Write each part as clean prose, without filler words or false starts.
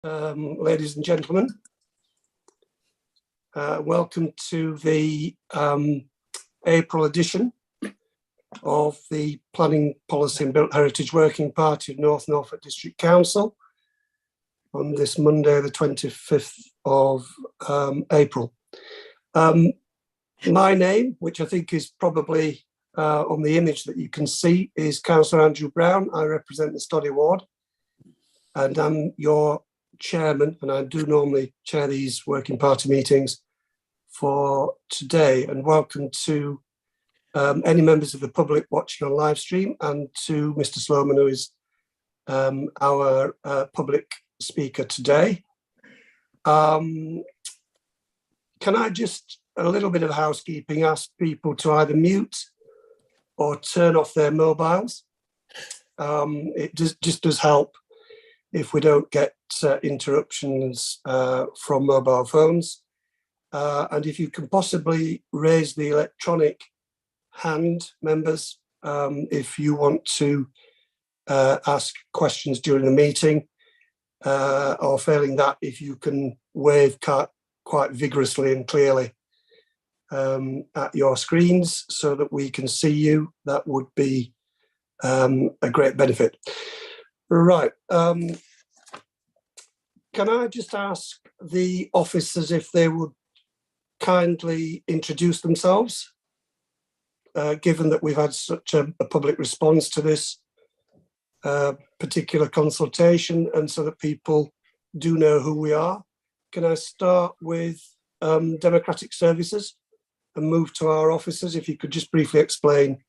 Ladies and gentlemen, welcome to the April edition of the Planning Policy and Built Heritage Working Party of North Norfolk District Council on this Monday, the 25th of April. My name, which I think is probably on the image that you can see, is Councillor Andrew Brown. I represent the Stoddy Ward and I'm your chairman, and I do normally chair these working party meetings for today. And welcome to any members of the public watching on live stream, and to Mr. Sloman, who is our public speaker today. Can I just, a little bit of housekeeping, ask people to either mute or turn off their mobiles? It just does help if we don't get interruptions from mobile phones. And if you can possibly raise the electronic hand, members, if you want to ask questions during the meeting, or failing that, if you can wave quite vigorously and clearly at your screens so that we can see you, that would be a great benefit. Right. Can I just ask the officers if they would kindly introduce themselves, given that we've had such a public response to this particular consultation, and so that people do know who we are. Can I start with Democratic Services and move to our officers? If you could just briefly explain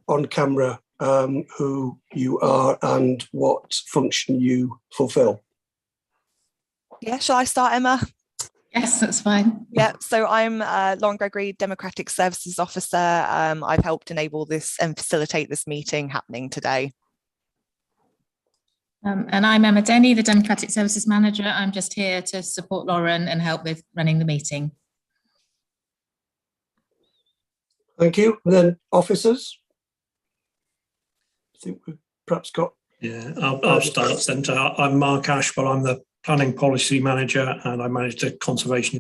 on camera who you are and what function you fulfill. Yeah, shall I start, Emma? Yes, that's fine. Yeah, so I'm Lauren Gregory, Democratic Services Officer. I've helped enable this and facilitate this meeting happening today. And I'm Emma Denny, the Democratic Services Manager. I'm just here to support Lauren and help with running the meeting. Thank you. And then officers. I think we've perhaps got... Yeah, I'll start then. I'm Mark Ashwell. I'm the Planning Policy Manager and I manage the Conservation.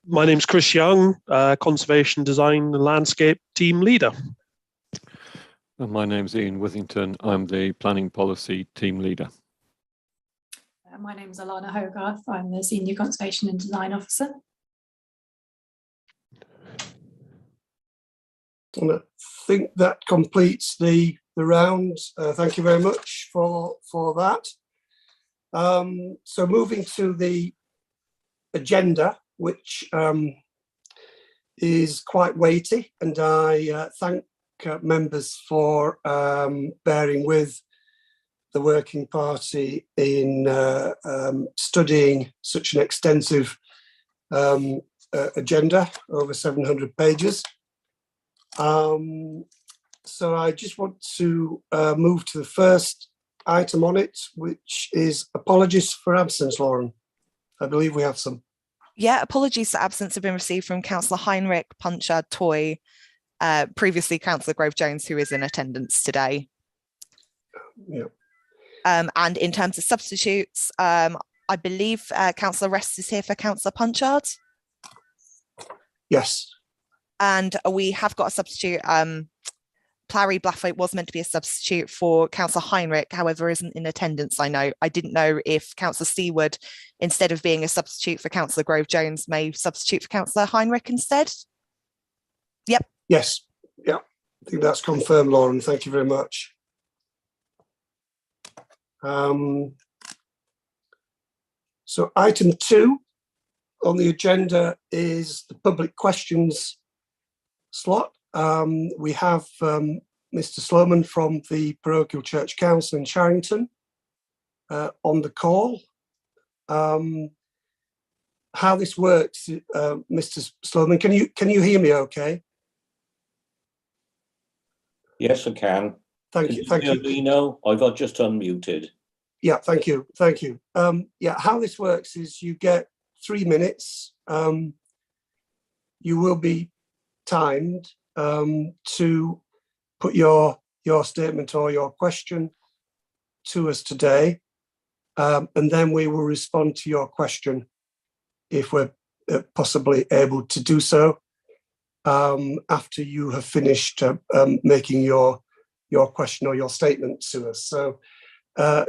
My name's Chris Young, Conservation Design and Landscape Team Leader. And my name's Ian Withington. I'm the Planning Policy Team Leader. My name's Alana Hogarth. I'm the Senior Conservation and Design Officer. And I think that completes the round. Thank you very much for that. So moving to the agenda, which is quite weighty, and I thank members for bearing with the working party in studying such an extensive agenda, over 700 pages. So I just want to move to the first item on it, which is apologies for absence, Lauren. I believe we have some. Yeah, apologies for absence have been received from Councillor Heinrich Punchard Toy, previously Councillor Grove-Jones, who is in attendance today. Yeah. And in terms of substitutes, I believe Councillor Rest is here for Councillor Punchard. Yes. And we have got a substitute. Plary Blathwaite was meant to be a substitute for Councillor Heinrich, however, isn't in attendance, I know. I didn't know if Councillor Seaward, instead of being a substitute for Councillor Grove-Jones, may substitute for Councillor Heinrich instead. Yep. Yes. Yeah. I think that's confirmed, Lauren. Thank you very much. So item 2 on the agenda is the public questions slot. We have Mr. Sloman from the Parochial Church Council in Sharrington on the call. How this works, Mr. Sloman, can you hear me okay? Yes, I can. Thank you. Thank you. Dino, I got just unmuted. Yeah, thank you. Thank you. Yeah, how this works is you get 3 minutes. You will be timed to put your statement or your question to us today, and then we will respond to your question if we're possibly able to do so after you have finished making your question or your statement to us. So are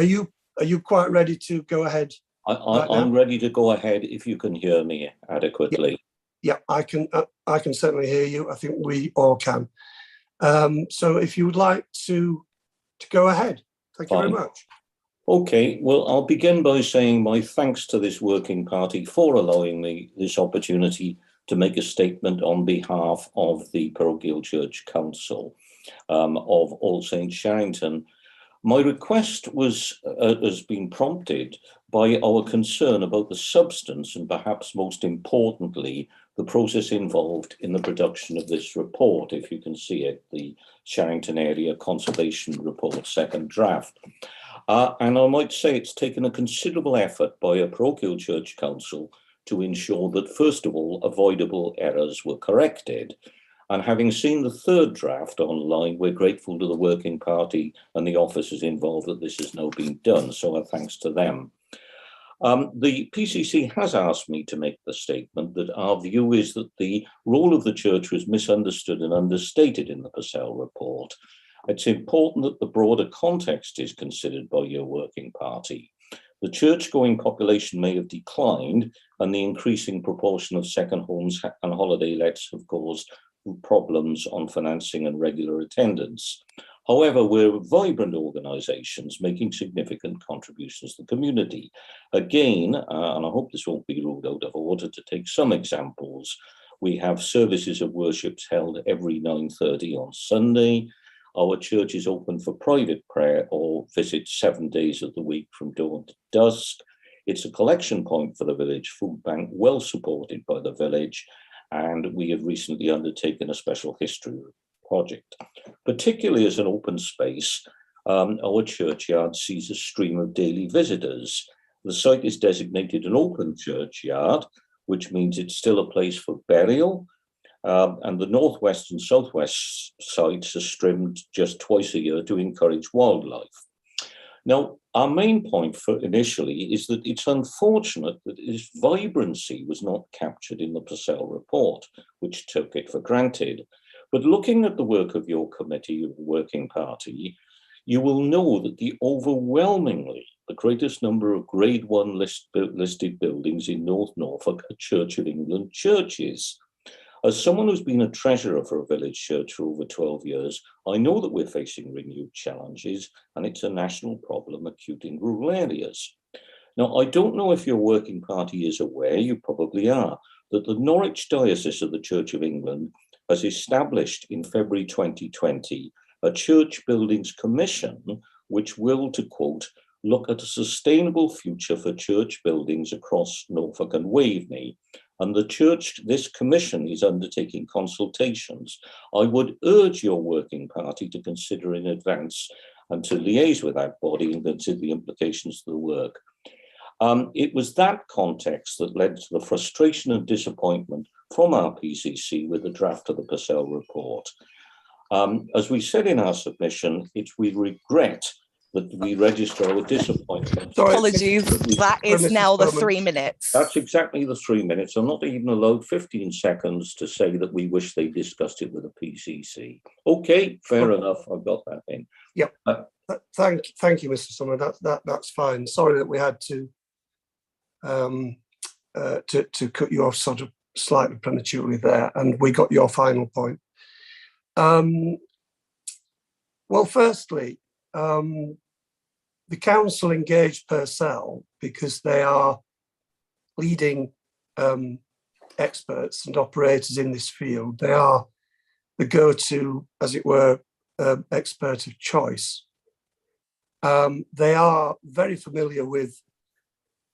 you quite ready to go ahead? I'm ready to go ahead if you can hear me adequately. Yeah, I can certainly hear you. I think we all can. So if you would like to go ahead. Thank you very much. Okay, well, I'll begin by saying my thanks to this working party for allowing me this opportunity to make a statement on behalf of the Parochial Church Council of All Saints Sharrington. My request has been prompted by our concern about the substance and perhaps most importantly, the process involved in the production of this report. If you can see it, the Sharrington Area Conservation Report, second draft. And I might say it's taken a considerable effort by a parochial church council to ensure that, first of all, avoidable errors were corrected. And having seen the third draft online, we're grateful to the working party and the officers involved that this has now been done. So thanks to them. The PCC has asked me to make the statement that our view is that the role of the church was misunderstood and understated in the Purcell report. It's important that the broader context is considered by your working party. The church-going population may have declined, and the increasing proportion of second homes and holiday lets have caused problems on financing and regular attendance. However, we're vibrant organisations making significant contributions to the community. Again, and I hope this won't be ruled out of order, to take some examples, we have services of worships held every 9:30 on Sunday. Our church is open for private prayer or visits 7 days of the week from dawn to dusk. It's a collection point for the village food bank, well supported by the village, and we have recently undertaken a special history project. Particularly as an open space, our churchyard sees a stream of daily visitors. The site is designated an open churchyard, which means it's still a place for burial, and the northwest and southwest sites are trimmed just twice a year to encourage wildlife. Now, our main point for initially is that it's unfortunate that its vibrancy was not captured in the Purcell report, which took it for granted. But looking at the work of your committee of the working party, you will know that the greatest number of grade 1 listed buildings in North Norfolk are Church of England churches. As someone who's been a treasurer for a village church for over 12 years, I know that we're facing renewed challenges, and it's a national problem acute in rural areas. Now, I don't know if your working party is aware, you probably are, that the Norwich Diocese of the Church of England has established in February 2020 a Church Buildings Commission, which will, to quote, look at a sustainable future for church buildings across Norfolk and Waveney. And this commission is undertaking consultations. I would urge your working party to consider in advance and to liaise with that body and consider the implications of the work. It was that context that led to the frustration and disappointment from our PCC with the draft of the Purcell report. As we said in our submission, we regret that we register our disappointment. Apologies, that is now the 3 minutes. That's exactly the 3 minutes. I'm not even allowed 15 seconds to say that we wish they discussed it with the PCC. Okay, fair enough. I've got that in. Yep. Thank you, Mr. Summer. That's fine. Sorry that we had to cut you off sort of slightly prematurely there, and we got your final point. Well, firstly, the council engaged Purcell because they are leading experts and operators in this field. They are the go-to, as it were, expert of choice. They are very familiar with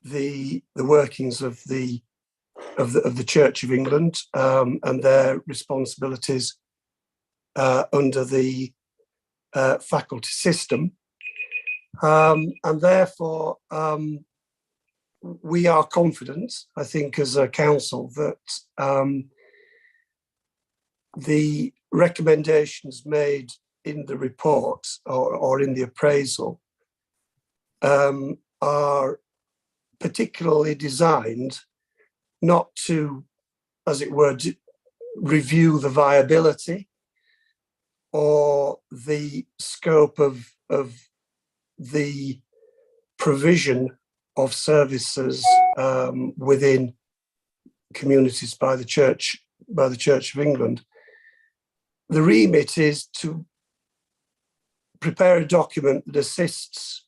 the workings of the Church of England and their responsibilities under the faculty system. And therefore, we are confident, I think, as a council, that the recommendations made in the report or in the appraisal are particularly designed not to, as it were, review the viability or the scope of the provision of services within communities by the Church of England. The remit is to prepare a document that assists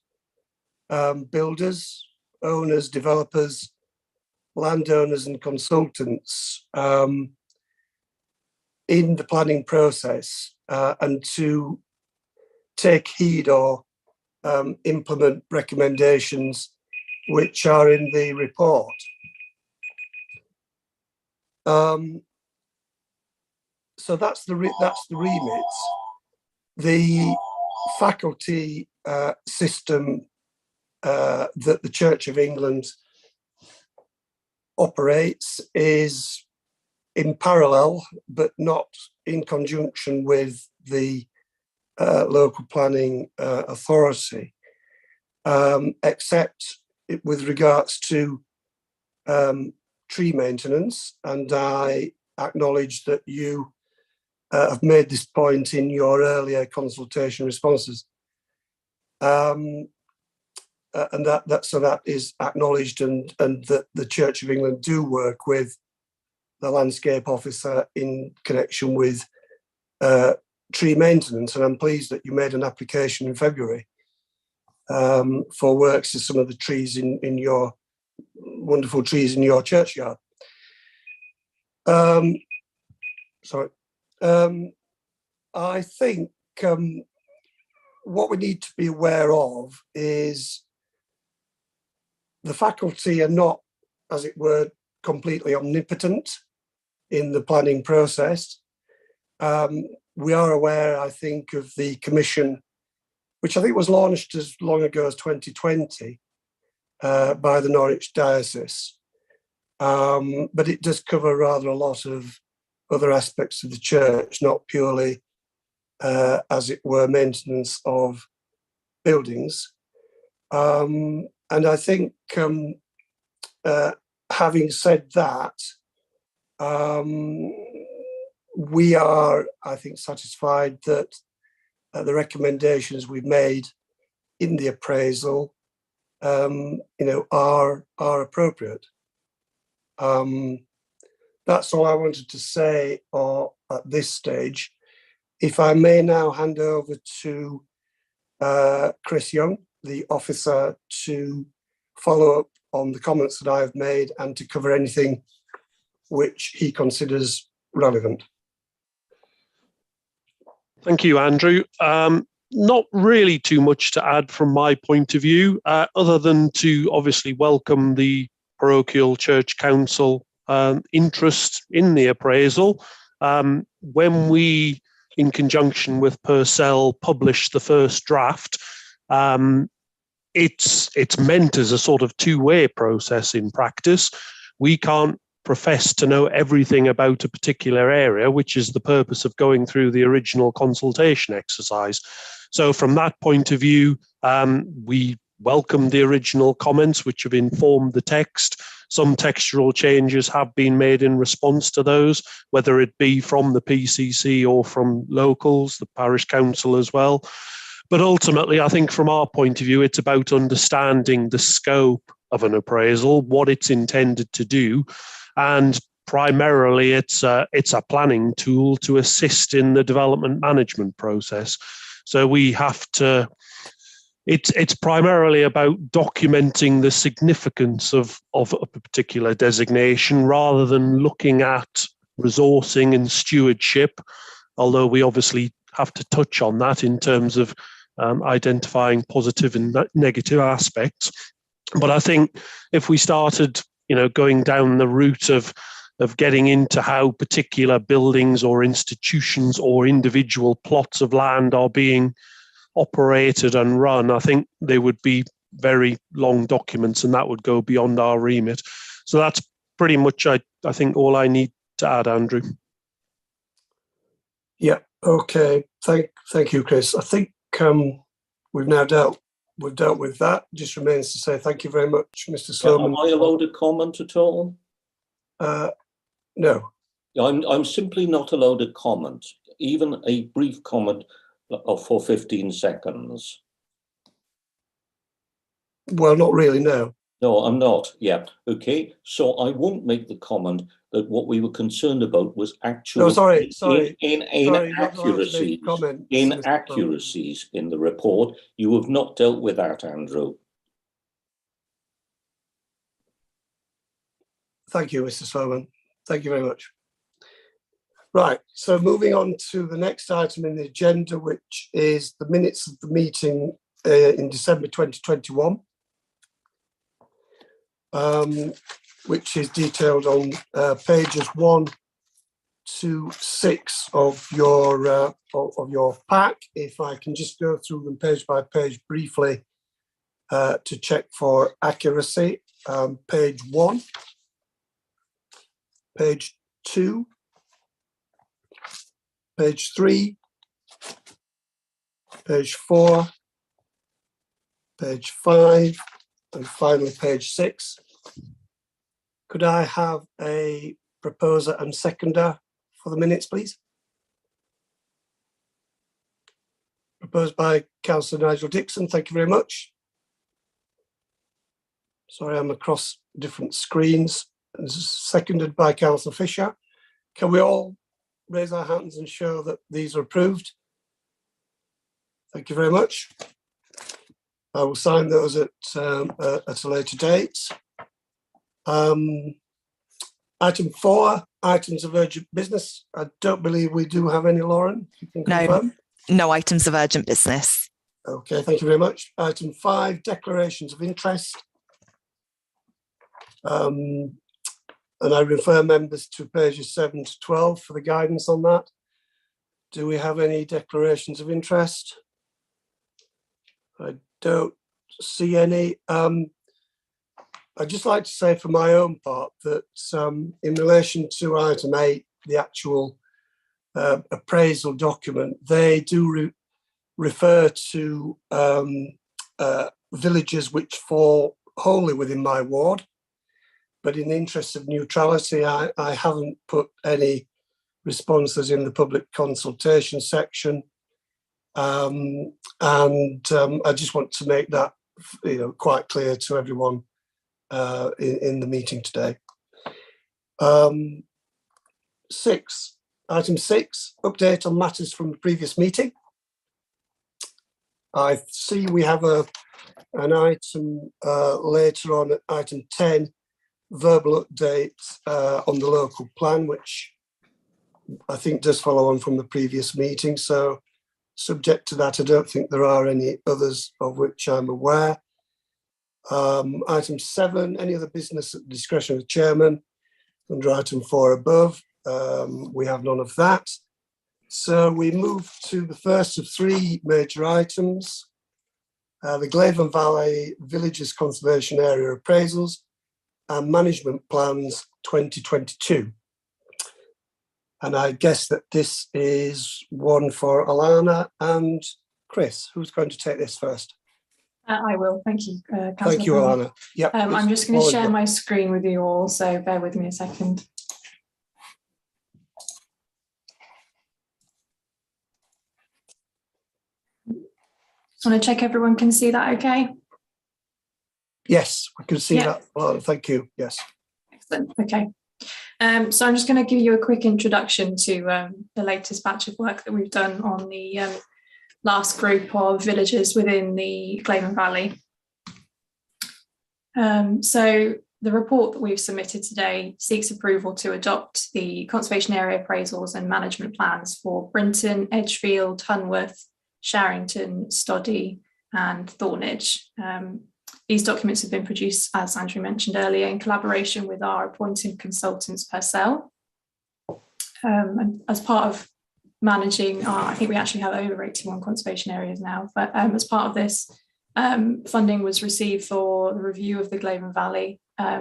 builders, owners, developers, landowners and consultants in the planning process and to take heed or implement recommendations which are in the report. So that's the remit. The faculty system that the Church of England operates is in parallel, but not in conjunction with the local planning authority, except with regards to tree maintenance. And I acknowledge that you have made this point in your earlier consultation responses. And that is acknowledged, and that the Church of England do work with the landscape officer in connection with tree maintenance. And I'm pleased that you made an application in February for works to some of the trees in your wonderful trees in your churchyard. I think what we need to be aware of is the faculty are not, as it were, completely omnipotent in the planning process. We are aware, I think, of the commission, which I think was launched as long ago as 2020 by the Norwich Diocese. But it does cover rather a lot of other aspects of the church, not purely, as it were, maintenance of buildings. And I think, having said that, we are, I think, satisfied that the recommendations we've made in the appraisal, are appropriate. That's all I wanted to say at this stage. If I may now hand over to Chris Young, the officer, to follow up on the comments that I have made and to cover anything which he considers relevant. Thank you, Andrew. Not really too much to add from my point of view, other than to obviously welcome the parochial church council interest in the appraisal. When we, in conjunction with Purcell, published the first draft, it's meant as a sort of two-way process in practice. We can't profess to know everything about a particular area, which is the purpose of going through the original consultation exercise. So from that point of view, we welcome the original comments which have informed the text. Some textual changes have been made in response to those, whether it be from the PCC or from locals, the parish council as well. But ultimately, I think from our point of view, it's about understanding the scope of an appraisal, what it's intended to do, and primarily it's a planning tool to assist in the development management process. So we have to, it's primarily about documenting the significance of a particular designation rather than looking at resourcing and stewardship, although we obviously have to touch on that in terms of identifying positive and negative aspects. But I think if we started, going down the route of getting into how particular buildings or institutions or individual plots of land are being operated and run, I think they would be very long documents and that would go beyond our remit. So that's pretty much, I think, all I need to add, Andrew. Yeah, okay. Thank you, Chris. I think we've now dealt we've dealt with that. Just remains to say thank you very much, Mr. Am Sloman. I allowed a comment at all? No. I'm simply not allowed a comment, even a brief comment for 15 seconds. Well, not really, no. No, I'm not. Yeah. Okay. So I won't make the comment that what we were concerned about was actual inaccuracies in the report. You have not dealt with that, Andrew. Thank you, Mr. Sloman. Thank you very much. Right, so moving on to the next item in the agenda, which is the minutes of the meeting in December 2021, which is detailed on pages 1 to 6 of your pack. If I can just go through them page by page briefly to check for accuracy. Page 1, page 2, page 3, page 4, page 5, and finally page 6. Could I have a proposer and seconder for the minutes, please? Proposed by Councillor Nigel Dixon. Thank you very much. Sorry, I'm across different screens. And seconded by Councillor Fisher. Can we all raise our hands and show that these are approved? Thank you very much. I will sign those at a later date. Item 4, items of urgent business. I don't believe we do have any, Lauren. You can confirm. No items of urgent business. Okay, thank you very much. Item 5, declarations of interest. And I refer members to pages 7 to 12 for the guidance on that. Do we have any declarations of interest? I don't see any. I'd just like to say for my own part that in relation to item 8, the actual appraisal document, they do refer to villages which fall wholly within my ward. But in the interest of neutrality, I haven't put any responses in the public consultation section. I just want to make that quite clear to everyone in the meeting today. Item 6, update on matters from the previous meeting. I see we have an item later on at item 10, verbal update on the local plan, which I think does follow on from the previous meeting. So subject to that, I don't think there are any others of which I'm aware. Item 7, any other business at the discretion of the chairman. Under item 4 above, we have none of that. So we move to the first of 3 major items, the Glavin Valley Villages Conservation Area Appraisals and Management Plans 2022. And I guess that this is one for Alana and Chris. Who's going to take this first? I will, thank you. Thank you, Alana. Yep, I'm just going to share my screen with you all, so bear with me a second. Just want to check everyone can see that okay? Yes, we can see that. Well, thank you. Yes. Excellent. Okay. So I'm just going to give you a quick introduction to the latest batch of work that we've done on the last group of villages within the Glavin Valley. So the report that we've submitted today seeks approval to adopt the conservation area appraisals and management plans for Brinton, Edgefield, Hunworth, Sharrington, Stoddy and Thornage. These documents have been produced, as Andrew mentioned earlier, in collaboration with our appointed consultants Purcell. And as part of managing I think we actually have over 81 conservation areas now, but as part of this, funding was received for the review of the Glavin Valley,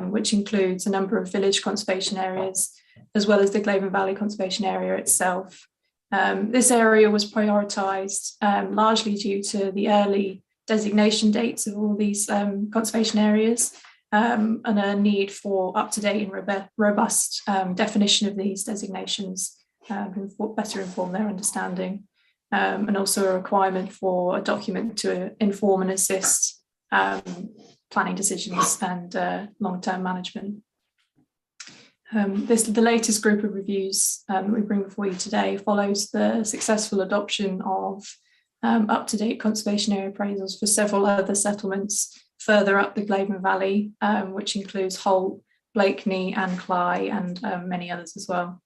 which includes a number of village conservation areas, as well as the Glavin Valley Conservation Area itself. This area was prioritised largely due to the early designation dates of all these conservation areas, and a need for up-to-date and robust definition of these designations and better inform their understanding, and also a requirement for a document to inform and assist planning decisions and long-term management. The latest group of reviews that we bring before you today follows the successful adoption of up-to-date conservation area appraisals for several other settlements further up the Glavin Valley, which includes Holt, Blakeney and Cly, and many others as well.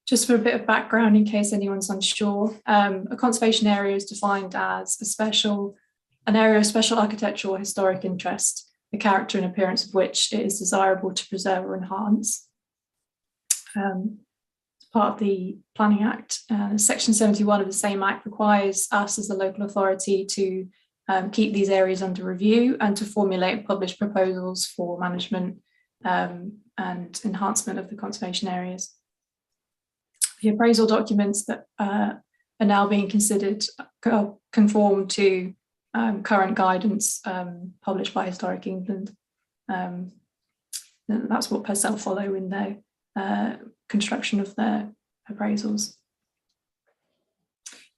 Just for a bit of background in case anyone's unsure, a conservation area is defined as an area of special architectural or historic interest, the character and appearance of which it is desirable to preserve or enhance. As part of the Planning Act, Section 71 of the same Act requires us as the local authority to keep these areas under review and to formulate and publish proposals for management and enhancement of the conservation areas. The appraisal documents that are now being considered conform to current guidance published by Historic England. That's what Purcell follow in their construction of their appraisals.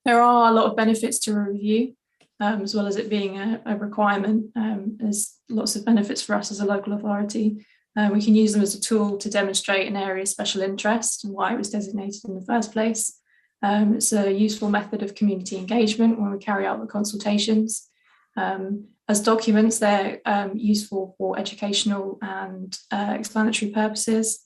There are a lot of benefits to a review, as well as it being a requirement. There's lots of benefits for us as a local authority. We can use them as a tool to demonstrate an area's special interest and why it was designated in the first place. It's a useful method of community engagement when we carry out the consultations. As documents, they're useful for educational and explanatory purposes.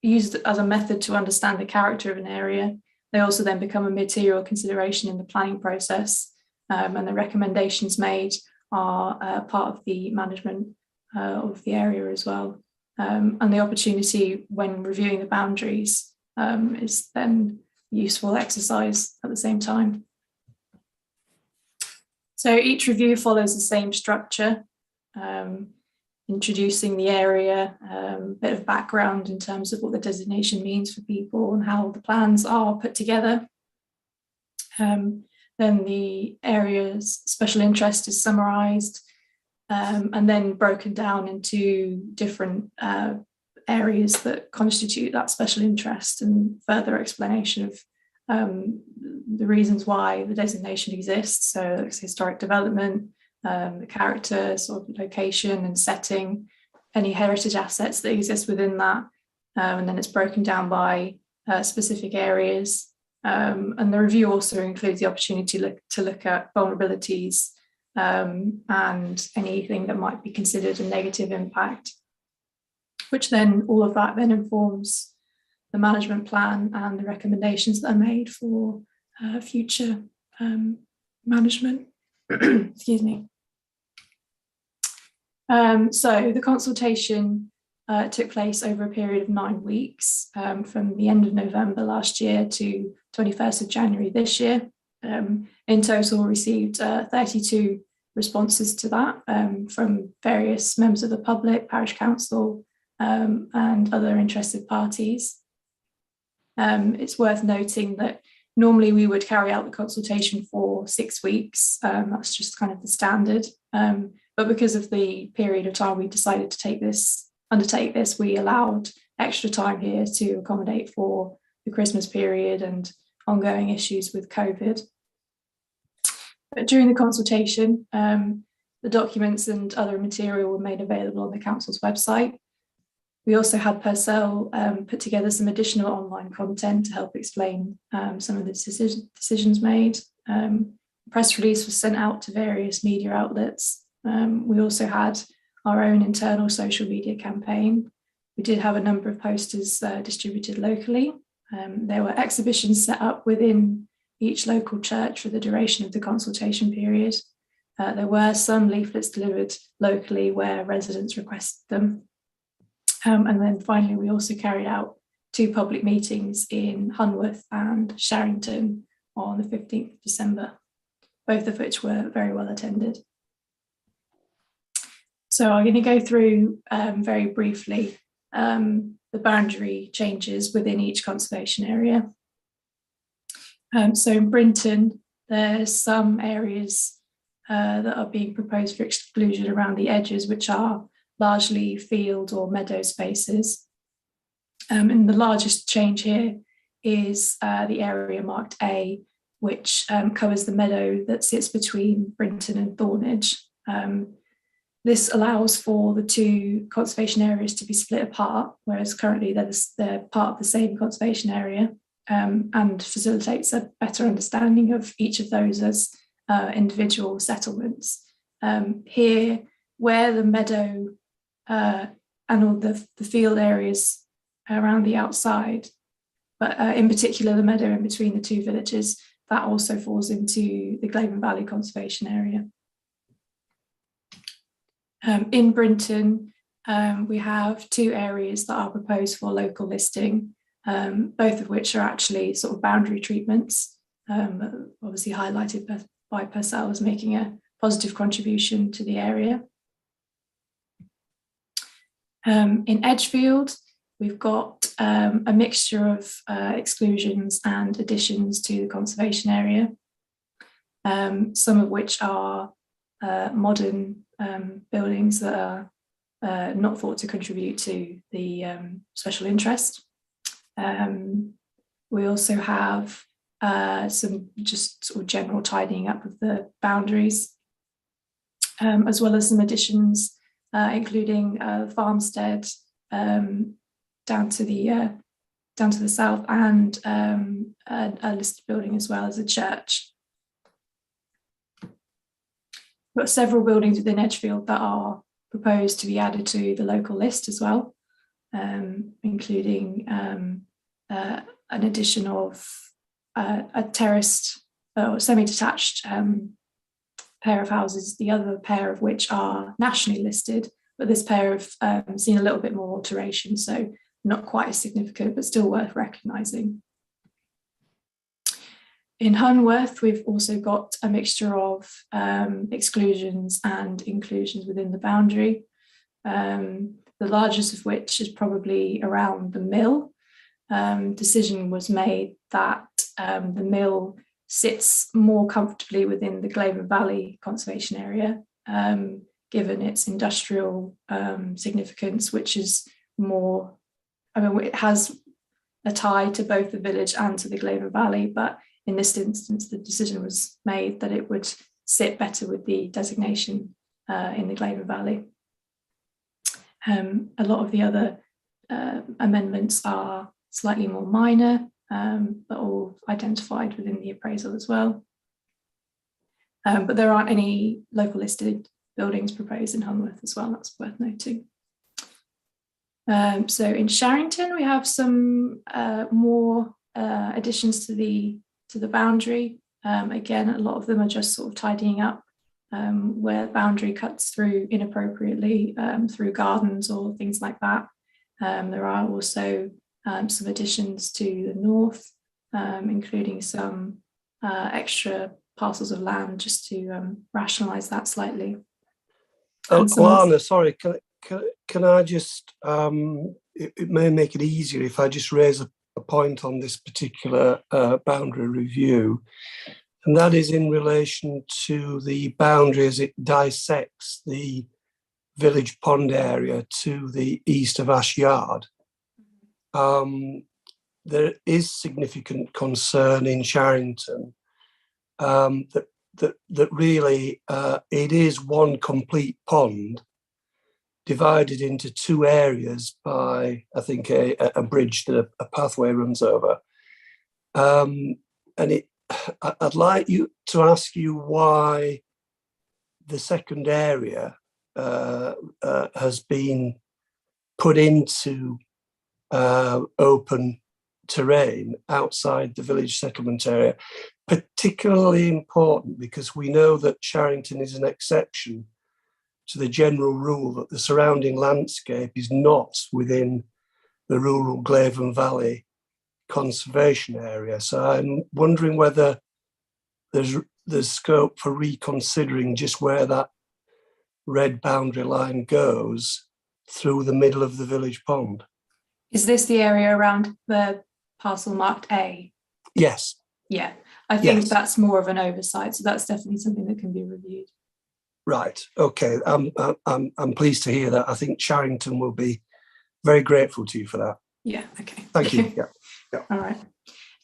Used as a method to understand the character of an area, they also then become a material consideration in the planning process, and the recommendations made are part of the management of the area as well. And the opportunity when reviewing the boundaries is then useful exercise at the same time. So each review follows the same structure, introducing the area, a bit of background in terms of what the designation means for people and how the plans are put together. Then the area's special interest is summarised and then broken down into different areas that constitute that special interest, and further explanation of the reasons why the designation exists. So it's historic development, the character, sort of location and setting, any heritage assets that exist within that, and then it's broken down by specific areas. And the review also includes the opportunity to look at vulnerabilities and anything that might be considered a negative impact, which then all of that then informs the management plan and the recommendations that are made for future management. Excuse me. So the consultation took place over a period of 9 weeks, from the end of November last year to 21st of January this year. In total, we received 32 responses to that from various members of the public, parish council, and other interested parties. It's worth noting that normally we would carry out the consultation for 6 weeks. That's just kind of the standard. But because of the period of time we decided to undertake this, we allowed extra time here to accommodate for the Christmas period and ongoing issues with COVID. But during the consultation, the documents and other material were made available on the council's website. We also had Purcell put together some additional online content to help explain some of the decisions made. A press release was sent out to various media outlets. We also had our own internal social media campaign. We did have a number of posters distributed locally. There were exhibitions set up within each local church for the duration of the consultation period. There were some leaflets delivered locally where residents requested them. And then finally, we also carried out 2 public meetings in Hunworth and Sharrington on the 15th of December, both of which were very well attended. So I'm going to go through very briefly the boundary changes within each conservation area. So in Brinton, there's some areas that are being proposed for exclusion around the edges, which are largely field or meadow spaces. And the largest change here is the area marked A, which covers the meadow that sits between Brinton and Thornage. This allows for the two conservation areas to be split apart, whereas currently they're part of the same conservation area, and facilitates a better understanding of each of those as individual settlements. Here, where the meadow and all the field areas around the outside, but in particular the meadow in between the two villages, that also falls into the Glavin Valley Conservation Area. In Brinton, we have two areas that are proposed for local listing, both of which are actually sort of boundary treatments, obviously highlighted by Purcell as making a positive contribution to the area. In Edgefield, we've got a mixture of exclusions and additions to the conservation area, some of which are modern buildings that are not thought to contribute to the special interest. We also have some just sort of general tidying up of the boundaries, as well as some additions, including farmstead down to the south, and a listed building as well as a church. We've got several buildings within Edgefield that are proposed to be added to the local list as well, including an addition of a terraced or semi-detached pair of houses, the other pair of which are nationally listed, but this pair have seen a little bit more alteration, so not quite as significant, but still worth recognising. In Hunworth, we've also got a mixture of exclusions and inclusions within the boundary, the largest of which is probably around the mill. Decision was made that the mill sits more comfortably within the Glavin Valley Conservation Area, given its industrial significance, which is more, it has a tie to both the village and to the Glavin Valley, but in this instance, the decision was made that it would sit better with the designation in the Glavin Valley. A lot of the other amendments are slightly more minor, but all identified within the appraisal as well. But there aren't any local listed buildings proposed in Hunworth as well, that's worth noting. So in Sharrington, we have some more additions to the boundary. Again, a lot of them are just sort of tidying up where boundary cuts through inappropriately through gardens or things like that. There are also some additions to the north, including some extra parcels of land just to rationalise that slightly. Lana, sorry, can I just, it may make it easier if I just raise a point on this particular boundary review, and that is in relation to the boundary as it dissects the village pond area to the east of Ash Yard. There is significant concern in Sharrington that really it is one complete pond divided into two areas by, I think, a bridge that a pathway runs over. And I'd like you to ask you why the second area has been put into open terrain outside the village settlement area, particularly important because we know that Sharrington is an exception to the general rule that the surrounding landscape is not within the rural Glavin Valley conservation area. So I'm wondering whether there's scope for reconsidering just where that red boundary line goes through the middle of the village pond. Is this the area around the parcel marked A? Yes. Yeah, I think Yes. that's more of an oversight. So that's definitely something that can be reviewed. Right. Okay. I'm pleased to hear that. I think Charrington will be very grateful to you for that. Yeah. Okay. Thank you. Yeah. All right.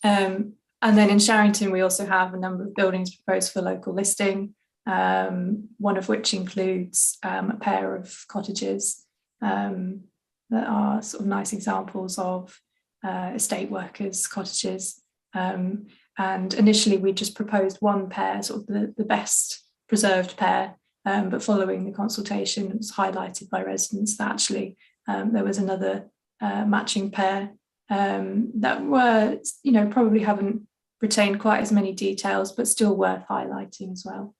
And then in Charrington, we also have a number of buildings proposed for local listing, one of which includes a pair of cottages that are sort of nice examples of estate workers' cottages. And initially, we just proposed one pair, sort of the best preserved pair, but following the consultation, it was highlighted by residents that actually there was another matching pair that were, probably haven't retained quite as many details, but still worth highlighting as well.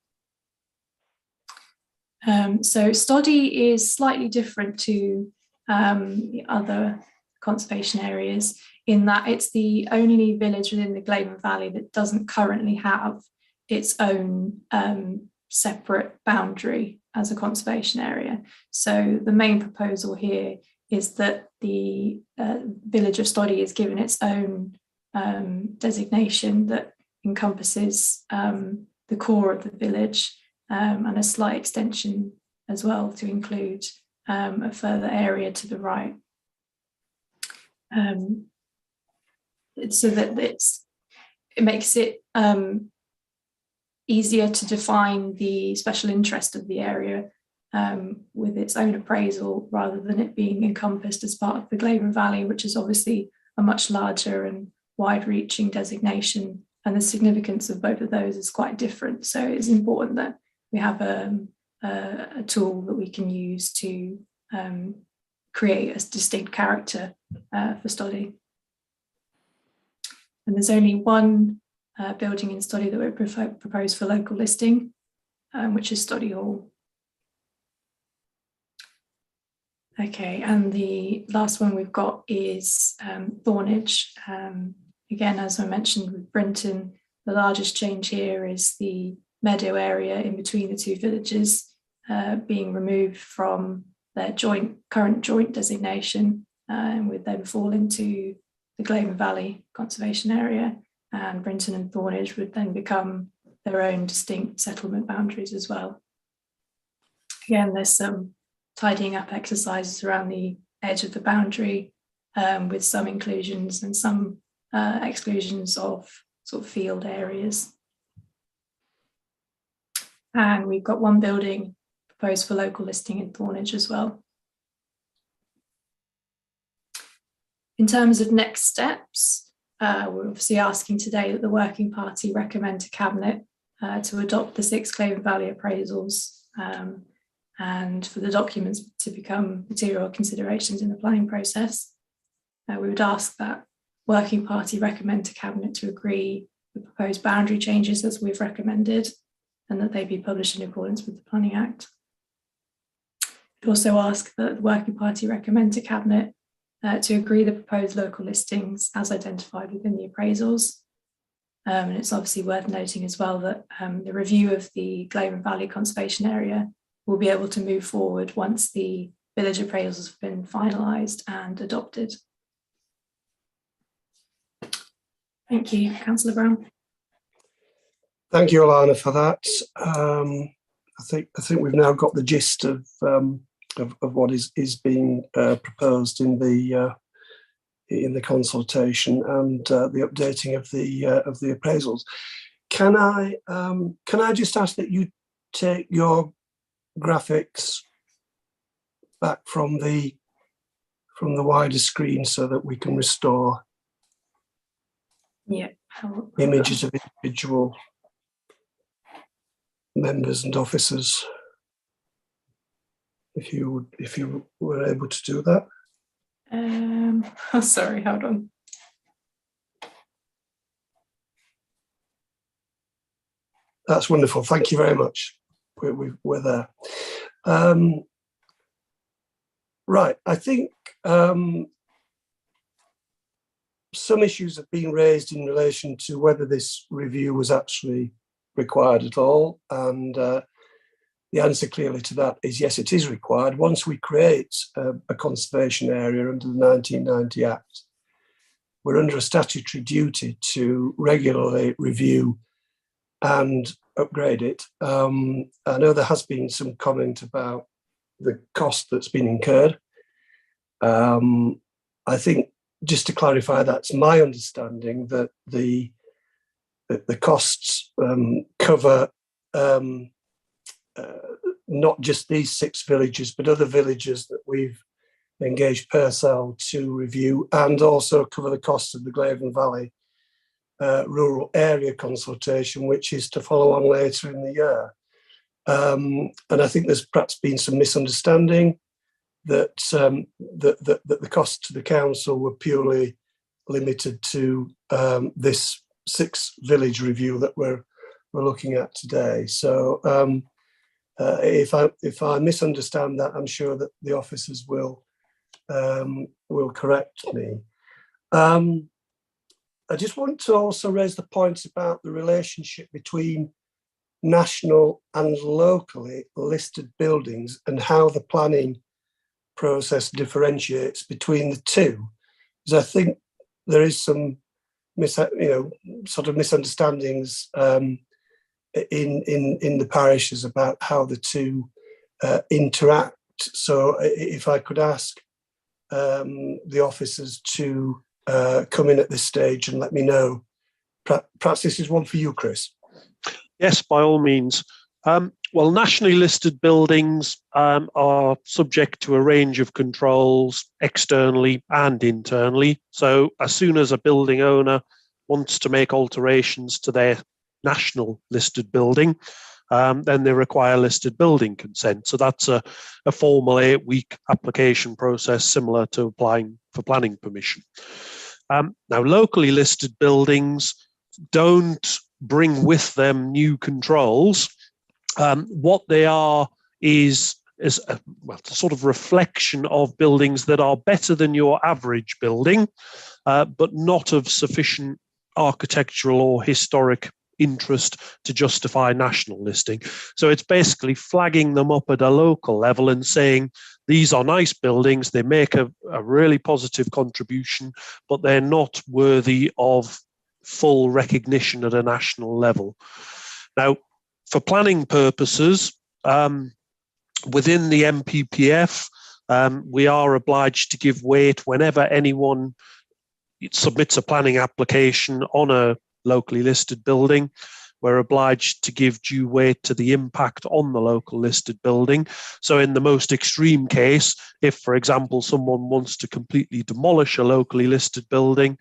So Stoddy is slightly different to the other conservation areas in that it's the only village within the Glavin Valley that doesn't currently have its own separate boundary as a conservation area. So the main proposal here is that the village of Stoddy is given its own designation that encompasses the core of the village and a slight extension as well to include a further area to the right. So that it makes it easier to define the special interest of the area with its own appraisal rather than it being encompassed as part of the Glavin Valley, which is obviously a much larger and wide-reaching designation, and the significance of both of those is quite different. So it's important that we have a tool that we can use to create a distinct character for Stoddy. And there's only one building in Stoddy that we propose for local listing, which is Stoddy Hall. Okay, and the last one we've got is Thornage. Again, as I mentioned with Brinton, the largest change here is the meadow area in between the two villages being removed from their current joint designation and would then fall into the Glavin Valley conservation area, and Brinton and Thornage would then become their own distinct settlement boundaries as well. Again, there's some tidying up exercises around the edge of the boundary with some inclusions and some exclusions of sort of field areas. And we've got one building proposed for local listing in Thornage as well. In terms of next steps, we're obviously asking today that the Working Party recommend to Cabinet to adopt the 6 Glavin Valley appraisals and for the documents to become material considerations in the planning process. We would ask that Working Party recommend to Cabinet to agree the proposed boundary changes as we've recommended and that they be published in accordance with the Planning Act. We'd also ask that the Working Party recommend to Cabinet to agree the proposed local listings as identified within the appraisals. And it's obviously worth noting as well that the review of the Glavin Valley Conservation Area will be able to move forward once the village appraisals have been finalised and adopted. Thank you, Councillor Brown. Thank you, Alana, for that. I think we've now got the gist of what is being proposed in the consultation and the updating of the appraisals. Can I just ask that you take your graphics back from the wider screen so that we can restore images of individual members and officers, if you were able to do that. Oh, sorry, hold on. That's wonderful. Thank you very much. We're there. Right, I think some issues have been raised in relation to whether this review was actually required at all, and the answer clearly to that is yes, it is required. Once we create a conservation area under the 1990 Act, we're under a statutory duty to regularly review and upgrade it. I know there has been some comment about the cost that's been incurred. I think, just to clarify, that's my understanding that the costs cover not just these 6 villages, but other villages that we've engaged Purcell to review, and also cover the cost of the Glavin Valley rural area consultation, which is to follow on later in the year. And I think there's perhaps been some misunderstanding that the costs to the council were purely limited to this 6 village review that we're looking at today. So if I misunderstand that, I'm sure that the officers will correct me. I just want to also raise the points about the relationship between national and locally listed buildings and how the planning process differentiates between the two. Because I think there is some sort of misunderstandings in the parishes about how the two interact. So if I could ask the officers to come in at this stage and let me know. Perhaps this is one for you, Chris. Yes, by all means. Well, nationally listed buildings are subject to a range of controls externally and internally. So as soon as a building owner wants to make alterations to their national listed building, then they require listed building consent. So that's a formal 8-week application process similar to applying for planning permission. Now, locally listed buildings don't bring with them new controls. What they are is a sort of reflection of buildings that are better than your average building, but not of sufficient architectural or historic interest to justify national listing. So it's basically flagging them up at a local level and saying, these are nice buildings, they make a really positive contribution, but they're not worthy of full recognition at a national level. Now, for planning purposes, within the MPPF, we are obliged to give weight whenever anyone submits a planning application on a locally listed building. We're obliged to give due weight to the impact on the local listed building. So in the most extreme case, if, for example, someone wants to completely demolish a locally listed building,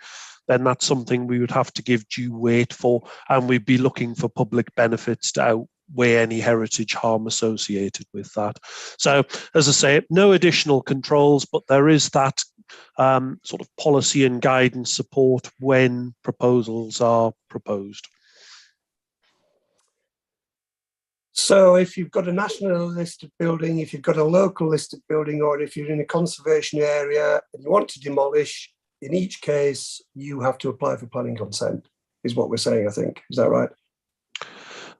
then that's something we would have to give due weight for, and we'd be looking for public benefits to outweigh any heritage harm associated with that. So, as I say, no additional controls, but there is that sort of policy and guidance support when proposals are proposed. So if you've got a national listed building, if you've got a local listed building, or if you're in a conservation area and you want to demolish, in each case, you have to apply for planning consent, is what we're saying, I think. Is that right?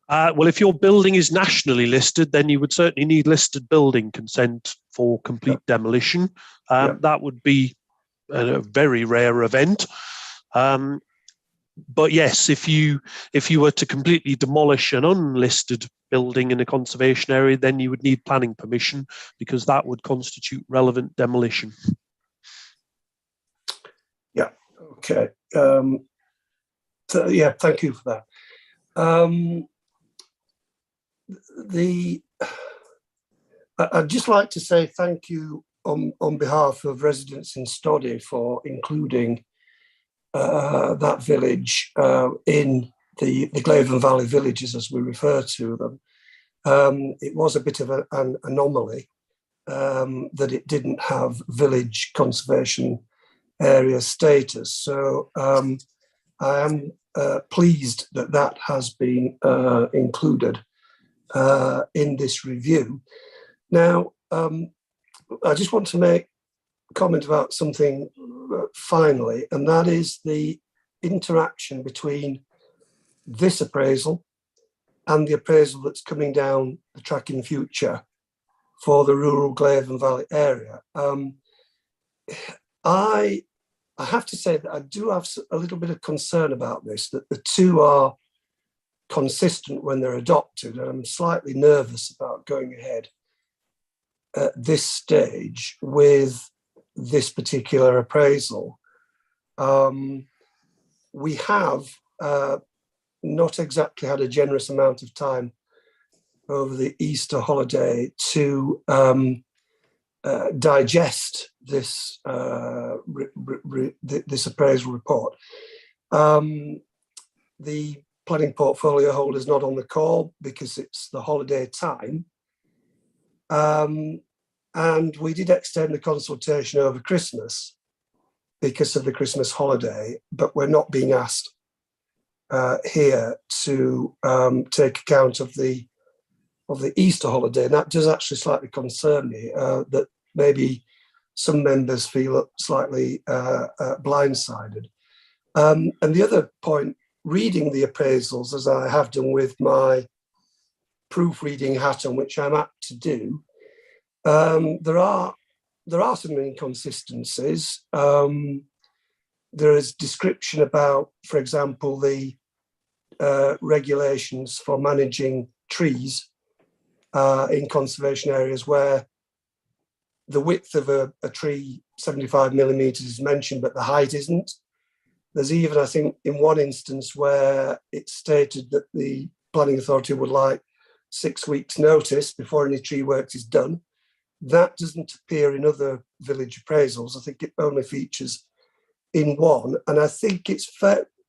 Well, if your building is nationally listed, then you would certainly need listed building consent for complete demolition. That would be a very rare event. But yes, if you were to completely demolish an unlisted building in a conservation area, then you would need planning permission, because that would constitute relevant demolition. Yeah. Okay. Yeah. Thank you for that. I'd just like to say thank you on behalf of residents in Stoddy for including that village in the Glavin Valley villages, as we refer to them. It was a bit of an anomaly that it didn't have village conservation area status. So I am pleased that that has been included in this review. Now, I just want to make a comment about something finally, and that is the interaction between this appraisal and the appraisal that's coming down the track in the future for the rural Glavin Valley area. I I have to say that I do have a little bit of concern about this, that the two are consistent when they're adopted, and I'm slightly nervous about going ahead at this stage with this particular appraisal. We have not exactly had a generous amount of time over the Easter holiday to digest this this appraisal report. The planning portfolio holder is not on the call because it's the holiday time. And we did extend the consultation over Christmas because of the Christmas holiday, but we're not being asked here to take account of the Easter holiday. And that does actually slightly concern me, that maybe some members feel slightly blindsided. And the other point, reading the appraisals, as I have done with my proofreading hat on, which I'm apt to do, there are some inconsistencies. There is description about, for example, the regulations for managing trees in conservation areas where the width of a tree, 75 millimeters, is mentioned, but the height isn't. There's even, I think, in one instance where it's stated that the planning authority would like 6 weeks' notice before any tree work is done. That doesn't appear in other village appraisals. I think it only features in one. And I think it's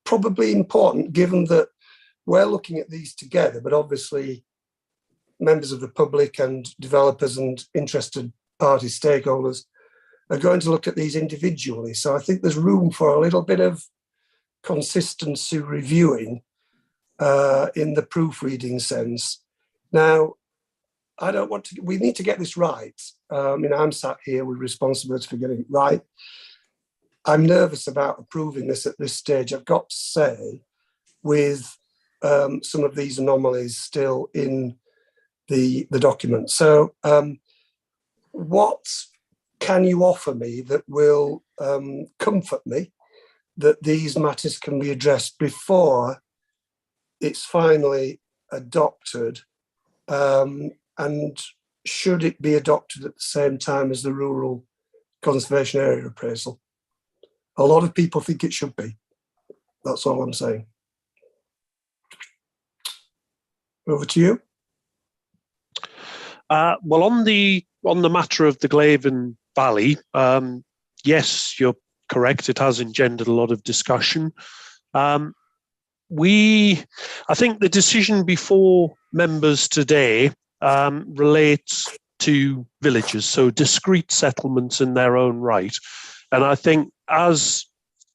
probably important, given that we're looking at these together, but obviously members of the public and developers and interested party stakeholders are going to look at these individually. So I think there's room for a little bit of consistency reviewing in the proofreading sense. Now, we need to get this right. I'm sat here with responsibility for getting it right. I'm nervous about approving this at this stage, I've got to say, with some of these anomalies still in the document. So what can you offer me that will comfort me that these matters can be addressed before it's finally adopted? And should it be adopted at the same time as the rural conservation area appraisal? A lot of people think it should be. That's all I'm saying. Over to you. Well, on the matter of the Glavin Valley, yes, you're correct. It has engendered a lot of discussion. I think the decision before members today relates to villages, so discrete settlements in their own right. And I think as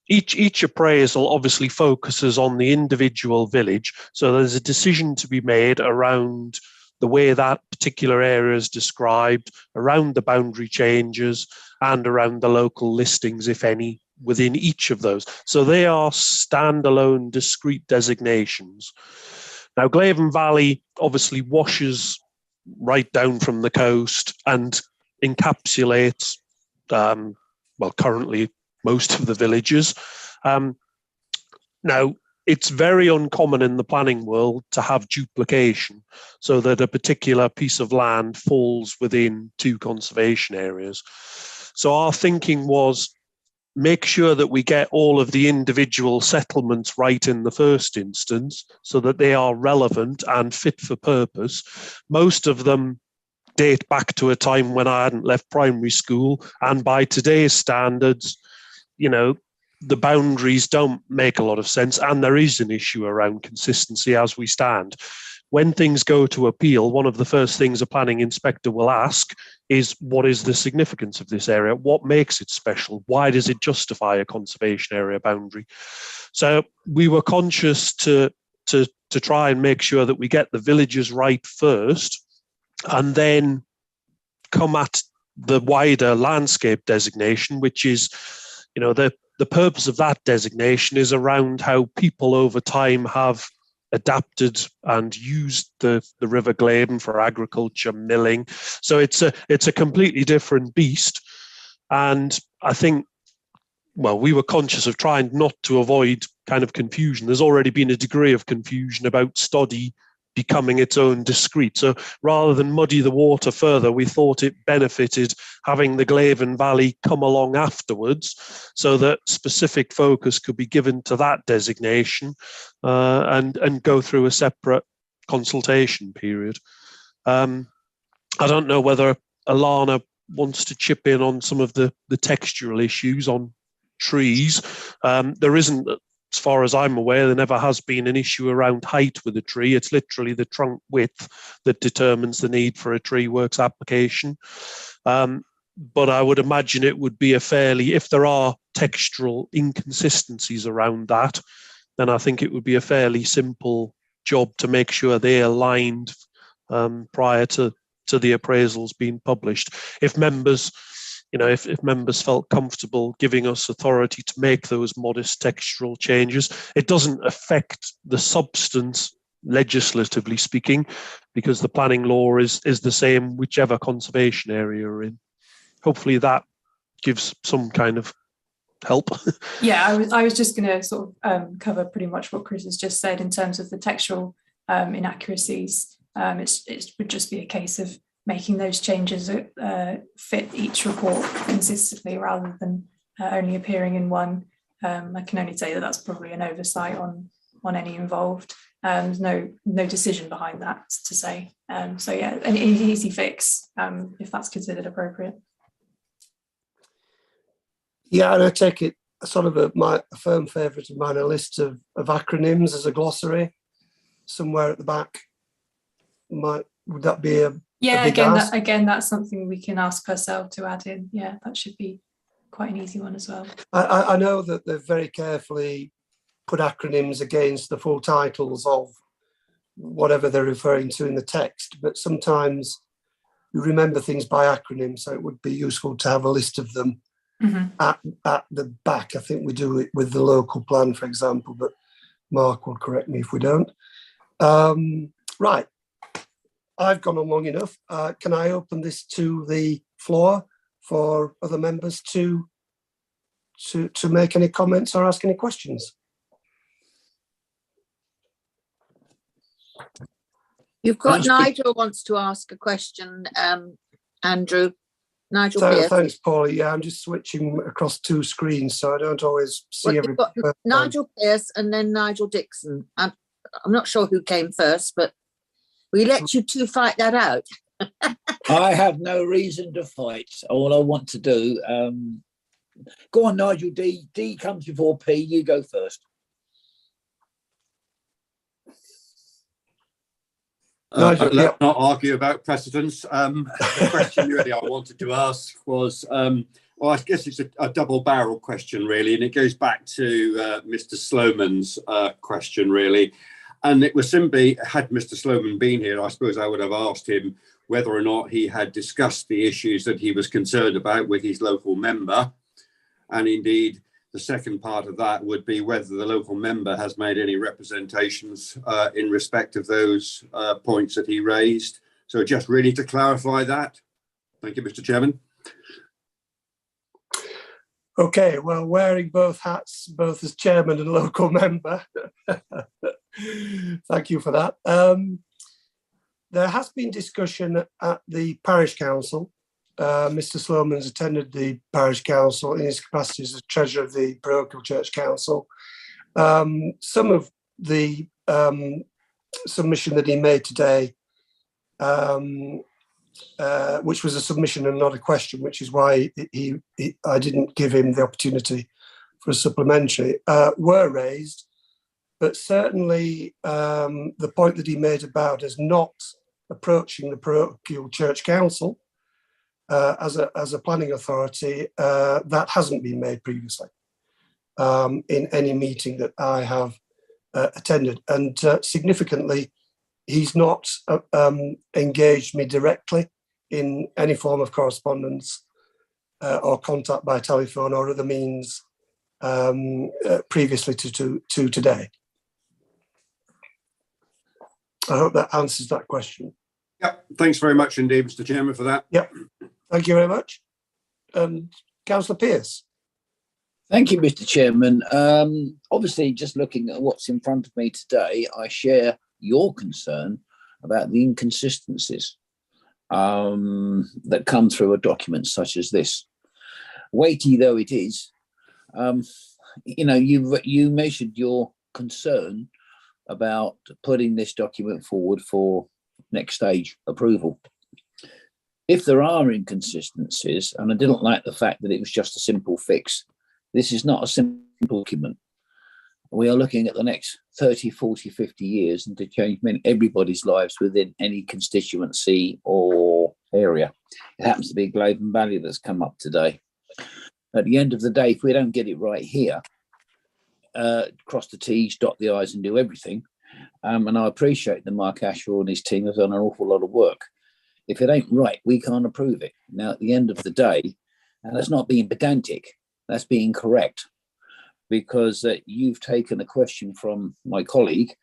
each appraisal obviously focuses on the individual village, so there's a decision to be made around the way that particular area is described, around the boundary changes, and around the local listings, if any, within each of those. So they are standalone, discrete designations. Now, Glavin Valley obviously washes right down from the coast and encapsulates, currently most of the villages. Now, it's very uncommon in the planning world to have duplication, so that a particular piece of land falls within two conservation areas. So our thinking was, make sure that we get all of the individual settlements right in the first instance so that they are relevant and fit for purpose. Most of them date back to a time when I hadn't left primary school, and by today's standards, the boundaries don't make a lot of sense, and there is an issue around consistency as we stand. When things go to appeal, one of the first things a planning inspector will ask is, what is the significance of this area? What makes it special? Why does it justify a conservation area boundary? So we were conscious to try and make sure that we get the villages right first, and then come at the wider landscape designation, which is, the purpose of that designation is around how people over time have adapted and used the River Glaivon for agriculture, milling. So it's a completely different beast. And I think well, we were conscious of trying not to avoid kind of confusion. There's already been a degree of confusion about Stoddy becoming its own discrete. So rather than muddy the water further, we thought it benefited having the Glavin Valley come along afterwards so that specific focus could be given to that designation and go through a separate consultation period. I don't know whether Alana wants to chip in on some of the textural issues on trees. There isn't, as far as I'm aware, there never has been an issue around height with a tree. It's literally the trunk width that determines the need for a tree works application. But I would imagine it would be a fairly, if there are textural inconsistencies around that, then I think it would be a fairly simple job to make sure they're aligned prior to the appraisals being published. If members, if members felt comfortable giving us authority to make those modest textural changes, it doesn't affect the substance, legislatively speaking, because the planning law is the same whichever conservation area you're in. Hopefully that gives some kind of help. Yeah, I was just going to sort of cover pretty much what Chris has just said in terms of the textual inaccuracies. It would just be a case of making those changes fit each report consistently rather than only appearing in one. I can only say that that's probably an oversight on any involved. There's no decision behind that to say. So yeah, an easy fix if that's considered appropriate. Yeah, and I take it sort of a firm favourite of mine, a list of acronyms as a glossary somewhere at the back. Would that be a again, that's something we can ask ourselves to add in. Yeah, that should be quite an easy one as well. I know that they've very carefully put acronyms against the full titles of whatever they're referring to in the text, but sometimes you remember things by acronyms, so it would be useful to have a list of them at the back. I think we do it with the local plan, for example, but Mark will correct me if we don't. Right. I've gone on long enough. Can I open this to the floor for other members to make any comments or ask any questions? You've got Nigel wants to ask a question, Andrew. Nigel Pierce. Thanks, Paul. Yeah, I'm just switching across two screens, so I don't always see everybody. Nigel Pierce and then Nigel Dixon. I'm not sure who came first, but we let you two fight that out. I have no reason to fight. All I want to do, go on, Nigel D. D comes before P. You go first. Nigel, let's not argue about precedence. The question really I wanted to ask was, well, I guess it's a double-barrel question, really, and it goes back to Mr. Sloman's question, really. And it was simply, had Mr. Sloman been here, I suppose I would have asked him whether or not he had discussed the issues that he was concerned about with his local member. And indeed, the second part of that would be whether the local member has made any representations in respect of those points that he raised. So just really to clarify that. Thank you, Mr. Chairman. Okay, well, wearing both hats, both as chairman and local member. Thank you for that. There has been discussion at the parish council. Mr. Sloman's attended the parish council in his capacity as treasurer of the parochial church council. Some of the submission that he made today, which was a submission and not a question, which is why I didn't give him the opportunity for a supplementary, were raised. But certainly the point that he made about us not approaching the parochial church council as a planning authority, that hasn't been made previously in any meeting that I have attended. And significantly, he's not engaged me directly in any form of correspondence or contact by telephone or other means previously to today. I hope that answers that question. Yep. Thanks very much indeed, Mr. Chairman, for that. Yep. Thank you very much. Councillor Pearce. Thank you, Mr. Chairman. Obviously, just looking at what's in front of me today, I share your concern about the inconsistencies that come through a document such as this. Weighty though it is, you know, you measured your concern about putting this document forward for next stage approval. If there are inconsistencies, and I didn't like the fact that it was just a simple fix, this is not a simple document. We are looking at the next 30, 40, 50 years and to change everybody's lives within any constituency or area. It happens to be Glavin Valley that's come up today. At the end of the day, if we don't get it right here, cross the T's, dot the I's and do everything, and I appreciate that Mark Ashford and his team have done an awful lot of work. If it ain't right, we can't approve it. Now, at the end of the day, and that's not being pedantic, that's being correct, because you've taken a question from my colleague,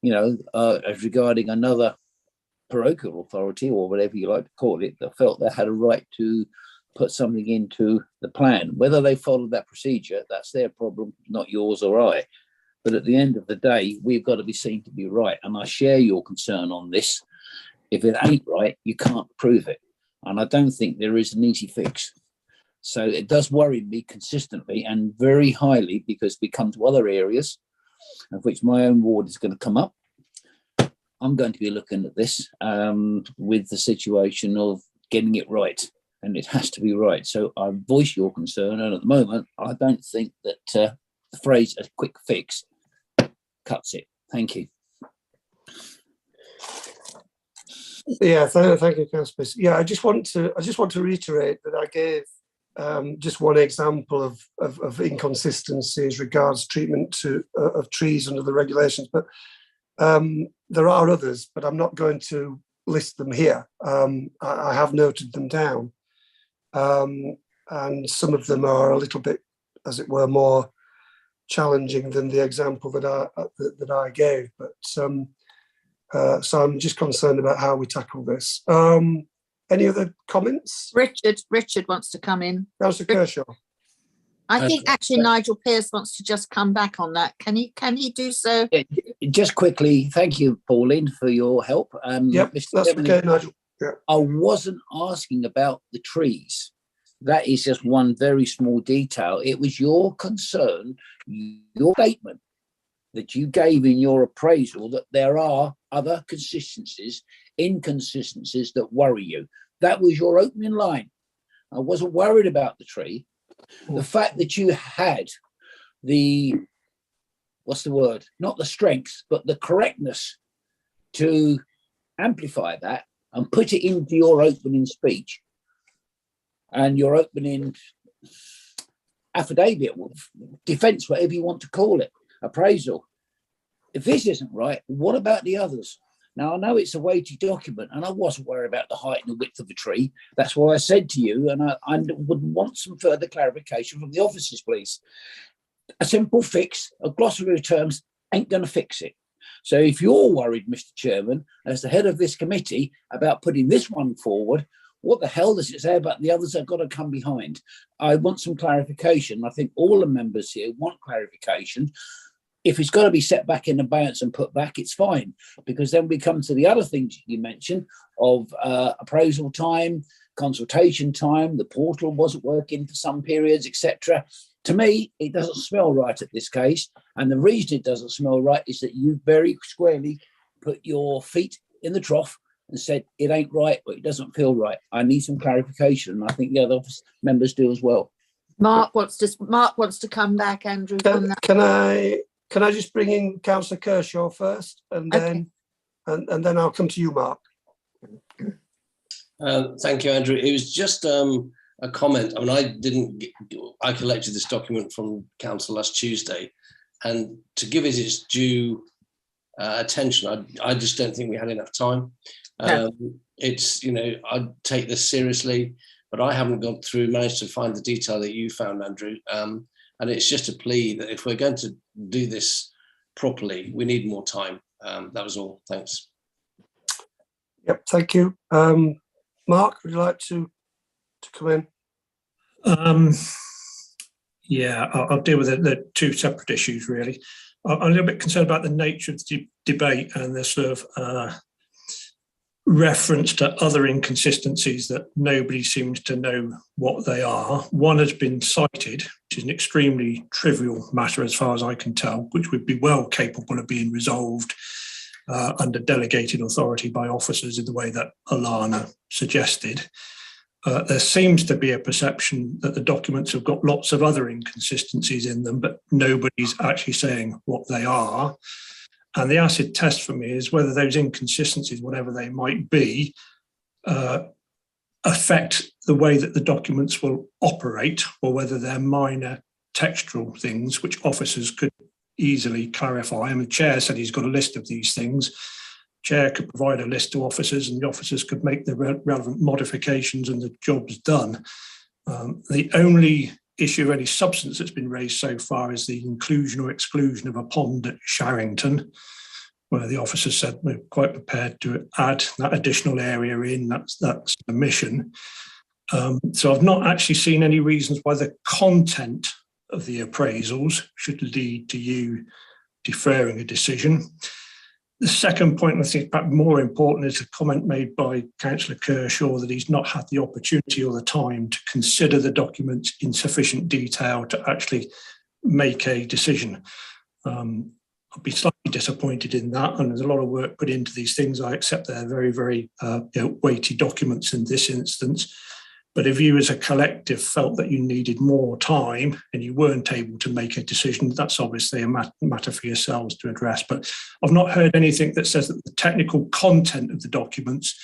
you know, as regarding another parochial authority or whatever you like to call it, that felt they had a right to put something into the plan. Whether they followed that procedure, that's their problem, not yours or I. But at the end of the day, we've got to be seen to be right. And I share your concern on this. If it ain't right, you can't prove it. And I don't think there is an easy fix. So it does worry me consistently and very highly, because we come to other areas of which my own ward is going to come up. I'm going to be looking at this with the situation of getting it right, and it has to be right. So I voice your concern, and at the moment, I don't think that the phrase "a quick fix" cuts it. Thank you. Yeah, thank you, Councillor. Yeah, I just want to reiterate that I gave just one example of inconsistencies regards treatment of trees under the regulations, but there are others, but I'm not going to list them here. I have noted them down, and some of them are a little bit, as it were, more challenging than the example that I gave. But so I'm just concerned about how we tackle this. Any other comments? Richard wants to come in. Councillor Kershaw. I think actually Nigel Pearce wants to just come back on that. Can he do so? Just quickly, thank you, Pauline, for your help. Yep, Mr. that's Chairman, okay, Nigel. Yeah. I wasn't asking about the trees. That is just one very small detail. It was your concern, your statement that you gave in your appraisal that there are other inconsistencies that worry you. That was your opening line. I wasn't worried about the tree. The fact that you had the, what's the word? Not the strength, but the correctness to amplify that and put it into your opening speech and your opening affidavit, defense, whatever you want to call it, appraisal. If this isn't right, what about the others? Now, I know it's a weighty document, and I wasn't worried about the height and the width of the tree. That's why I said to you, and I would want some further clarification from the officers, please. A simple fix, a glossary of terms, ain't going to fix it. So if you're worried, Mr. Chairman, as the head of this committee, about putting this one forward, what the hell does it say about the others that have got to come behind? I want some clarification. I think all the members here want clarification. If it's got to be set back in abeyance and put back, it's fine, because then we come to the other things you mentioned of appraisal time, consultation time, the portal wasn't working for some periods, etc. To me, it doesn't smell right at this case. And the reason it doesn't smell right is that you very squarely put your feet in the trough and said, it ain't right, or it doesn't feel right. I need some clarification. And I think the other members do as well. Mark wants to come back, Andrew. On that. Can I just bring in Councillor Kershaw first, and then and then I'll come to you, Mark. Thank you, Andrew. It was just a comment. I mean, I collected this document from council last Tuesday, and to give it its due attention, I just don't think we had enough time. It's, I'd take this seriously, but I haven't managed to find the detail that you found, Andrew. And it's just a plea that if we're going to do this properly, we need more time. That was all. Thanks. Yep, thank you. Mark, would you like to come in? Yeah, I'll deal with the two separate issues, really. I'm a little bit concerned about the nature of the debate and the sort of reference to other inconsistencies that nobody seems to know what they are. One has been cited, which is an extremely trivial matter as far as I can tell, which would be well capable of being resolved under delegated authority by officers in the way that Alana suggested. There seems to be a perception that the documents have got lots of other inconsistencies in them, but nobody's actually saying what they are. And the acid test for me is whether those inconsistencies, whatever they might be, affect the way that the documents will operate, or whether they're minor textual things which officers could easily clarify. And the chair said he's got a list of these things. Chair could provide a list to officers, and the officers could make the relevant modifications, and the job's done. The only issue of any substance that's been raised so far is the inclusion or exclusion of a pond at Sharrington, where the officers said we're quite prepared to add that additional area in. That's the mission. So I've not actually seen any reasons why the content of the appraisals should lead to you deferring a decision. The second point, I think perhaps more important, is a comment made by Councillor Kershaw that he's not had the opportunity or the time to consider the documents in sufficient detail to actually make a decision. I'd be slightly disappointed in that, and there's a lot of work put into these things. I accept they're very, very weighty documents in this instance. But if you as a collective felt that you needed more time and you weren't able to make a decision, that's obviously a matter for yourselves to address. But I've not heard anything that says that the technical content of the documents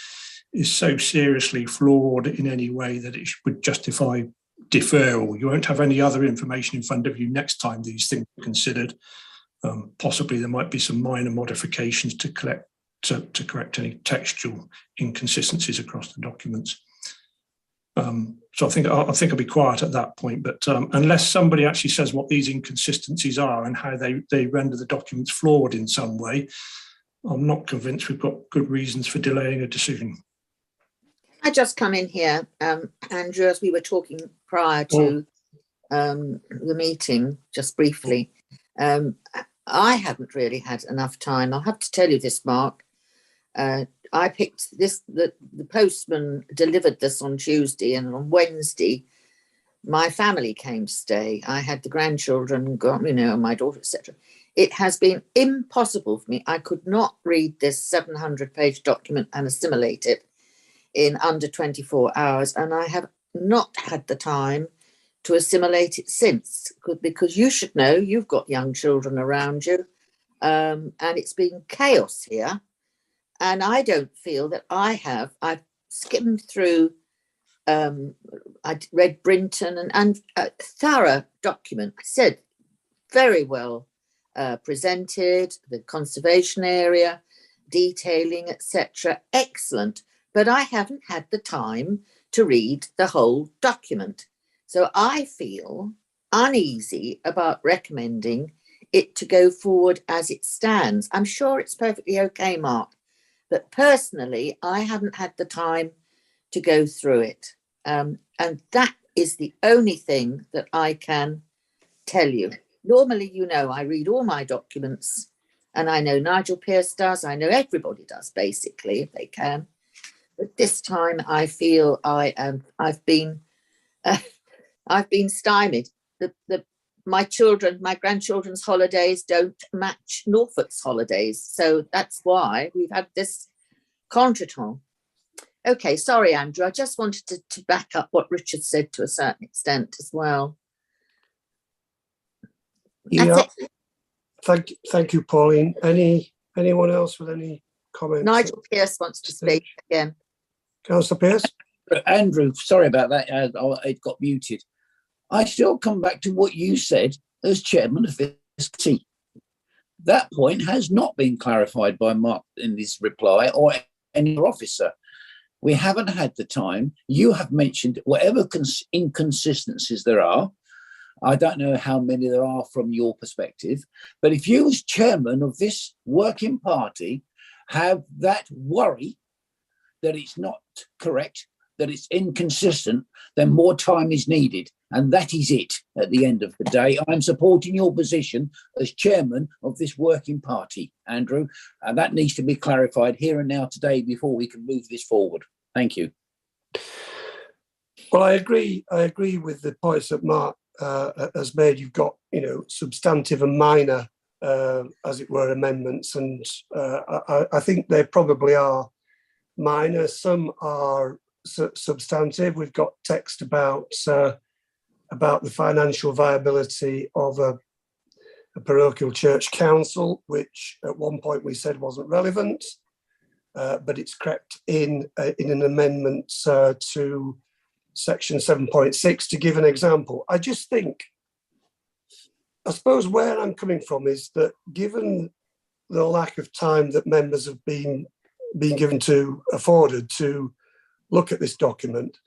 is so seriously flawed in any way that it would justify deferral. You won't have any other information in front of you next time these things are considered. Possibly there might be some minor modifications to correct any textual inconsistencies across the documents. So I think I'll be quiet at that point, but unless somebody actually says what these inconsistencies are and how they render the documents flawed in some way, I'm not convinced we've got good reasons for delaying a decision. I just come in here, Andrew, as we were talking prior to the meeting, just briefly. I haven't really had enough time. I'll have to tell you this, Mark. I picked this, the postman delivered this on Tuesday, and on Wednesday, my family came to stay. I had the grandchildren, my daughter, etc. It has been impossible for me. I could not read this 700-page document and assimilate it in under 24 hours, and I have not had the time to assimilate it since, because you should know, you've got young children around you, and it's been chaos here. And I don't feel that I've skimmed through, I read Brinton and a thorough document. I said, very well presented, the conservation area, detailing, etc. Excellent. But I haven't had the time to read the whole document. So I feel uneasy about recommending it to go forward as it stands. I'm sure it's perfectly okay, Mark. But personally, I haven't had the time to go through it. And that is the only thing that I can tell you. Normally, I read all my documents, and I know Nigel Pearce does. I know everybody does, basically, if they can. But this time, I feel I've been stymied. My grandchildren's holidays don't match Norfolk's holidays. So that's why we've had this contretemps. Okay, sorry, Andrew. I just wanted to back up what Richard said to a certain extent as well. Yeah, thank you, Pauline. Anyone else with any comments? Nigel Pearce wants to speak again. Councillor Pearce? Andrew, sorry about that. It got muted. I still come back to what you said as chairman of this committee. That point has not been clarified by Mark in his reply or any officer. We haven't had the time. You have mentioned whatever inconsistencies there are. I don't know how many there are from your perspective, but if you as chairman of this working party have that worry that it's not correct, that it's inconsistent, then more time is needed. And that is it at the end of the day. I'm supporting your position as chairman of this working party, Andrew, and that needs to be clarified here and now today before we can move this forward. Thank you. Well, I agree with the points that Mark has made. You've got, substantive and minor, as it were, amendments, and I think they probably are minor. Some are substantive. We've got text about the financial viability of a parochial church council, which at one point we said wasn't relevant, but it's crept in an amendment to section 7.6 to give an example. I suppose where I'm coming from is that given the lack of time that members have been afforded to look at this document,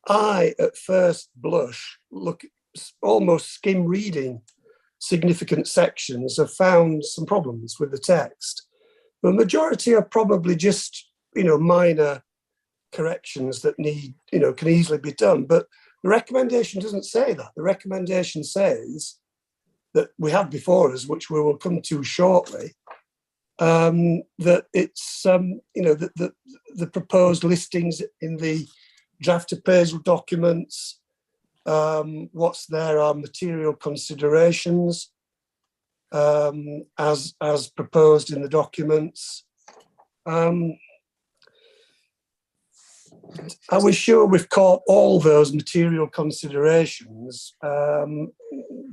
I, at first blush, almost skim reading significant sections, have found some problems with the text. The majority are probably just, minor corrections that can easily be done. But the recommendation doesn't say that. The recommendation says that we have before us, which we will come to shortly, that it's, the proposed listings in the draft appraisal documents, what's there are material considerations as proposed in the documents. I was sure we've caught all those material considerations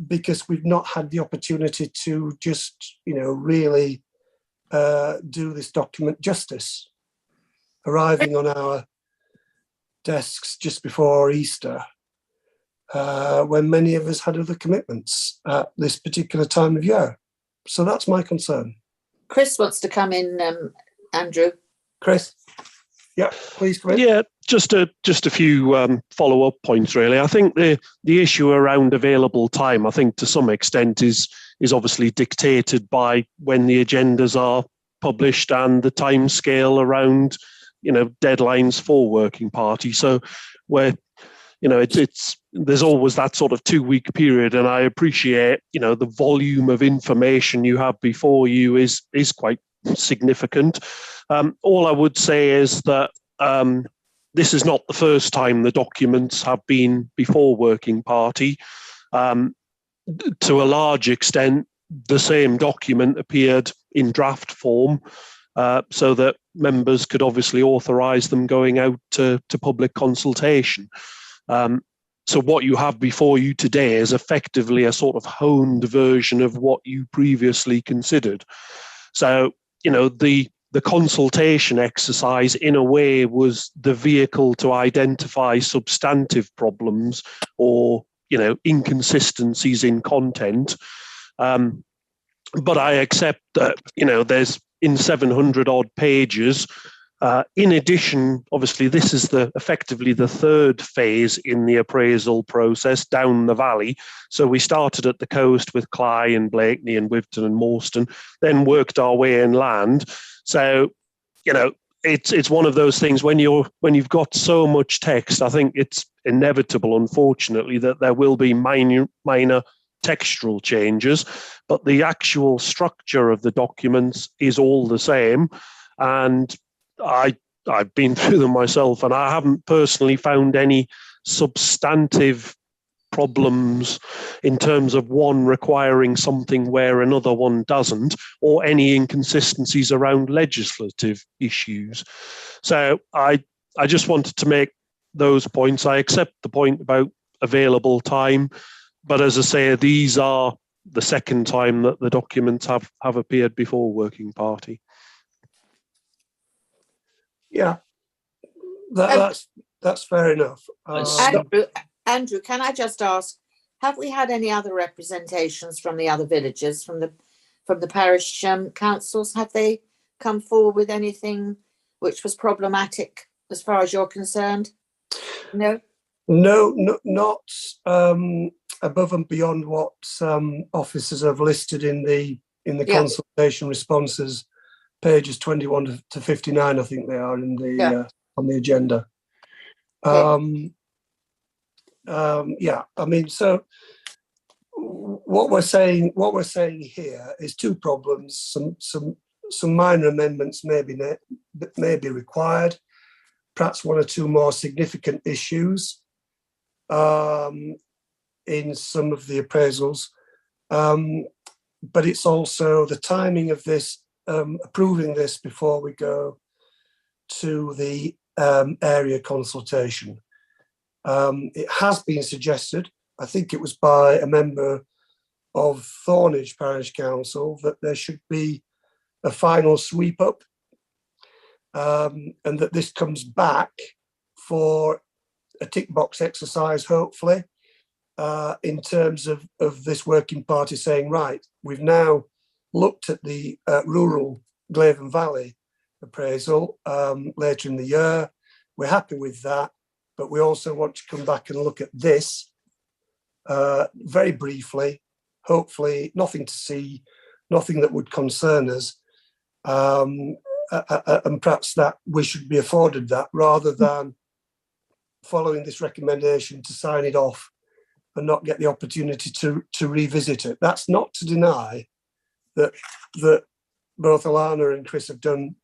because we've not had the opportunity to just, really do this document justice. Arriving on our desks just before Easter, when many of us had other commitments at this particular time of year. So that's my concern. Chris wants to come in, Andrew. Chris? Yeah, please come in. Yeah, just a few follow-up points, really. I think the issue around available time, I think to some extent is obviously dictated by when the agendas are published and the time scale around, deadlines for working party. So where, there's always that sort of 2-week period, and I appreciate, the volume of information you have before you is quite significant. All I would say is that this is not the first time the documents have been before working party. To a large extent, the same document appeared in draft form, so that members could obviously authorise them going out to public consultation. So what you have before you today is effectively a sort of honed version of what you previously considered. So, the consultation exercise, in a way, was the vehicle to identify substantive problems or, inconsistencies in content. But I accept that, there's in 700 odd pages. In addition, obviously, this is effectively the third phase in the appraisal process down the valley. So we started at the coast with Cley and Blakeney and Wivton and Morstan, then worked our way inland. So, it's one of those things when you've got so much text, I think it's inevitable, unfortunately, that there will be minor textual changes, but the actual structure of the documents is all the same. And I've been through them myself, and I haven't personally found any substantive problems in terms of one requiring something where another one doesn't, or any inconsistencies around legislative issues. So I just wanted to make those points. I accept the point about available time, but as I say, these are the second time that the documents have appeared before working party. Yeah, that's fair enough. Andrew, can I just ask, have we had any other representations from the other villages, from the parish councils? Have they come forward with anything which was problematic as far as you're concerned? No? No, not above and beyond what officers have listed in the consultation responses, pages 21 to 59, I think they are in the on the agenda. yeah, I mean, so what we're saying here is two problems. Some minor amendments may be required, perhaps one or two more significant issues in some of the appraisals. But it's also the timing of this, approving this before we go to the area consultation. It has been suggested, I think it was by a member of Thornage Parish Council, that there should be a final sweep up, and that this comes back for a tick box exercise, hopefully, in terms of this working party saying, right, we've now looked at the rural Glavin Valley appraisal later in the year. We're happy with that, but we also want to come back and look at this very briefly, hopefully nothing to see, nothing that would concern us. And perhaps that we should be afforded that rather than following this recommendation to sign it off and not get the opportunity to revisit it. That's not to deny that both Alana and Chris have done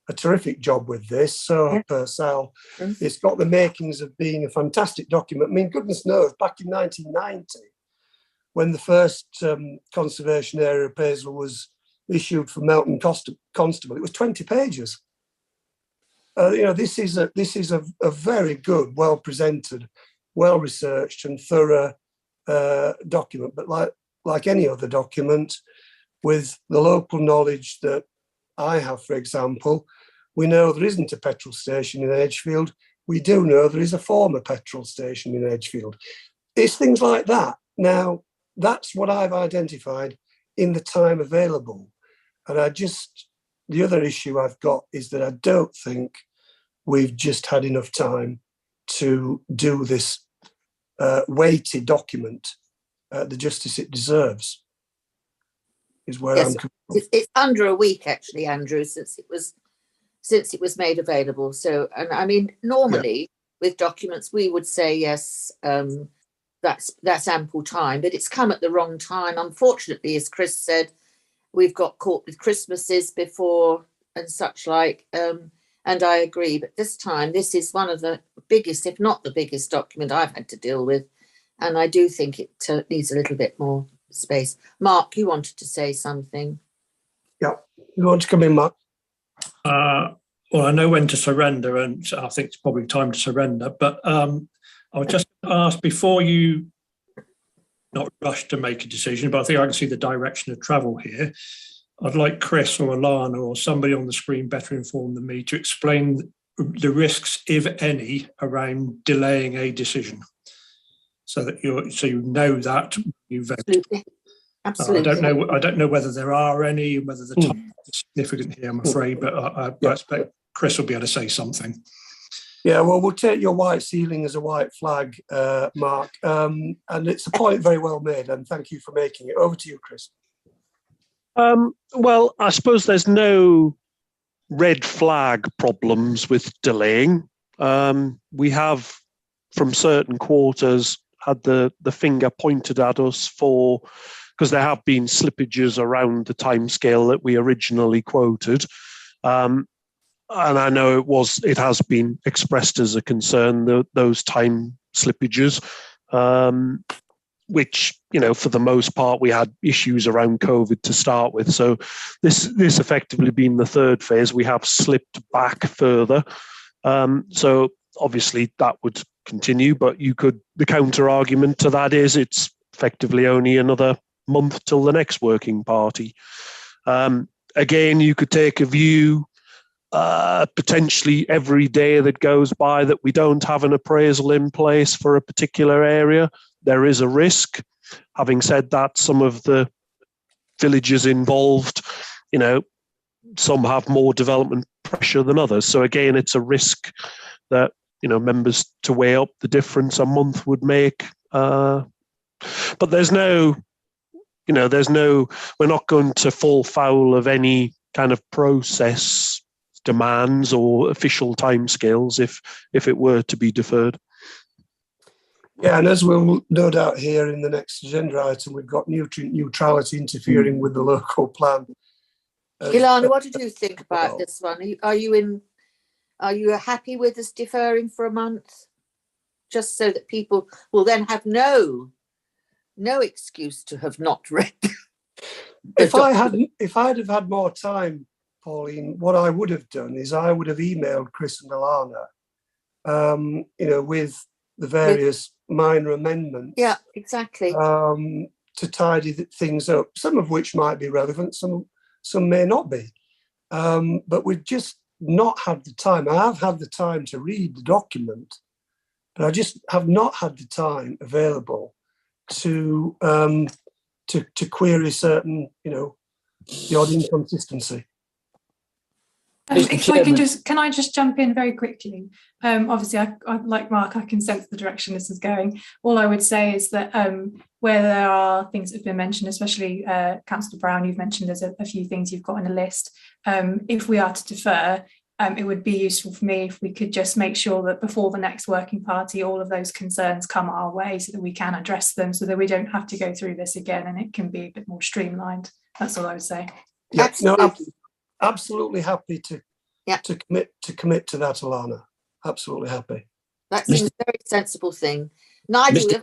a terrific job with this. So Sal, it's got the makings of being a fantastic document. I mean, goodness knows, back in 1990, when the first conservation area appraisal was issued for Melton Constable, it was 20 pages. This is a very good, well presented, well researched and thorough document. But like any other document, with the local knowledge that I have, for example, we know there isn't a petrol station in Edgefield. We do know there is a former petrol station in Edgefield. It's things like that. Now, that's what I've identified in the time available. And the other issue I've got is that I don't think we've just had enough time to do this weighty document the justice it deserves. Is where yes, it's under a week actually, Andrew, since it was made available. So, and I mean, normally with documents we would say yes, that's ample time, but it's come at the wrong time. Unfortunately, as Chris said, we've got caught with Christmases before and such like. And I agree, but this time this is one of the biggest, if not the biggest document I've had to deal with. And I do think it needs a little bit more space. Mark, you wanted to say something. Yeah, you want to come in, Mark? Well, I know when to surrender, and I think it's probably time to surrender. But I was just going to ask, before you not rush to make a decision, but I think I can see the direction of travel here. I'd like Chris or Alana or somebody on the screen better informed than me to explain the risks, if any, around delaying a decision, so that you know that you vote. Absolutely. I don't know whether there are any, and whether the time is significant here, I'm afraid, but I expect Chris will be able to say something. Yeah, well, we'll take your white ceiling as a white flag, Mark, and it's a point very well made, and thank you for making it. Over to you, Chris. Well, I suppose there's no red flag problems with delaying. We have, from certain quarters, had the finger pointed at us because there have been slippages around the timescale that we originally quoted. And I know it has been expressed as a concern, those time slippages, which, for the most part, we had issues around COVID to start with. So this effectively being the third phase, we have slipped back further. So obviously that would continue, but the counter argument to that is it's effectively only another month till the next working party. Again, you could take a view, potentially every day that goes by that we don't have an appraisal in place for a particular area, there is a risk. Having said that, some of the villages involved, some have more development pressure than others. So again, it's a risk that, members to weigh up the difference a month would make. But there's no, we're not going to fall foul of any kind of process demands or official timescales if it were to be deferred. Yeah, and as we'll no doubt hear in the next agenda item, we've got nutrient neutrality interfering with the local plan. Ilana, what did you think about this one? Are you happy with us deferring for a month? Just so that people will then have no excuse to have not read. If I'd have had more time, Pauline, what I would have done is I would have emailed Chris and Alana, with the various minor amendments. Yeah, exactly. To tidy things up, some of which might be relevant, some may not be. But we've just not had the time. I have had the time to read the document, but I just have not had the time available to query certain, the odd inconsistency. Can I just jump in very quickly? Obviously, I like Mark, I can sense the direction this is going. All I would say is that where there are things that have been mentioned, especially Councillor Brown, you've mentioned there's a few things you've got on a list. If we are to defer, it would be useful for me if we could just make sure that before the next working party, all of those concerns come our way so that we can address them, so that we don't have to go through this again and it can be a bit more streamlined. That's all I would say. Yeah, Absolutely. Absolutely happy to commit to that, Alana. Absolutely happy. That seems a very sensible thing. Nigel,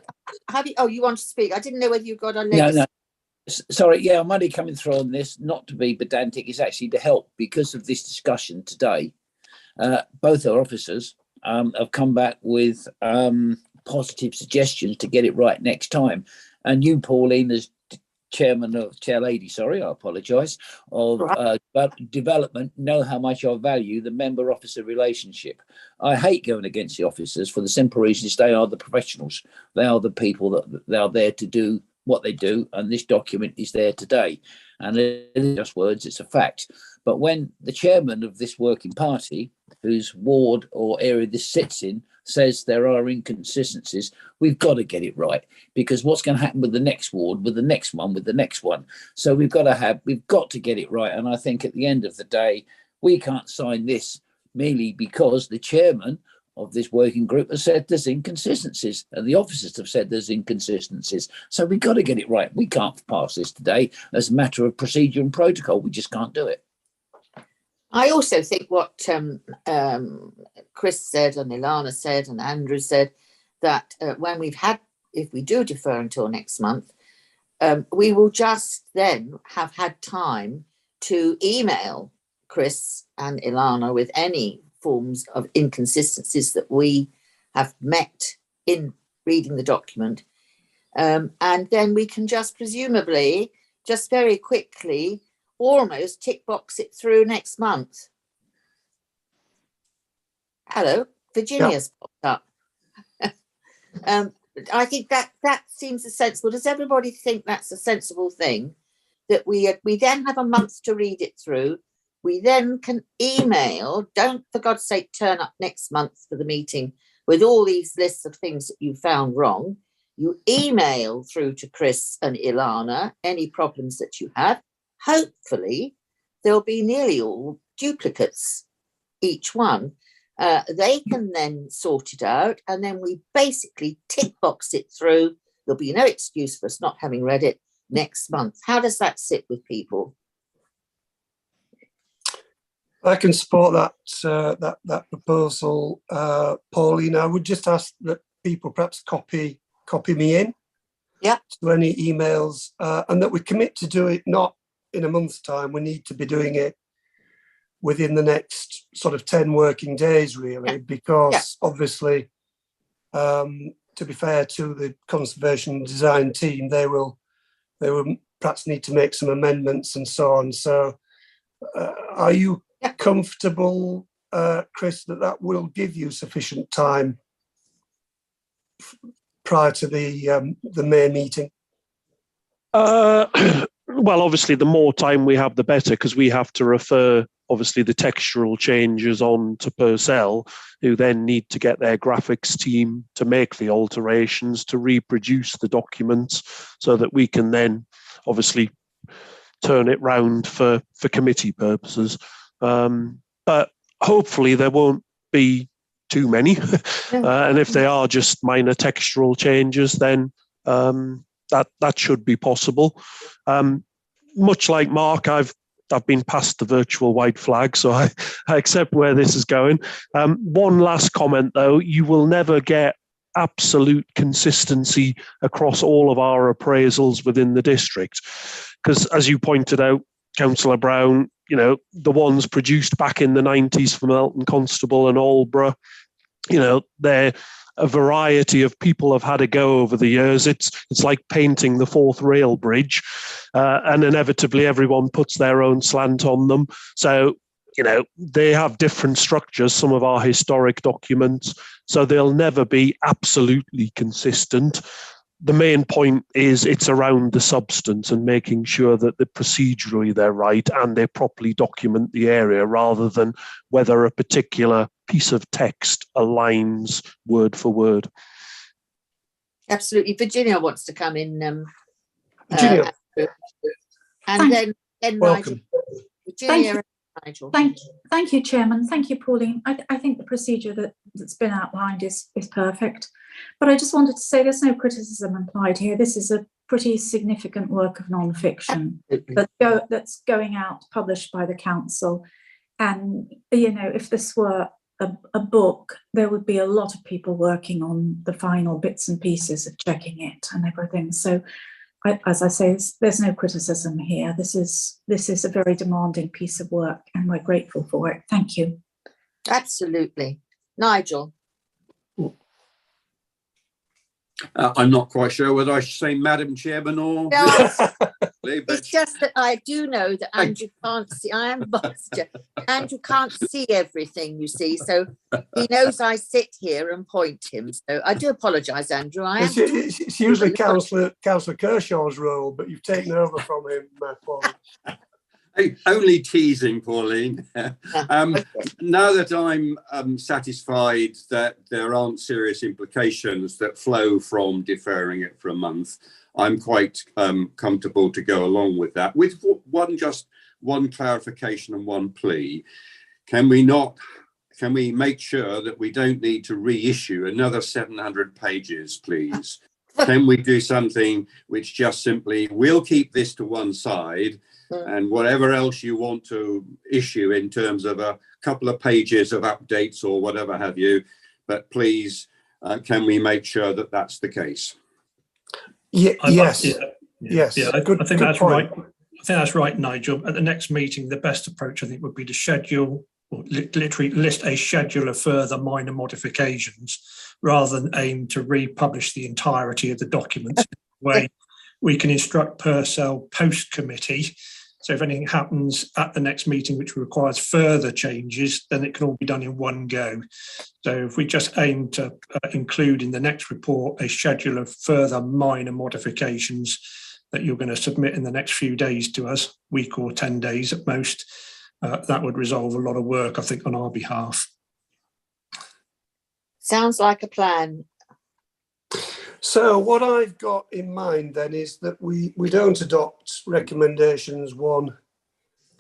you want to speak? I didn't know whether you got on legacy. No. Sorry, yeah, I'm only coming through on this, not to be pedantic, it's actually to help because of this discussion today. Both our officers have come back with positive suggestions to get it right next time. And you, Pauline, as chairlady, I apologise, of development, know how much I value the member-officer relationship. I hate going against the officers for the simple reason is they are the professionals. They are the people that they are there to do what they do, and this document is there today. And it isn't just words, it's a fact. But when the chairman of this working party, whose ward or area this sits in, says there are inconsistencies, we've got to get it right, because what's going to happen with the next ward, with the next one. So we've got to get it right. And I think at the end of the day, we can't sign this merely because the chairman of this working group has said there's inconsistencies and the officers have said there's inconsistencies. So we've got to get it right. We can't pass this today as a matter of procedure and protocol. We just can't do it. I also think what Chris said and Ilana said and Andrew said, that if we do defer until next month, we will just then have had time to email Chris and Ilana with any forms of inconsistencies that we have met in reading the document. And then we can just presumably, just very quickly, almost tick box it through next month. Hello, Virginia's popped up. I think that seems a sensible. Does everybody think that's a sensible thing? That we then have a month to read it through. We then can email. Don't, for God's sake, turn up next month for the meeting with all these lists of things that you found wrong. You email through to Chris and Ilana any problems that you have. Hopefully, there'll be nearly all duplicates, each one. They can then sort it out, and then we basically tick box it through. There'll be no excuse for us not having read it next month. How does that sit with people? I can support that proposal, Pauline. I would just ask that people perhaps copy me in to any emails, and that we commit to do it not in a month's time. We need to be doing it within the next sort of 10 working days, really, because obviously, to be fair to the conservation design team, they will perhaps need to make some amendments and so on. So are you comfortable, Chris, that will give you sufficient time prior to the May meeting? Well, obviously, the more time we have, the better, because we have to refer, obviously, the textual changes on to Purcell, who then need to get their graphics team to make the alterations, to reproduce the documents, so that we can then, obviously, turn it round for committee purposes. But hopefully there won't be too many. And if they are just minor textural changes, then that should be possible. Much like Mark, I've been past the virtual white flag, so I accept where this is going. One last comment, though: you will never get absolute consistency across all of our appraisals within the district, because, as you pointed out, Councillor Brown, the ones produced back in the 90s from Elton Constable and Aldborough, they're a variety of people have had a go over the years. It's like painting the fourth rail bridge, and inevitably everyone puts their own slant on them. So, they have different structures, some of our historic documents, so they'll never be absolutely consistent. The main point is it's around the substance and making sure that procedurally they're right and they properly document the area, rather than whether a particular piece of text aligns word for word. Absolutely. Virginia wants to come in. Virginia. And then Welcome. Nigel. Virginia and Nigel. Thank you, Chairman. Thank you, Pauline. I think the procedure that's been outlined is perfect. But I just wanted to say there's no criticism implied here. This is a pretty significant work of non-fiction that's going out, published by the council. And, if this were a book, there would be a lot of people working on the final bits and pieces of checking it and everything. So, as I say, there's no criticism here. This is a very demanding piece of work, and we're grateful for it. Thank you. Absolutely. Nigel. I'm not quite sure whether I should say Madam Chairman or... No, but it's just that I do know that Andrew can't see. I am Vice Chair. Andrew can't see everything, you see, so he knows I sit here and point him. So I do apologise, Andrew. It's usually Councillor Kershaw's role, but you've taken over from him, Paul. Only teasing, Pauline. Now that I'm satisfied that there aren't serious implications that flow from deferring it for a month, I'm quite comfortable to go along with that. With one clarification and one plea, can we make sure that we don't need to reissue another 700 pages, please? Can we do something which just simply, we'll keep this to one side, and whatever else you want to issue in terms of a couple of pages of updates or whatever have you, but please, can we make sure that that's the case? Yes. I think that's right. I think that's right, Nigel. At the next meeting, the best approach, I think, would be to schedule, or literally list a schedule of further minor modifications, rather than aim to republish the entirety of the documents. Where we can instruct Purcell post-committee. So if anything happens at the next meeting which requires further changes, then it can all be done in one go. So if we just aim to include in the next report a schedule of further minor modifications that you're going to submit in the next few days to us, week or 10 days at most, that would resolve a lot of work, I think, on our behalf. Sounds like a plan. So what I've got in mind then is that we don't adopt recommendations 1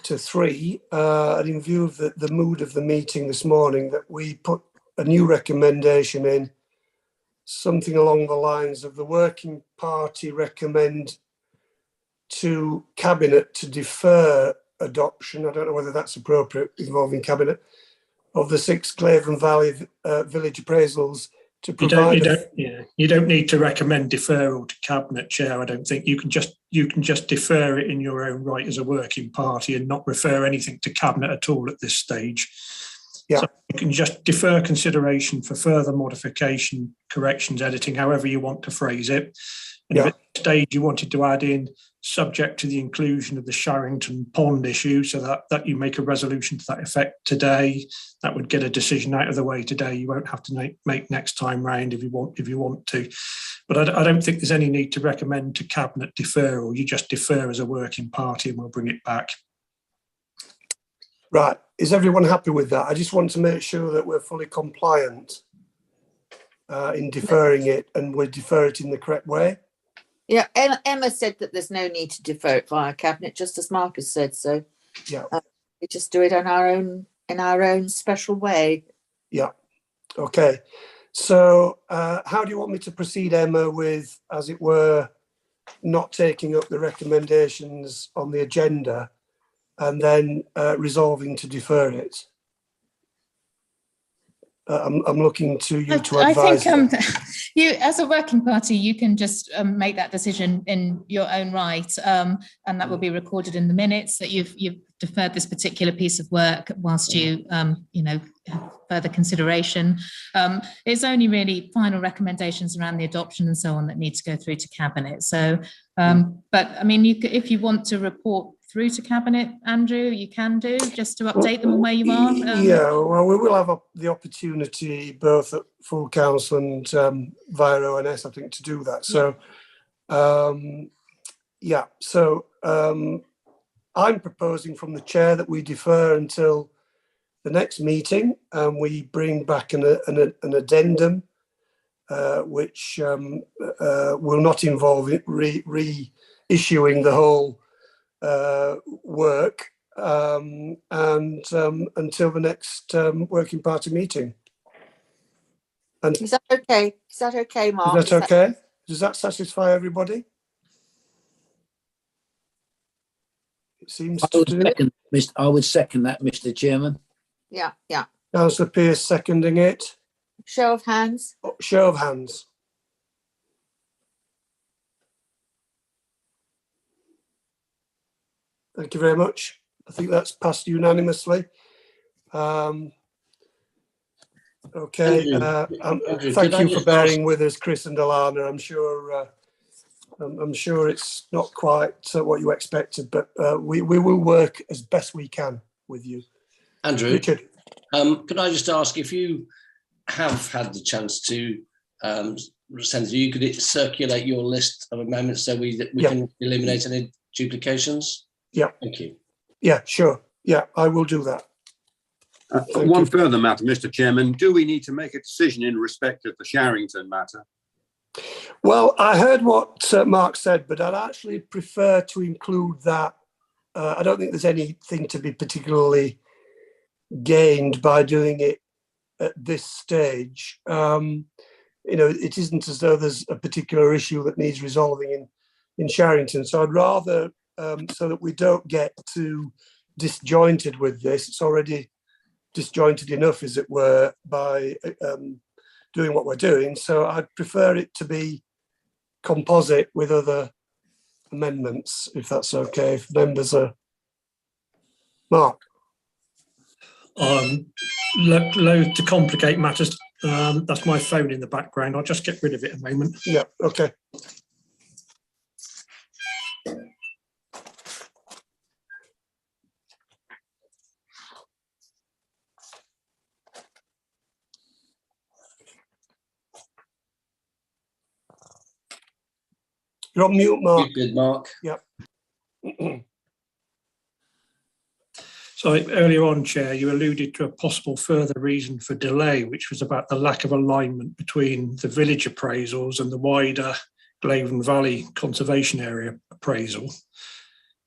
to 3, and in view of the mood of the meeting this morning, that we put a new recommendation in, something along the lines of the working party recommend to Cabinet to defer adoption, I don't know whether that's appropriate, involving Cabinet, of the 6 Glavin Valley village appraisals to provide. You don't need to recommend deferral to Cabinet, Chair. I don't think you can just defer it in your own right as a working party and not refer anything to Cabinet at all at this stage. Yeah. So you can just defer consideration for further modification, corrections, editing, however you want to phrase it. And if at this stage you wanted to add in subject to the inclusion of the Sharrington Pond issue, so that you make a resolution to that effect today, that would get a decision out of the way today. You won't have to make next time round if you want to. But I don't think there's any need to recommend to Cabinet deferral. You just defer as a working party and we'll bring it back. Right. Is everyone happy with that? I just want to make sure that we're fully compliant in deferring it, and we defer it in the correct way. Yeah, Emma said that there's no need to defer it via Cabinet, just as Marcus said. So yeah, we just do it in our own special way. Yeah. Okay. So how do you want me to proceed, Emma, with, as it were, not taking up the recommendations on the agenda and then resolving to defer it? I'm looking to you to advise. I think you, as a working party, you can just make that decision in your own right, and that will be recorded in the minutes that you've deferred this particular piece of work whilst you, you know, have further consideration. It's only really final recommendations around the adoption and so on that need to go through to cabinet. So, but I mean, if you want to report through to cabinet, Andrew, you can do, just to update them on where you are. Yeah, well, we will have the opportunity both at full council and via ONS, I think, to do that. So, yeah, so I'm proposing from the chair that we defer until the next meeting and we bring back an addendum which will not involve reissuing the whole work and until the next working party meeting. And Is that okay? Is that okay, Mark? is that okay? Does that satisfy everybody? It seems to do. I would second that, Mr. Chairman. Yeah, yeah. Councillor Pearce seconding it. Show of hands. Oh, show of hands. Thank you very much. I think that's passed unanimously. Okay. Andrew, thank you for bearing with us, Chris and Alana. I'm sure it's not quite what you expected, but we will work as best we can with you. Andrew, Richard, could I just ask if you have had the chance to send you could circulate your list of amendments so we can eliminate any duplications? Yeah. Thank you. Yeah, sure. Yeah, I will do that. One further matter, Mr. Chairman. Do we need to make a decision in respect of the Sharrington matter? Well, I heard what Mark said, but I'd actually prefer to include that. I don't think there's anything to be particularly gained by doing it at this stage. You know, it isn't as though there's a particular issue that needs resolving in Sharrington. So I'd rather, so that we don't get too disjointed with this. It's already disjointed enough, as it were, by doing what we're doing. So I'd prefer it to be composite with other amendments, if that's okay, if members are... Mark? Loath to complicate matters. That's my phone in the background. I'll just get rid of it a moment. Yeah, okay. You're on mute, Mark. Good, Mark. Yep. So earlier on, Chair, you alluded to a possible further reason for delay, which was about the lack of alignment between the village appraisals and the wider Glavin Valley conservation area appraisal.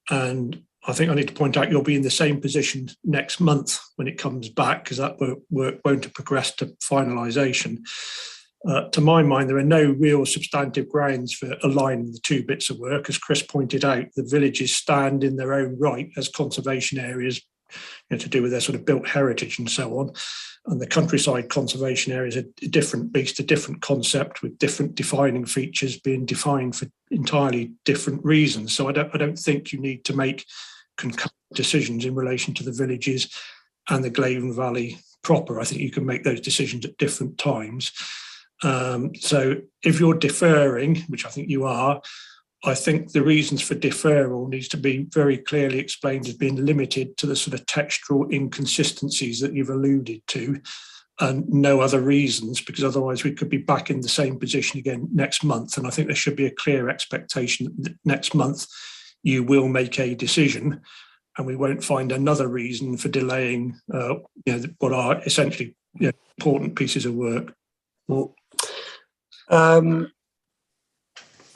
And I think I need to point out you'll be in the same position next month when it comes back, because that work won't have progressed to finalisation. To my mind, there are no real substantive grounds for aligning the two bits of work. As Chris pointed out, the villages stand in their own right as conservation areas, you know, to do with their sort of built heritage and so on. And the countryside conservation areas are a different beast, a different concept with different defining features being defined for entirely different reasons. So I don't think you need to make concurrent decisions in relation to the villages and the Glavin Valley proper. I think you can make those decisions at different times. So if you're deferring, which I think you are, I think the reasons for deferral needs to be very clearly explained as being limited to the sort of textual inconsistencies that you've alluded to, and no other reasons, because otherwise we could be back in the same position again next month. And I think there should be a clear expectation that next month you will make a decision and we won't find another reason for delaying you know, what are essentially, you know, important pieces of work. Well,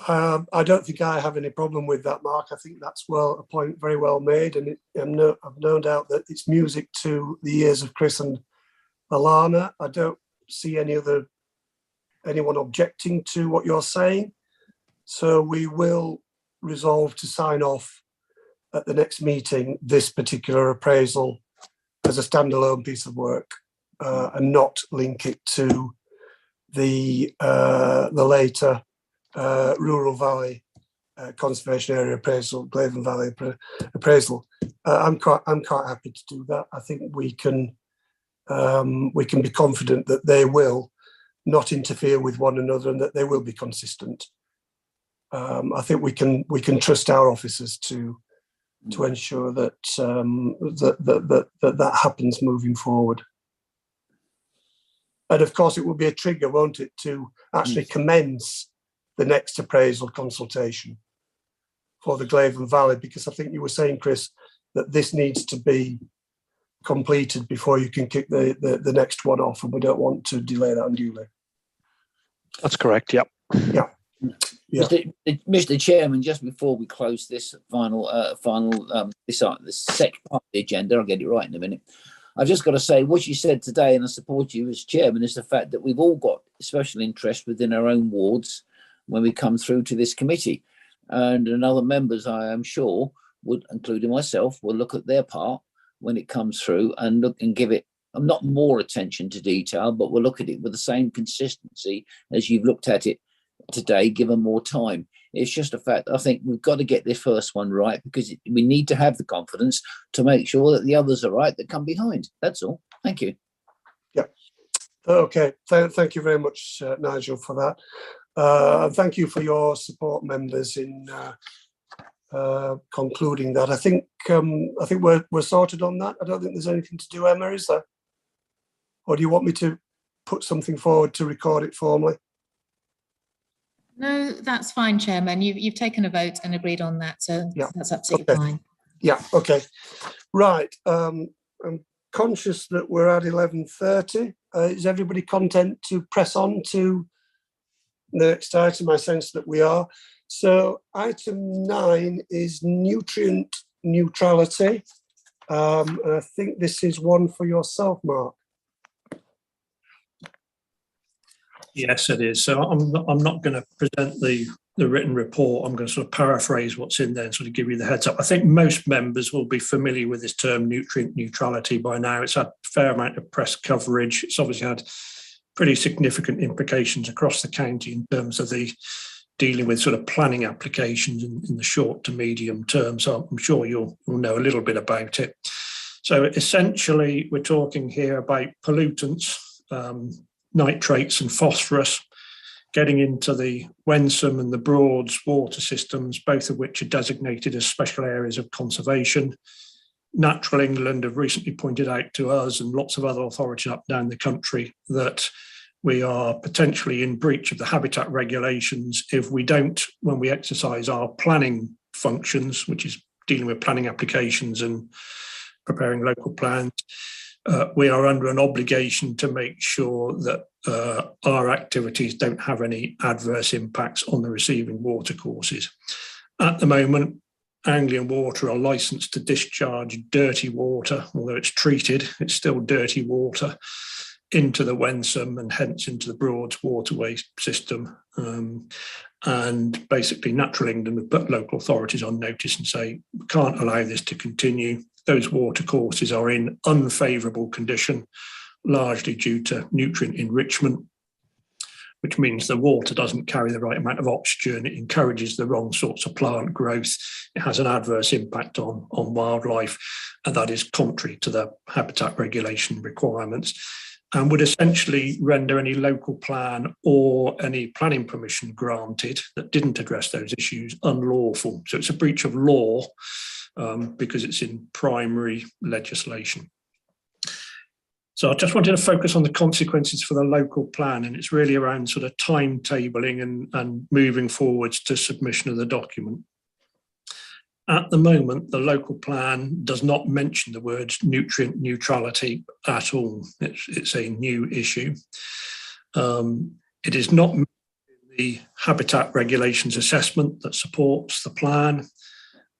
I don't think I have any problem with that, Mark. I think that's a point very well made, and I've no doubt that it's music to the ears of Chris and Alana. I don't see anyone objecting to what you're saying. So we will resolve to sign off at the next meeting this particular appraisal as a standalone piece of work, and not link it to the later Rural Valley Conservation Area Appraisal, Glavin Valley Appraisal. I'm quite happy to do that. I think we can be confident that they will not interfere with one another and that they will be consistent. I think we can trust our officers to ensure that that happens moving forward. And of course, it will be a trigger, won't it, to actually commence the next appraisal consultation for the Glaivin Valley, because I think you were saying, Chris, that this needs to be completed before you can kick the next one off, and we don't want to delay that unduly. That's correct. Yep. Yeah. Yeah. Mr. Chairman, just before we close this this second part of the agenda, I'll get it right in a minute. I've just got to say what you said today, and I support you as chairman, is the fact that we've all got special interest within our own wards when we come through to this committee, and other members, I am sure, would, including myself, will look at their part when it comes through and look and give it not more attention to detail, but we'll look at it with the same consistency as you've looked at it today, given more time. It's just a fact. I think we've got to get this first one right, because we need to have the confidence to make sure that the others are right that come behind. That's all. Thank you. Yeah. Okay. Thank you very much, Nigel, for that. Thank you for your support, members, in concluding that. I think we're sorted on that. I don't think there's anything to do, Emma, is there? Or do you want me to put something forward to record it formally? No, that's fine, Chairman. You've taken a vote and agreed on that, so yeah, that's absolutely fine. Yeah, okay. Right. I'm conscious that we're at 11:30. Is everybody content to press on to the next item? I sense that we are. So item 9 is nutrient neutrality. And I think this is one for yourself, Mark. Yes, it is. So I'm not going to present the written report. I'm going to sort of paraphrase what's in there and sort of give you the heads up. I think most members will be familiar with this term nutrient neutrality by now. It's had a fair amount of press coverage. It's obviously had pretty significant implications across the county in terms of the dealing with sort of planning applications in the short to medium term. So I'm sure you'll know a little bit about it. So essentially, we're talking here about pollutants, nitrates and phosphorus getting into the Wensum and the Broads water systems, both of which are designated as special areas of conservation. Natural England have recently pointed out to us and lots of other authorities up and down the country that we are potentially in breach of the habitat regulations if we don't, when we exercise our planning functions, which is dealing with planning applications and preparing local plans, we are under an obligation to make sure that our activities don't have any adverse impacts on the receiving watercourses. At the moment, Anglian Water are licensed to discharge dirty water, although it's treated, it's still dirty water, into the Wensum and hence into the Broads waterway system. And basically Natural England have put local authorities on notice and say, we can't allow this to continue. Those watercourses are in unfavourable condition, largely due to nutrient enrichment, which means the water doesn't carry the right amount of oxygen. It encourages the wrong sorts of plant growth. It has an adverse impact on wildlife, and that is contrary to the habitat regulation requirements, and would essentially render any local plan or any planning permission granted that didn't address those issues unlawful. So it's a breach of law because it's in primary legislation. So I just wanted to focus on the consequences for the local plan, and it's really around sort of timetabling and moving forwards to submission of the document. At the moment, the local plan does not mention the words nutrient neutrality at all. It's a new issue. It is not the habitat regulations assessment that supports the plan,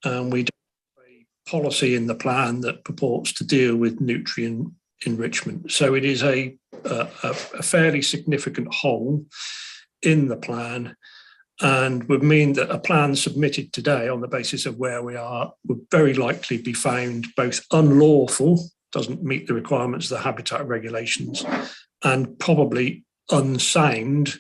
and we don't have a policy in the plan that purports to deal with nutrient enrichment. So it is a fairly significant hole in the plan, and would mean that a plan submitted today on the basis of where we are would very likely be found both unlawful, doesn't meet the requirements of the habitat regulations, and probably unsound,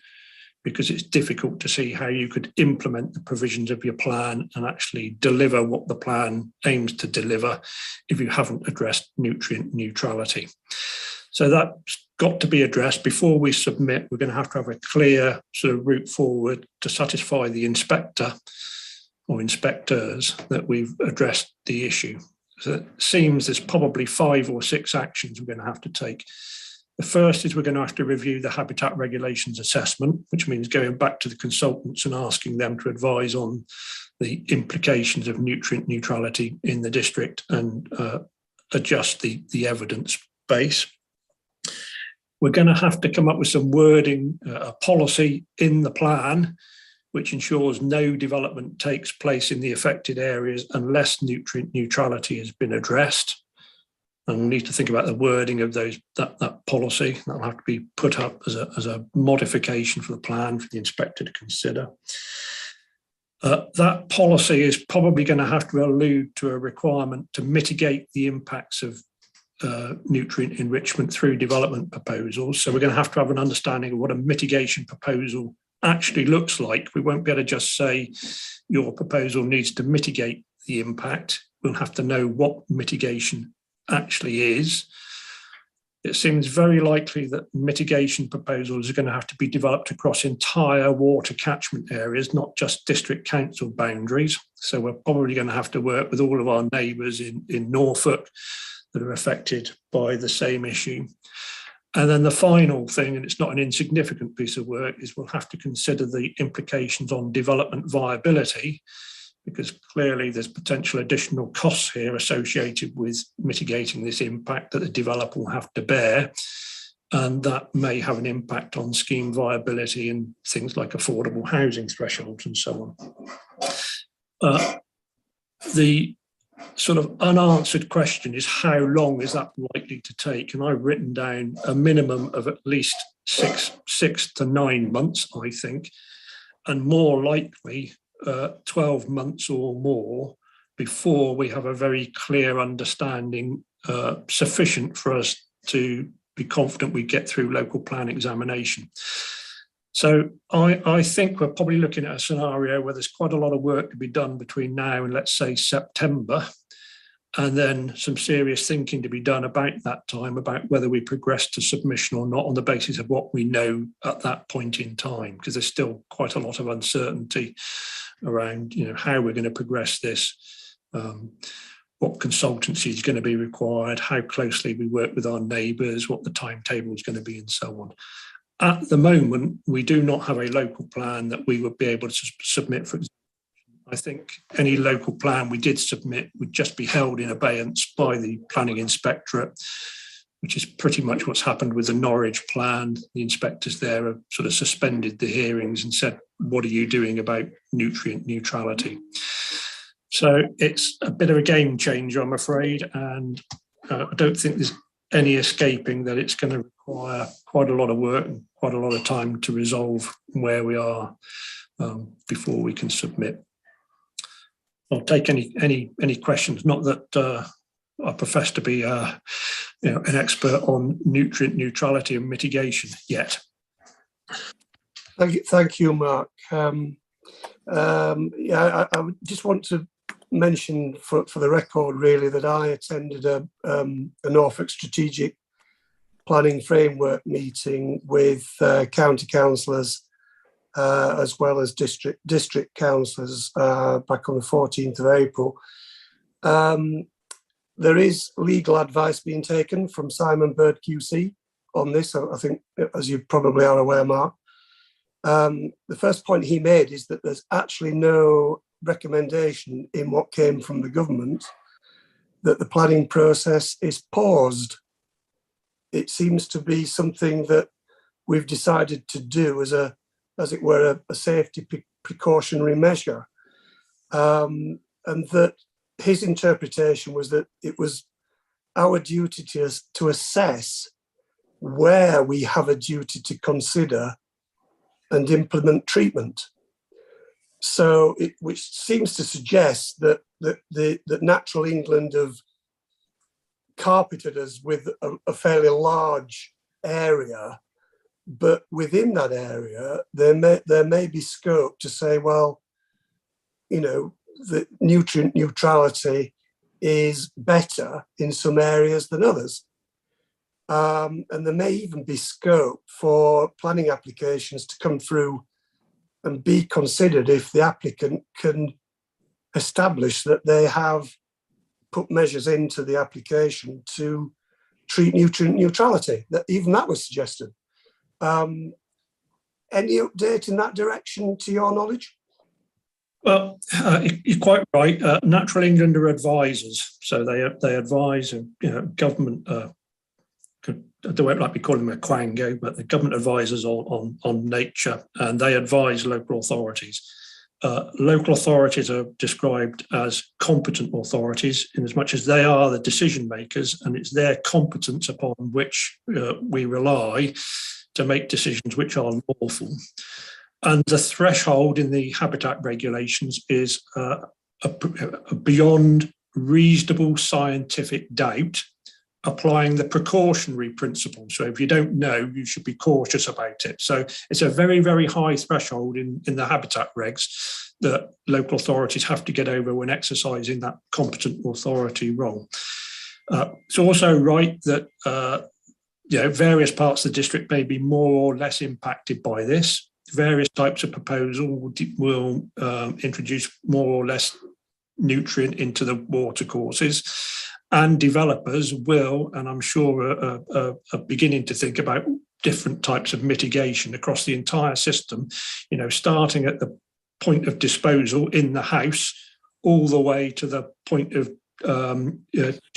because it's difficult to see how you could implement the provisions of your plan and actually deliver what the plan aims to deliver if you haven't addressed nutrient neutrality. So that's got to be addressed before we submit. We're going to have a clear sort of route forward to satisfy the inspector or inspectors that we've addressed the issue. So it seems there's probably 5 or 6 actions we're going to have to take. The first is we're going to have to review the habitat regulations assessment, which means going back to the consultants and asking them to advise on the implications of nutrient neutrality in the district and adjust the evidence base. We're going to have to come up with some wording, a policy in the plan, which ensures no development takes place in the affected areas unless nutrient neutrality has been addressed. And we need to think about the wording of that policy. That'll have to be put up as a modification for the plan for the inspector to consider. That policy is probably going to have to allude to a requirement to mitigate the impacts of nutrient enrichment through development proposals. So we're going to have an understanding of what a mitigation proposal actually looks like. We won't be able to just say your proposal needs to mitigate the impact. We'll have to know what mitigation actually is. It seems very likely that mitigation proposals are going to have to be developed across entire water catchment areas, not just district council boundaries. So we're probably going to have to work with all of our neighbours in Norfolk that are affected by the same issue. And then the final thing, and it's not an insignificant piece of work, is we'll have to consider the implications on development viability, because clearly there's potential additional costs here associated with mitigating this impact that the developer will have to bear. And that may have an impact on scheme viability and things like affordable housing thresholds and so on. The sort of unanswered question is, how long is that likely to take? And I've written down a minimum of at least six to 9 months, I think, and more likely 12 months or more before we have a very clear understanding sufficient for us to be confident we get through local plan examination. So I think we're probably looking at a scenario where there's quite a lot of work to be done between now and, let's say, September, and then some serious thinking to be done about that time, about whether we progress to submission or not on the basis of what we know at that point in time, because there's still quite a lot of uncertainty around, how we're going to progress this, what consultancy is going to be required, how closely we work with our neighbours, what the timetable is going to be, and so on. At the moment, we do not have a local plan that we would be able to submit for example. I think any local plan we did submit would just be held in abeyance by the planning inspectorate, which is pretty much what's happened with the Norwich plan. The inspectors there have sort of suspended the hearings and said, what are you doing about nutrient neutrality? So it's a bit of a game changer, I'm afraid, and I don't think there's any escaping that it's going to require quite a lot of work and quite a lot of time to resolve where we are before we can submit. I'll take any questions. Not that I profess to be an expert on nutrient neutrality and mitigation yet. Thank you, Mark. I just want to mention for the record, really, that I attended a Norfolk Strategic Planning Framework meeting with county councillors as well as district councillors back on the 14th of April. There is legal advice being taken from Simon Bird QC on this, I think, as you probably are aware, Mark. The first point he made is that there's actually no recommendation in what came from the government that the planning process is paused. It seems to be something that we've decided to do as it were, a safety precautionary measure. And that his interpretation was that it was our duty to assess where we have a duty to consider and implement treatment. So, which seems to suggest that Natural England have carpeted us with a fairly large area, but within that area, there may be scope to say, well, you know, the nutrient neutrality is better in some areas than others. And there may even be scope for planning applications to come through and be considered if the applicant can establish that they have put measures into the application to treat nutrient neutrality. That even that was suggested. Any update in that direction to your knowledge? Well, you're quite right. Natural England are advisors, so they advise, government. I don't like to call them a quango, but the government advisors on nature, and they advise local authorities. Local authorities are described as competent authorities in as much as they are the decision makers, and it's their competence upon which we rely to make decisions which are lawful. And the threshold in the habitat regulations is a beyond reasonable scientific doubt, applying the precautionary principle. So if you don't know, you should be cautious about it. So it's a very, very high threshold in the habitat regs that local authorities have to get over when exercising that competent authority role. It's also right that various parts of the district may be more or less impacted by this. Various types of proposal will introduce more or less nutrient into the watercourses. And developers will, and I'm sure are beginning to think about different types of mitigation across the entire system, starting at the point of disposal in the house, all the way to the point of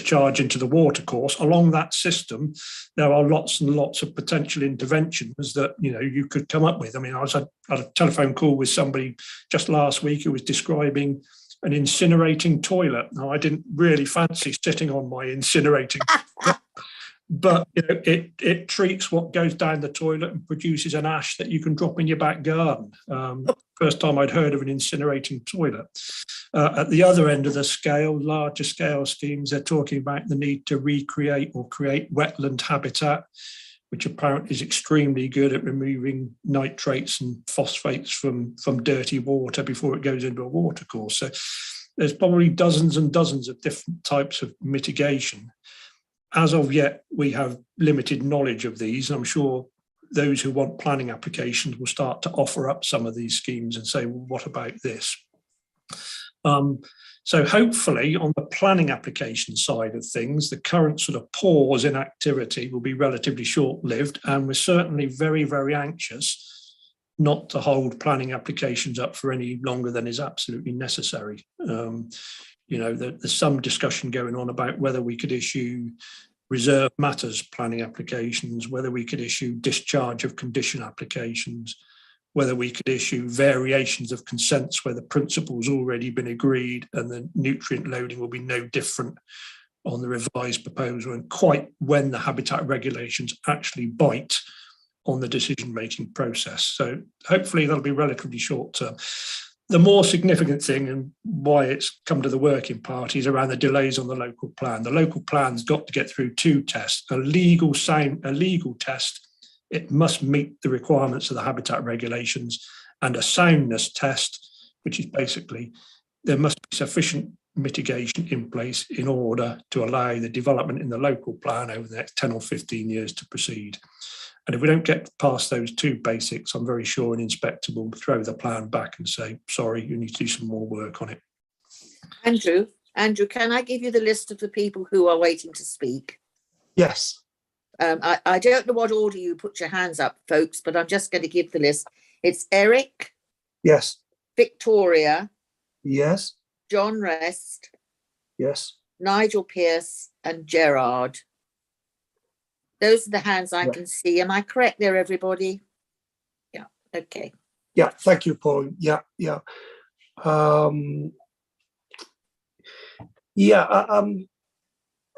charge into the watercourse. Along that system, there are lots and lots of potential interventions that you could come up with. I mean, I had a telephone call with somebody just last week who was describing an incinerating toilet. Now, I didn't really fancy sitting on my incinerating toilet, but it treats what goes down the toilet and produces an ash that you can drop in your back garden. First time I'd heard of an incinerating toilet. At the other end of the scale, larger scale schemes, they're talking about the need to recreate or create wetland habitat, which apparently is extremely good at removing nitrates and phosphates from dirty water before it goes into a watercourse. So there's probably dozens and dozens of different types of mitigation. As of yet, we have limited knowledge of these. I'm sure those who want planning applications will start to offer up some of these schemes and say, well, what about this? So hopefully on the planning application side of things, the current sort of pause in activity will be relatively short-lived, and we're certainly very, very anxious not to hold planning applications up for any longer than is absolutely necessary. There's some discussion going on about whether we could issue reserve matters planning applications, whether we could issue discharge of condition applications, whether we could issue variations of consents where the principle's already been agreed and the nutrient loading will be no different on the revised proposal, and quite when the habitat regulations actually bite on the decision-making process. So hopefully that'll be relatively short term. The more significant thing, and why it's come to the working party, is around the delays on the local plan. The local plan's got to get through two tests: a legal test. It must meet the requirements of the habitat regulations, and a soundness test, which is basically there must be sufficient mitigation in place in order to allow the development in the local plan over the next 10 or 15 years to proceed. And if we don't get past those two basics, I'm very sure an inspector will throw the plan back and say, sorry, you need to do some more work on it. Andrew, can I give you the list of the people who are waiting to speak? Yes. I don't know what order you put your hands up, folks, but I'm just going to give the list. It's Eric. Yes. Victoria. Yes. John Rest. Yes. Nigel Pearce and Gerard. Those are the hands I can see. Am I correct there, everybody? Yeah. Okay. Yeah. Thank you, Paul. Yeah.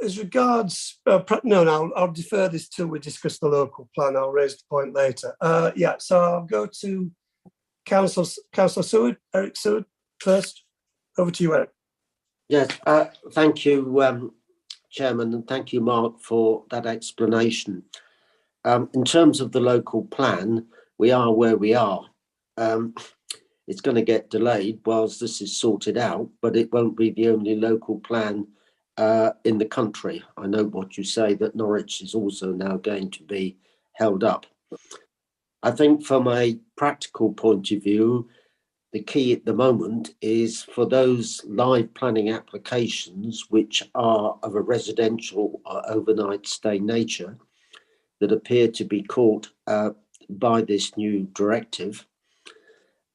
as regards, no, I'll defer this till we discuss the local plan. I'll raise the point later. Yeah, so I'll go to Councillor Seward, Eric Seward first. Over to you, Eric. Yes, thank you, Chairman, and thank you, Mark, for that explanation. In terms of the local plan, we are where we are. It's going to get delayed whilst this is sorted out, but it won't be the only local plan in the country. I know what you say, that Norwich is also now going to be held up. I think from a practical point of view, the key at the moment is for those live planning applications which are of a residential or overnight stay nature that appear to be caught by this new directive,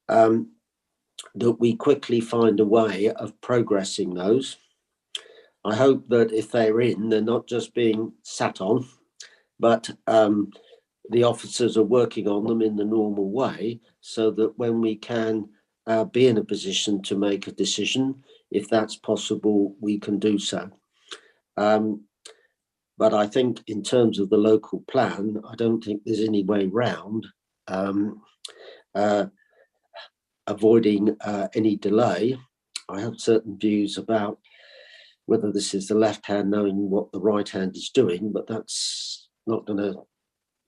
that we quickly find a way of progressing those. I hope that if they're in, they're not just being sat on, but the officers are working on them in the normal way so that when we can be in a position to make a decision, if that's possible, we can do so. But I think in terms of the local plan, I don't think there's any way round avoiding any delay. I have certain views about whether this is the left hand knowing what the right hand is doing, but that's not going to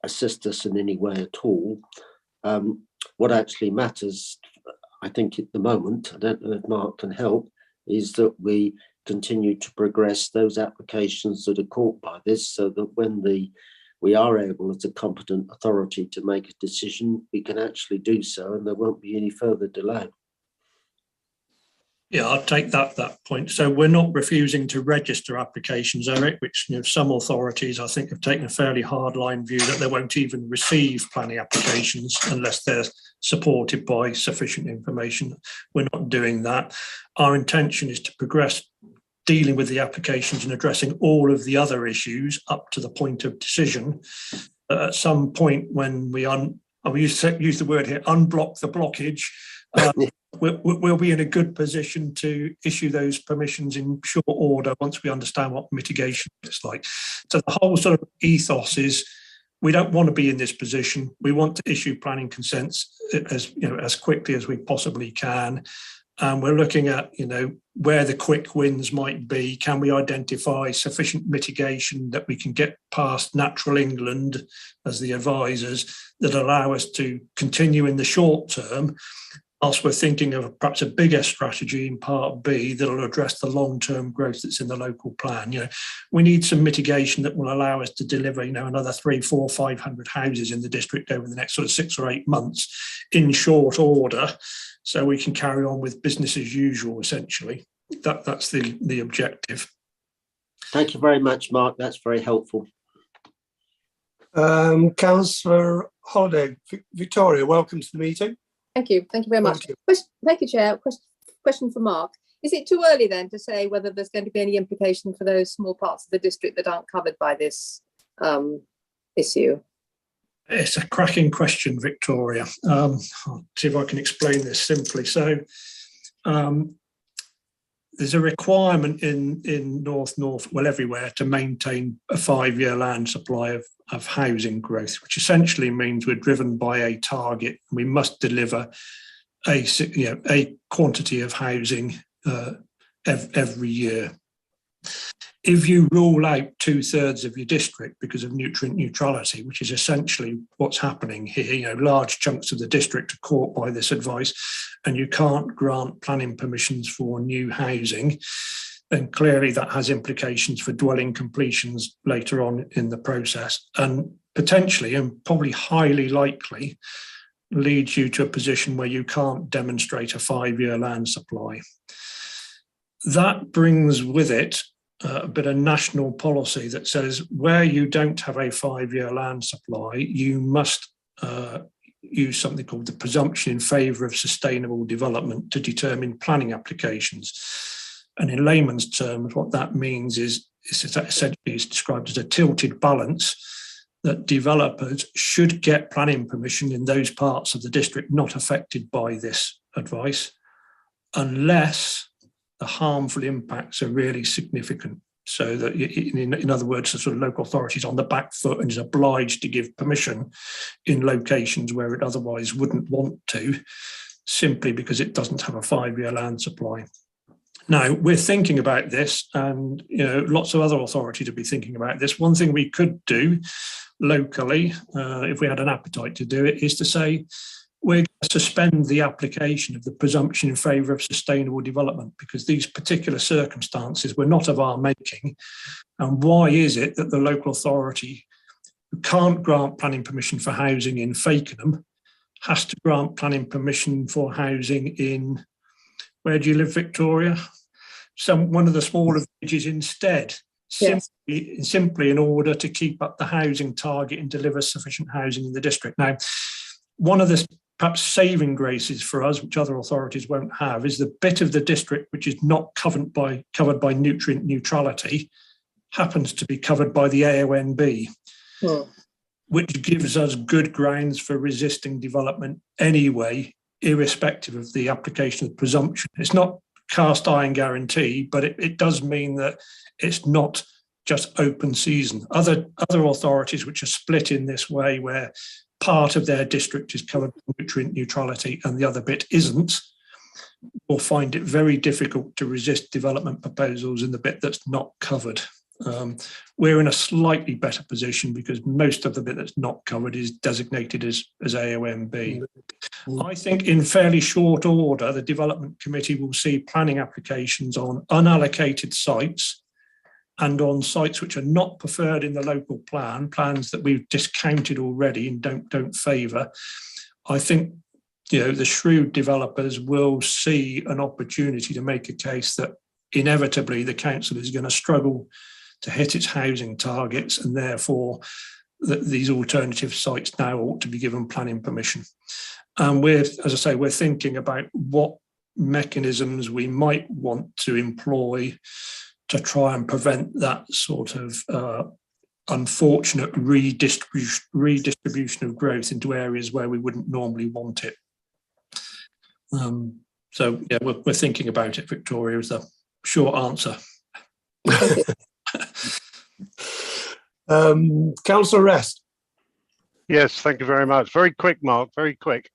assist us in any way at all. What actually matters, I think at the moment, I don't know if Mark can help, is that we continue to progress those applications that are caught by this so that when we are able as a competent authority to make a decision, we can actually do so and there won't be any further delay. Yeah, I'll take that point. So we're not refusing to register applications, Eric, which some authorities I think have taken a fairly hardline view that they won't even receive planning applications unless they're supported by sufficient information. We're not doing that. Our intention is to progress dealing with the applications and addressing all of the other issues up to the point of decision. At some point when we I'll use the word here, unblock the blockage, we'll be in a good position to issue those permissions in short order once we understand what mitigation is like. So the whole sort of ethos is we don't want to be in this position. We want to issue planning consents as quickly as we possibly can. And we're looking at, where the quick wins might be. Can we identify sufficient mitigation that we can get past Natural England as the advisors that allow us to continue in the short term, whilst we're thinking of perhaps a bigger strategy in part B that will address the long-term growth that's in the local plan. We need some mitigation that will allow us to deliver, another 300, 400, 500 houses in the district over the next sort of 6 or 8 months in short order, so we can carry on with business as usual, essentially. That's the objective. Thank you very much, Mark. That's very helpful. Councillor Holiday, Victoria, welcome to the meeting. Thank you very much. Thank you, Chair. Question for Mark. Is it too early then to say whether there's going to be any implication for those small parts of the district that aren't covered by this issue? It's a cracking question, Victoria. I'll see if I can explain this simply. So there's a requirement in North, well, everywhere, to maintain a 5-year land supply of housing growth, which essentially means we're driven by a target. We must deliver a quantity of housing every year. If you rule out 2/3 of your district because of nutrient neutrality, which is essentially what's happening here, large chunks of the district are caught by this advice and you can't grant planning permissions for new housing, then clearly that has implications for dwelling completions later on in the process, and potentially, and probably highly likely, leads you to a position where you can't demonstrate a 5-year land supply. That brings with it a bit of national policy that says where you don't have a 5-year land supply, you must use something called the presumption in favour of sustainable development to determine planning applications. And in layman's terms, what that means is essentially it's described as a tilted balance, that developers should get planning permission in those parts of the district not affected by this advice, unless the harmful impacts are really significant. so that in other words, the sort of local authority is on the back foot and is obliged to give permission in locations where it otherwise wouldn't want to, simply because it doesn't have a 5-year land supply. Now, we're thinking about this, and lots of other authorities will be thinking about this. One thing we could do locally, if we had an appetite to do it, is to say we're going to suspend the application of the presumption in favour of sustainable development, because these particular circumstances were not of our making. And why is it that the local authority who can't grant planning permission for housing in Fakenham has to grant planning permission for housing in, where do you live, Victoria? One of the smaller villages instead, Yes. simply in order to keep up the housing target and deliver sufficient housing in the district. Now, one of the perhaps saving graces for us, which other authorities won't have, is the bit of the district which is not covered by nutrient neutrality happens to be covered by the AONB, which gives us good grounds for resisting development anyway, irrespective of the application of presumption. It's not cast iron guarantee, but it does mean that it's not just open season. Other authorities which are split in this way, where part of their district is covered by nutrient neutrality and the other bit isn't, will find it very difficult to resist development proposals in the bit that's not covered. We're in a slightly better position because most of the bit that's not covered is designated as AONB. I think in fairly short order, the Development Committee will see planning applications on unallocated sites and on sites which are not preferred in the local plan, plans that we've discounted already and don't favour. I think the shrewd developers will see an opportunity to make a case that inevitably the council is going to struggle to hit its housing targets, and therefore these alternative sites now ought to be given planning permission. And as I say, we're thinking about what mechanisms we might want to employ to try and prevent that sort of unfortunate redistribution of growth into areas where we wouldn't normally want it. So yeah, we're thinking about it, Victoria, is the short answer. Councillor Rest. Yes, thank you very much. Very quick, Mark, very quick.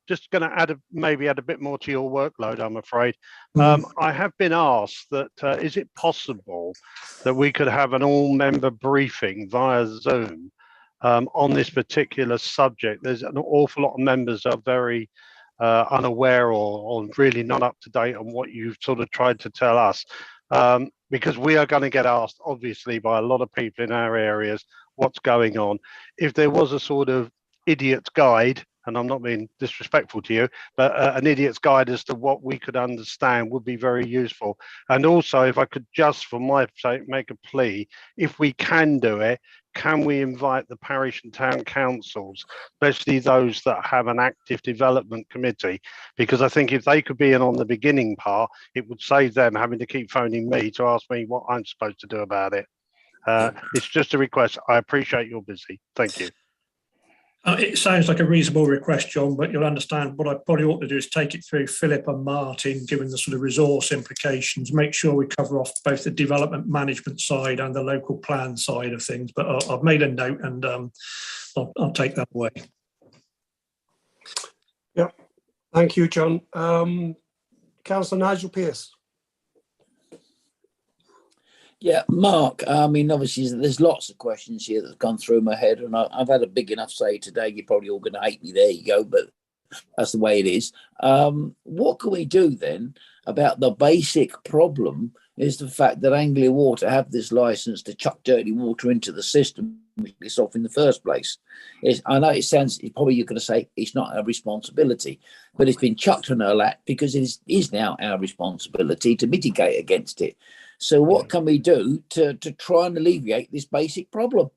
Just going to add maybe add a bit more to your workload, I'm afraid. I have been asked that is it possible that we could have an all-member briefing via Zoom on this particular subject? There's an awful lot of members that are very unaware or really not up to date on what you've sort of tried to tell us. Because we are going to get asked, obviously, by a lot of people in our areas, what's going on. If there was a sort of idiot's guide, and I'm not being disrespectful to you, but an idiot's guide as to what we could understand would be very useful. And also, if I could just, for my sake, make a plea, if we can do it, can we invite the parish and town councils, especially those that have an active development committee? Because I think if they could be in on the beginning part, it would save them having to keep phoning me to ask me what I'm supposed to do about it. It's just a request. I appreciate you're busy. Thank you. It sounds like a reasonable request, John, but you'll understand what I probably ought to do is take it through Philip and Martin, given the sort of resource implications, make sure we cover off both the development management side and the local plan side of things. But I've made a note and I'll take that away. Yeah, thank you, John. Councillor Nigel Pearce. Yeah, Mark, I mean, obviously there's lots of questions here that have gone through my head, and I've had a big enough say today. You're probably all going to hate me. There you go, but that's the way it is. What can we do then about the basic problem is the fact that Anglia Water have this license to chuck dirty water into the system, which is off in the first place. I know it sounds, probably you're going to say it's not our responsibility, but it's been chucked on our lap because it is now our responsibility to mitigate against it. So what can we do to try and alleviate this basic problem?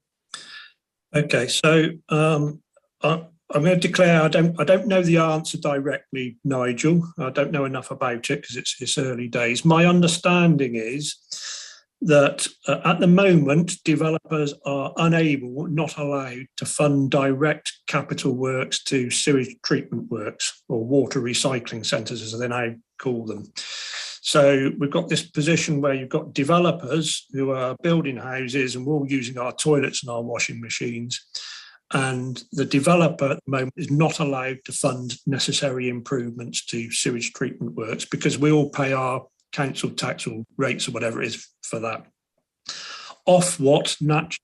Okay, so I'm going to declare I don't know the answer directly, Nigel. I don't know enough about it because it's early days. My understanding is that at the moment, developers are unable, not allowed to fund direct capital works to sewage treatment works or water recycling centres, as they now call them. So we've got this position where you've got developers who are building houses and we're all using our toilets and our washing machines. And the developer at the moment is not allowed to fund necessary improvements to sewage treatment works because we all pay our council tax or rates or whatever it is for that. Ofwat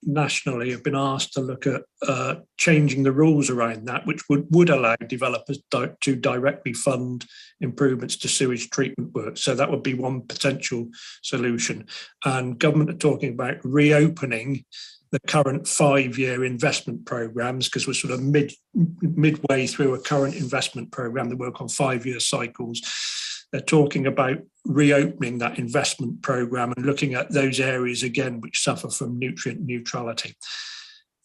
nationally have been asked to look at changing the rules around that, which would allow developers to directly fund improvements to sewage treatment work. So that would be one potential solution. And government are talking about reopening the current 5-year investment programs because we're sort of midway through a current investment program that work on 5-year cycles. They're talking about reopening that investment program and looking at those areas again which suffer from nutrient neutrality.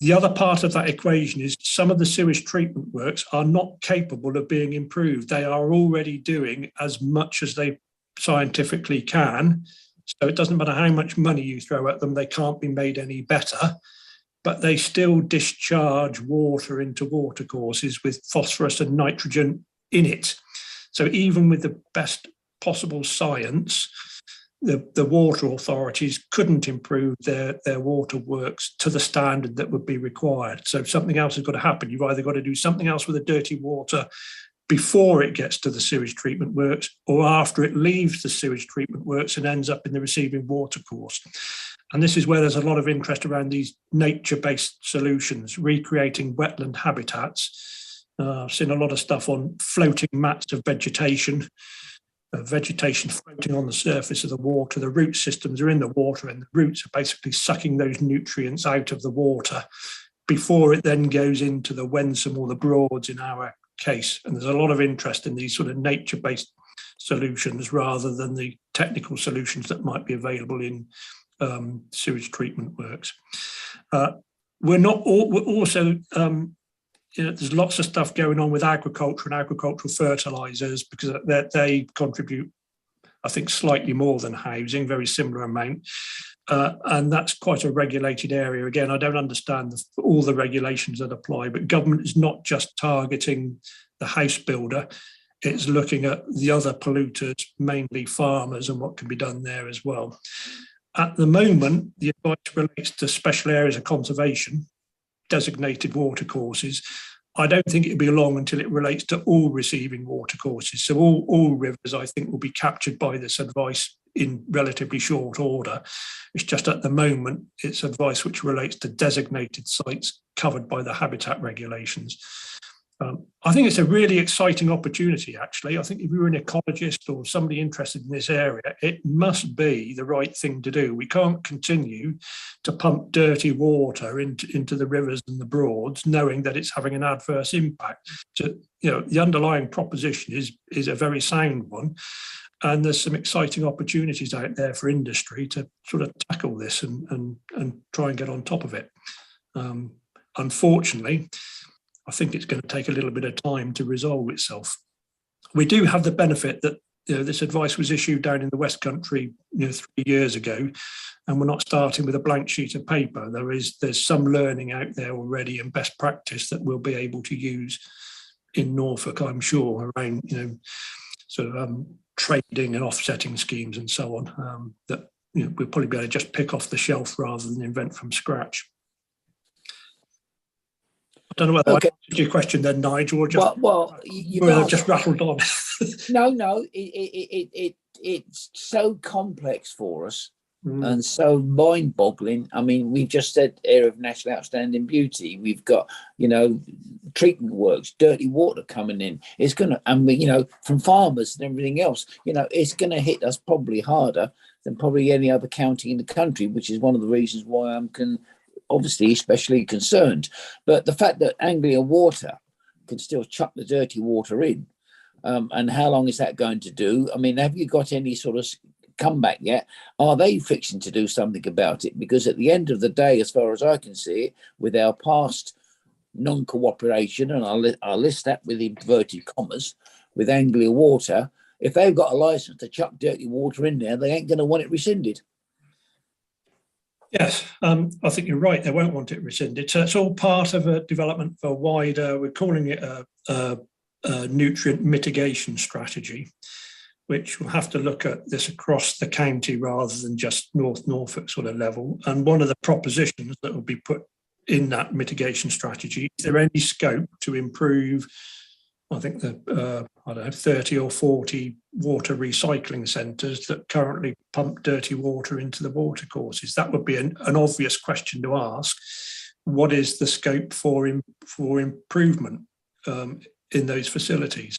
The other part of that equation is some of the sewage treatment works are not capable of being improved. They are already doing as much as they scientifically can. So it doesn't matter how much money you throw at them, they can't be made any better, but they still discharge water into watercourses with phosphorus and nitrogen in it. So even with the best possible science, the water authorities couldn't improve their water works to the standard that would be required. So something else has got to happen. You've either got to do something else with the dirty water before it gets to the sewage treatment works or after it leaves the sewage treatment works and ends up in the receiving water course. And this is where there's a lot of interest around these nature-based solutions, recreating wetland habitats. I've seen a lot of stuff on floating mats of vegetation floating on the surface of the water. The root systems are in the water and the roots are basically sucking those nutrients out of the water before it then goes into the Wensum or the Broads in our case. And there's a lot of interest in these sort of nature-based solutions rather than the technical solutions that might be available in sewage treatment works. We're also there's lots of stuff going on with agriculture and agricultural fertilizers because they contribute, I think, slightly more than housing, very similar amount. And that's quite a regulated area. Again, I don't understand all the regulations that apply, but government is not just targeting the house builder. It's looking at the other polluters, mainly farmers, and what can be done there as well. At the moment, the advice relates to special areas of conservation, designated watercourses. I don't think it'll be long until it relates to all receiving watercourses. So all rivers, I think, will be captured by this advice in relatively short order. It's just at the moment, it's advice which relates to designated sites covered by the habitat regulations. I think it's a really exciting opportunity, actually. I think if you're an ecologist or somebody interested in this area, it must be the right thing to do. We can't continue to pump dirty water into the rivers and the Broads, knowing that it's having an adverse impact. So, the underlying proposition is a very sound one. And there's some exciting opportunities out there for industry to sort of tackle this and try and get on top of it. Unfortunately, I think it's going to take a little bit of time to resolve itself. We do have the benefit that this advice was issued down in the West Country 3 years ago, and we're not starting with a blank sheet of paper. There's some learning out there already and best practice that we'll be able to use in Norfolk, I'm sure, around trading and offsetting schemes and so on. That we'll probably be able to just pick off the shelf rather than invent from scratch. I don't know whether I answered your question then, Nigel, or just just rattled on. No, it's so complex for us and so mind-boggling. I mean, we've just said area of national outstanding beauty. We've got, treatment works, dirty water coming in. It's gonna, from farmers and everything else, it's gonna hit us probably harder than probably any other county in the country, which is one of the reasons why I'm obviously especially concerned. But the fact that Anglia Water can still chuck the dirty water in, and how long is that going to do? I mean, have you got any sort of comeback yet? Are they fixing to do something about it? Because at the end of the day, as far as I can see it, with our past non-cooperation, and I'll list that with inverted commas, with Anglia Water, if they've got a license to chuck dirty water in there, they ain't going to want it rescinded. Yes, I think you're right. They won't want it rescinded. So it's all part of a development for wider, we're calling it a nutrient mitigation strategy. which will have to look at this across the county rather than just North Norfolk sort of level. And one of the propositions that will be put in that mitigation strategy, is there any scope to improve, I think, the 30 or 40 water recycling centres that currently pump dirty water into the watercourses? That would be an obvious question to ask. What is the scope for improvement in those facilities?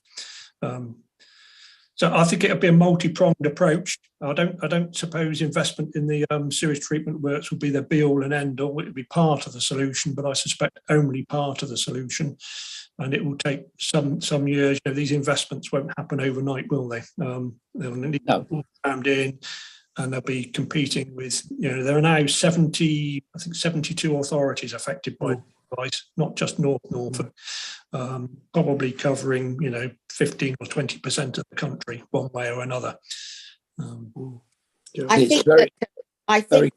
So I think it'll be a multi-pronged approach. I don't suppose investment in the sewage treatment works will be the be-all and end-all. It will be part of the solution, but I suspect only part of the solution. And it will take some years. You know, these investments won't happen overnight, will they? They'll need to be crammed in, and they'll be competing with. You know, there are now 72 authorities affected by device, not just North Norfolk, probably covering 15 or 20% of the country, one way or another. I think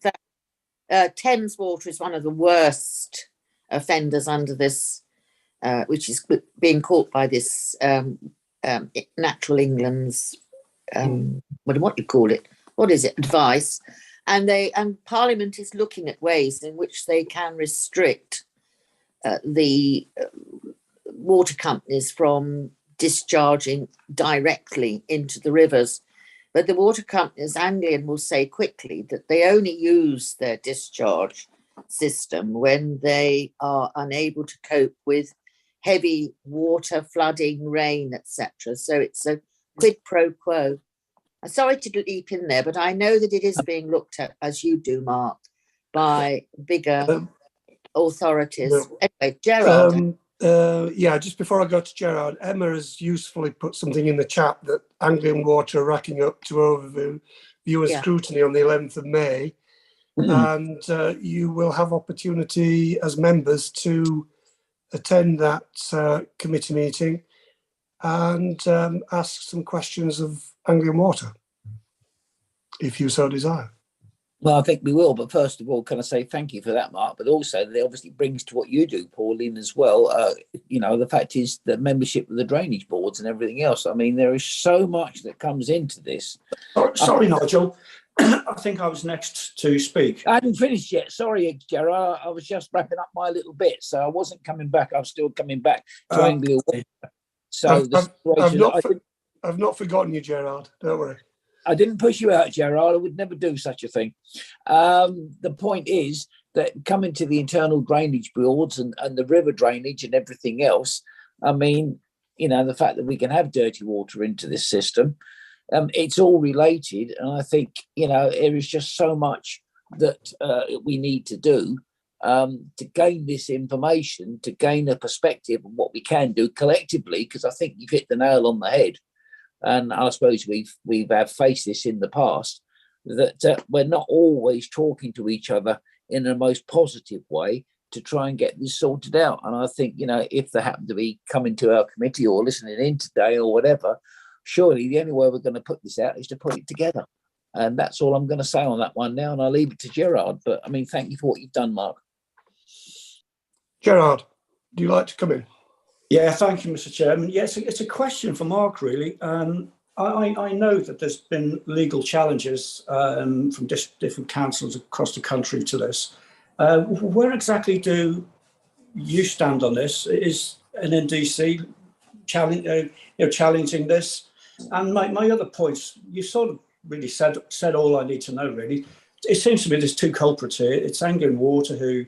that Thames Water is one of the worst offenders under this, which is being caught by this Natural England's what do you call it? What is it? Advice, and Parliament is looking at ways in which they can restrict the water companies from discharging directly into the rivers. But the water companies, Anglian, will say quickly that they only use their discharge system when they are unable to cope with heavy water, flooding, rain, etc. So it's a quid pro quo. I'm sorry to leap in there, but I know that it is being looked at, as you do, Mark, by bigger authorities. Anyway, Gerard. Yeah, just before I go to Gerard, Emma has usefully put something in the chat that Anglian Water are racking up to overview and scrutiny on the 11th of May. And you will have opportunity as members to attend that committee meeting and ask some questions of Anglian Water, if you so desire. Well, I think we will, but first of all, can I say thank you for that, Mark? But also, it obviously brings to what you do, Pauline, as well. The fact is that membership of the drainage boards and everything else. I mean, there is so much that comes into this. Sorry, Nigel. I think I was next to speak. I hadn't finished yet. Sorry, Gerard. I was just wrapping up my little bit, so I wasn't coming back. I'm still coming back to Anglian Water. So I've not forgotten you, Gerard. Don't worry. I didn't push you out, Gerard. I would never do such a thing. The point is that coming to the internal drainage boards and the river drainage and everything else, I mean, the fact that we can have dirty water into this system, it's all related. And I think, there is just so much that we need to do to gain this information, to gain a perspective of what we can do collectively, because I think you've hit the nail on the head. And I suppose we've faced this in the past, that we're not always talking to each other in the most positive way to try and get this sorted out. And I think, if they happen to be coming to our committee or listening in today or whatever, surely the only way we're going to put this out is to put it together. And that's all I'm going to say on that one now. And I'll leave it to Gerard. But I mean, thank you for what you've done, Mark. Gerard, do you like to come in? Yeah, thank you, Mr. Chairman. Yes, it's a question for Mark, really. I know that there's been legal challenges from different councils across the country to this. Where exactly do you stand on this? Is an NDC challenging this? And my other points, you sort of really said all I need to know, really. It seems to me there's two culprits here. It's Anglian Water, who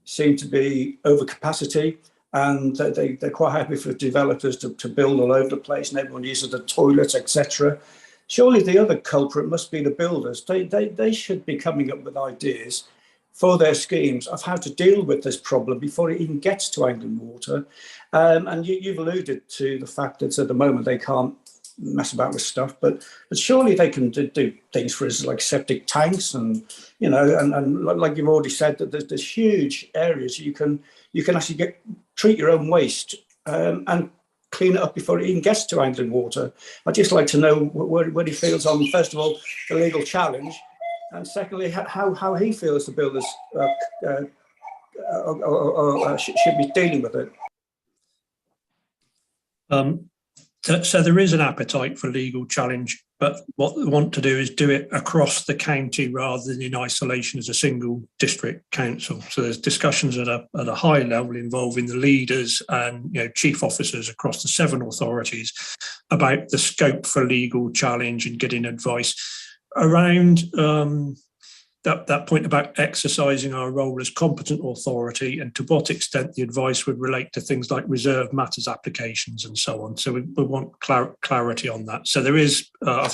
seem to be over capacity, and they're quite happy for developers to build all over the place, and everyone uses the toilets, etc. Surely the other culprit must be the builders. They should be coming up with ideas for their schemes of how to deal with this problem before it even gets to Anglian Water. And you've alluded to the fact that at the moment they can't mess about with stuff, but surely they can do things, for instance, like septic tanks, and and like you've already said, that there's huge areas you can actually treat your own waste and clean it up before it even gets to Anglian Water. I'd just like to know where he feels on, first of all, the legal challenge, and secondly, how he feels the builders should be dealing with it. So there is an appetite for legal challenge But what they want to do is do it across the county rather than in isolation as a single district council. So there's discussions at a high level involving the leaders and chief officers across the 7 authorities about the scope for legal challenge and getting advice around that point about exercising our role as competent authority, and to what extent the advice would relate to things like reserved matters applications and so on. So we want clarity on that. So there is a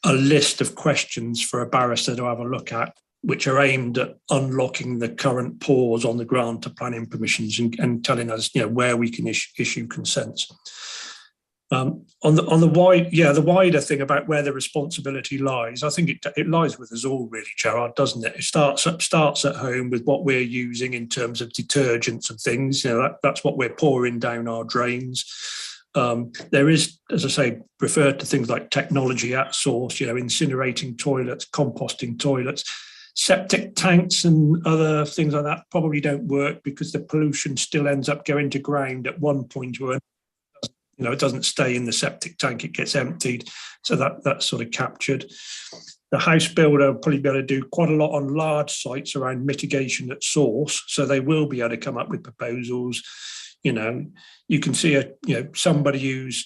list of questions for a barrister to have a look at, which are aimed at unlocking the current pause on the grant of planning permissions and telling us where we can issue consents. On the wider thing about where the responsibility lies, I think it lies with us all, really, Gerard, doesn't it? It starts at home with what we're using in terms of detergents and things. That's what we're pouring down our drains. There is, as I say, referred to things like technology at source. Incinerating toilets, composting toilets, septic tanks, and other things like that probably don't work because the pollution still ends up going to ground at one point or another. It doesn't stay in the septic tank, it gets emptied. So that's sort of captured. The house builder will probably be able to do quite a lot on large sites around mitigation at source. So they will be able to come up with proposals. You can see somebody who's,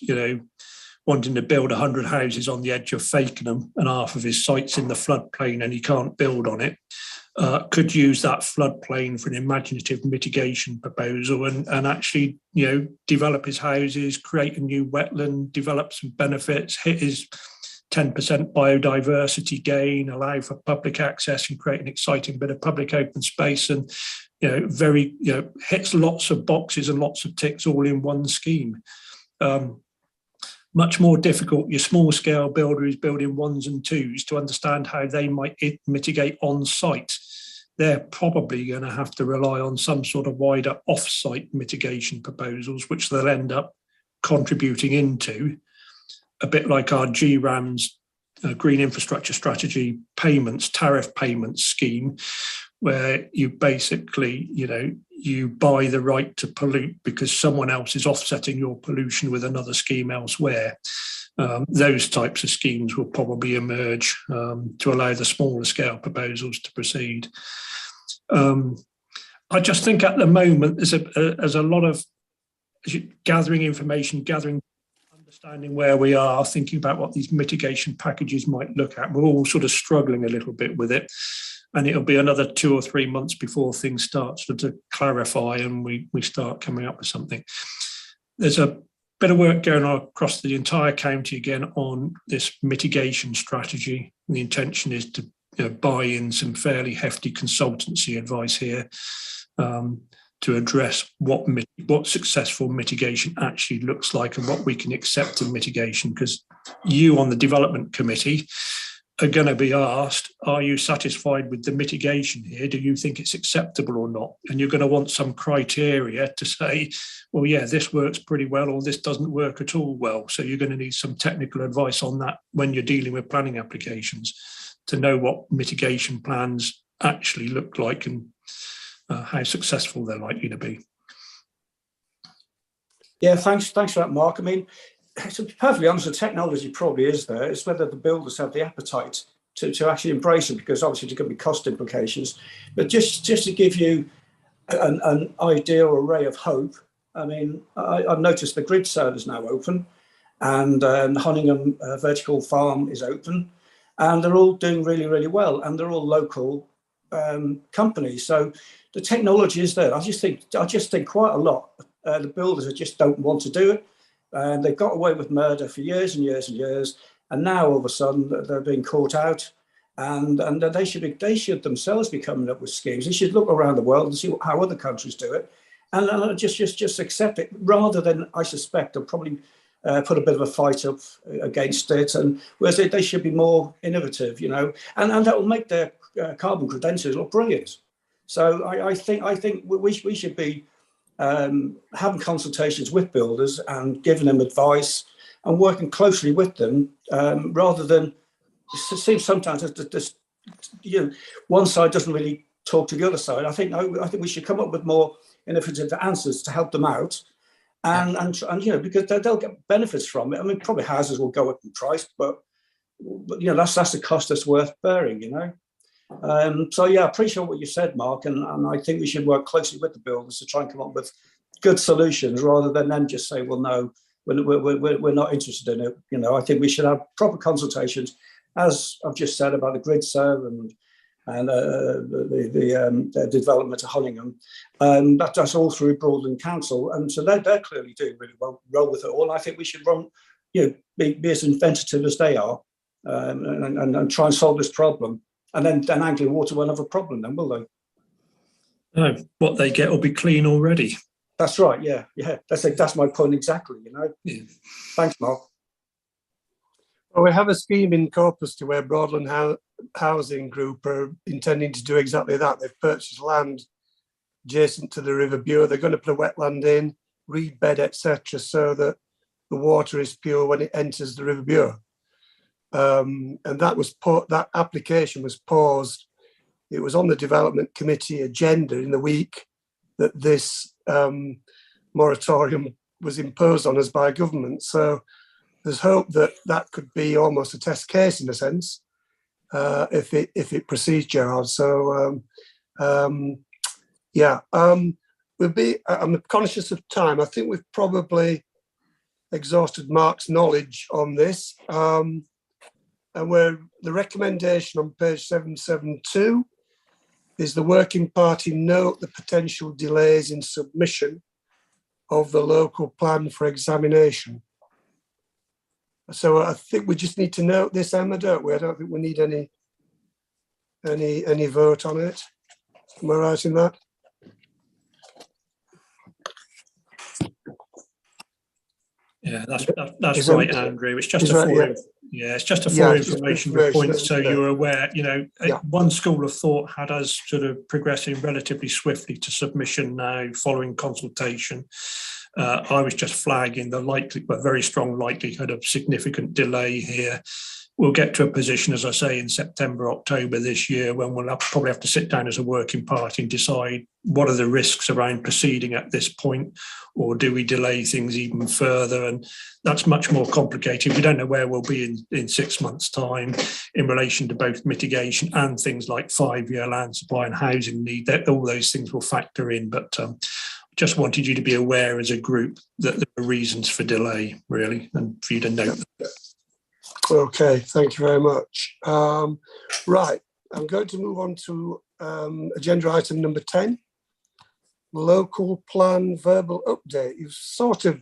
wanting to build 100 houses on the edge of Fakenham and half of his site's in the floodplain and he can't build on it. Could use that floodplain for an imaginative mitigation proposal and actually, develop his houses, create a new wetland, develop some benefits, hit his 10% biodiversity gain, allow for public access and create an exciting bit of public open space, and hits lots of boxes and lots of ticks all in one scheme. Much more difficult, your small scale builder who's building 1s and 2s, to understand how they might mitigate on site. They're probably going to have to rely on some sort of wider off-site mitigation proposals, which they'll end up contributing into, a bit like our GRAM's Green Infrastructure Strategy payments, tariff payments scheme, where you basically, you buy the right to pollute because someone else is offsetting your pollution with another scheme elsewhere. Those types of schemes will probably emerge to allow the smaller scale proposals to proceed. I just think at the moment there's a lot of gathering information, understanding where we are, thinking about what these mitigation packages might look at. We're all sort of struggling a little bit with it. And it'll be another 2 or 3 months before things start to clarify and we start coming up with something. There's a bit of work going on across the entire county again on this mitigation strategy. And the intention is to buy in some fairly hefty consultancy advice here to address what successful mitigation actually looks like and what we can accept in mitigation. Because you on the development committee are going to be asked, are you satisfied with the mitigation here? Do you think it's acceptable or not? And you're going to want some criteria to say, well, yeah, this works pretty well, or this doesn't work at all well. So you're going to need some technical advice on that when you're dealing with planning applications to know what mitigation plans actually look like and how successful they're likely to be. Yeah, thanks for that, Mark. I mean, to be perfectly honest, the technology probably is there. It's whether the builders have the appetite to actually embrace it, because obviously there's going to be cost implications. But just to give you an idea or a ray of hope, I mean, I've noticed the grid sale is now open, and Honningham Vertical Farm is open, and they're all doing really, really well, and they're all local companies. So the technology is there. I just think quite a lot. The builders just don't want to do it. And they've got away with murder for years and years and years, and now all of a sudden they're being caught out, and they should themselves be coming up with schemes. They should look around the world and see how other countries do it, and just accept it, rather than, I suspect, they'll probably put a bit of a fight up against it. And whereas they should be more innovative, and that will make their carbon credentials look brilliant. So I think we should be having consultations with builders and giving them advice and working closely with them, rather than it seems sometimes that one side doesn't really talk to the other side. I think we should come up with more innovative answers to help them out, and you know, because they'll get benefits from it. I mean, probably houses will go up in price, but you know, that's a cost that's worth bearing, you know. So yeah, I appreciate what you said, Mark, and I think we should work closely with the builders to try and come up with good solutions rather than then just say, well, no, we're not interested in it. You know, I think we should have proper consultations, as I've just said about the grid serve and the development of Honningham. That's all through Broadland Council, and so they're clearly doing really well, roll with it all. I think we should run, you know, be as inventive as they are, and try and solve this problem. And then Anglian Water won't have a problem then, will they? No, what they get will be clean already. That's right. Yeah. That's my point exactly. You know. Yeah. Thanks, Mark. Well, we have a scheme in Corpus to where Broadland Housing Group are intending to do exactly that. They've purchased land adjacent to the River Bure. They're going to put a wetland in, reed bed, etc., so that the water is pure when it enters the River Bure. And that application was paused. It was on the development committee agenda in the week that this moratorium was imposed on us by government. So there's hope that that could be almost a test case in a sense, if it proceeds, Gerard. So yeah, I'm conscious of time. I think we've probably exhausted Mark's knowledge on this. And the recommendation on page 772 is the working party note the potential delays in submission of the local plan for examination. So I think we just need to note this, Emma, don't we? I don't think we need any vote on it. Am I right in that? Yeah, that's right, Andrew. It's just it's just a full information point, so you're aware. You know, one school of thought had us sort of progressing relatively swiftly to submission now, following consultation. I was just flagging the likely, but very strong likelihood of significant delay here. We'll get to a position, as I say, in September, October this year, when we'll probably have to sit down as a working party and decide what are the risks around proceeding at this point, or do we delay things even further? And that's much more complicated. We don't know where we'll be in 6 months' time in relation to both mitigation and things like 5-year land supply and housing need. All those things will factor in, but just wanted you to be aware as a group that there are reasons for delay, really, and for you to note that. Okay, thank you very much. Right, I'm going to move on to agenda item number 10, local plan verbal update. You've sort of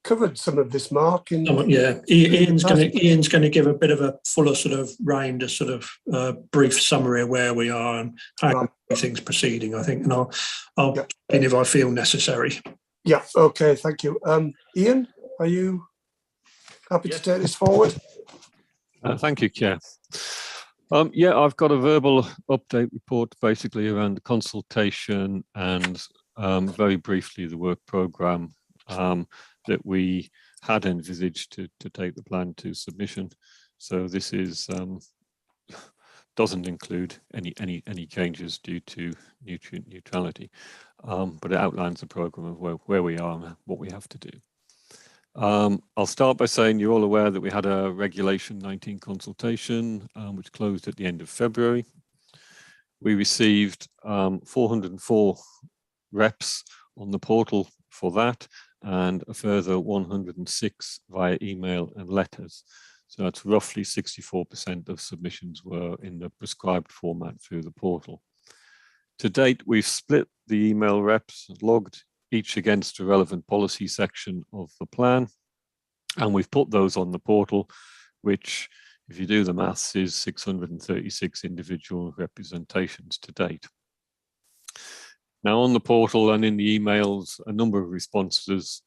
covered some of this, Mark. Yeah, Ian's going to give a bit of a fuller sort of round, a sort of brief summary of where we are and how things proceeding, I think, and I'll get in if I feel necessary. Yeah, okay, thank you. Ian, are you happy to take this forward? Thank you, Chair. Yeah, I've got a verbal update report basically around the consultation and very briefly the work programme that we had envisaged to take the plan to submission. So this is doesn't include any changes due to neutrality, but it outlines the programme of where we are and what we have to do. I'll start by saying you're all aware that we had a Regulation 19 consultation, which closed at the end of February. We received 404 reps on the portal for that, and a further 106 via email and letters. So that's roughly 64% of submissions were in the prescribed format through the portal. To date, we've split the email reps, logged each against a relevant policy section of the plan, and we've put those on the portal, which, if you do the maths, is 636 individual representations to date. Now, on the portal and in the emails, a number of responses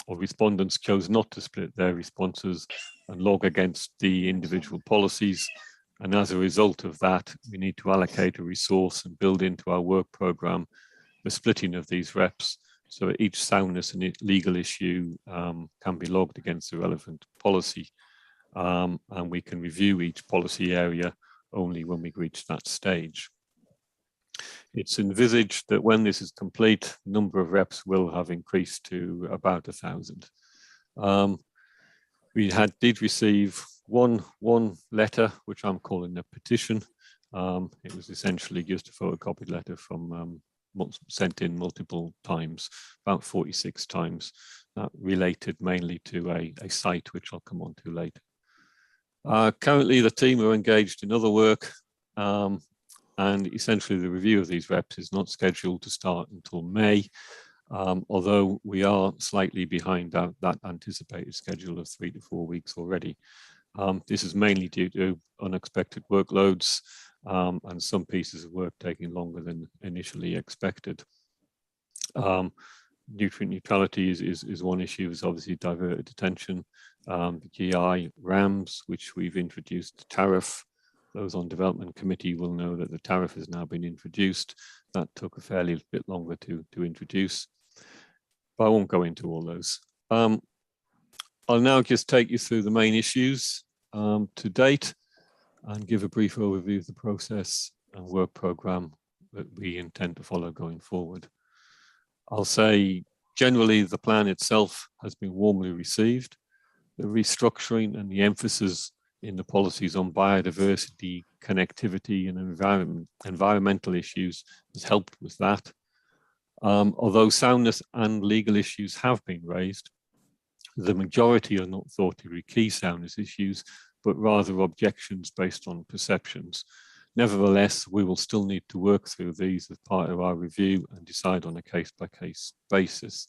or respondents chose not to split their responses and log against the individual policies. And as a result of that, we need to allocate a resource and build into our work programme the splitting of these reps, so that each soundness and legal issue can be logged against the relevant policy. And we can review each policy area only when we reach that stage. It's envisaged that when this is complete, the number of reps will have increased to about 1,000. We did receive one letter, which I'm calling a petition. It was essentially just a photocopied letter from sent in multiple times, about 46 times. That related mainly to a site, which I'll come on to later. Currently, the team are engaged in other work, and essentially the review of these reps is not scheduled to start until May, although we are slightly behind that anticipated schedule of 3 to 4 weeks already. This is mainly due to unexpected workloads and some pieces of work taking longer than initially expected. Nutrient neutrality is one issue, is obviously diverted attention. The GI RAMs, which we've introduced tariff. Those on development committee will know that the tariff has now been introduced. That took a fairly bit longer to introduce, but I won't go into all those. I'll now just take you through the main issues to date and give a brief overview of the process and work program that we intend to follow going forward. I'll say generally the plan itself has been warmly received. The restructuring and the emphasis in the policies on biodiversity, connectivity and environmental issues has helped with that. Although soundness and legal issues have been raised, the majority are not thought to be key soundness issues, but rather objections based on perceptions. Nevertheless, we will still need to work through these as part of our review and decide on a case-by-case basis.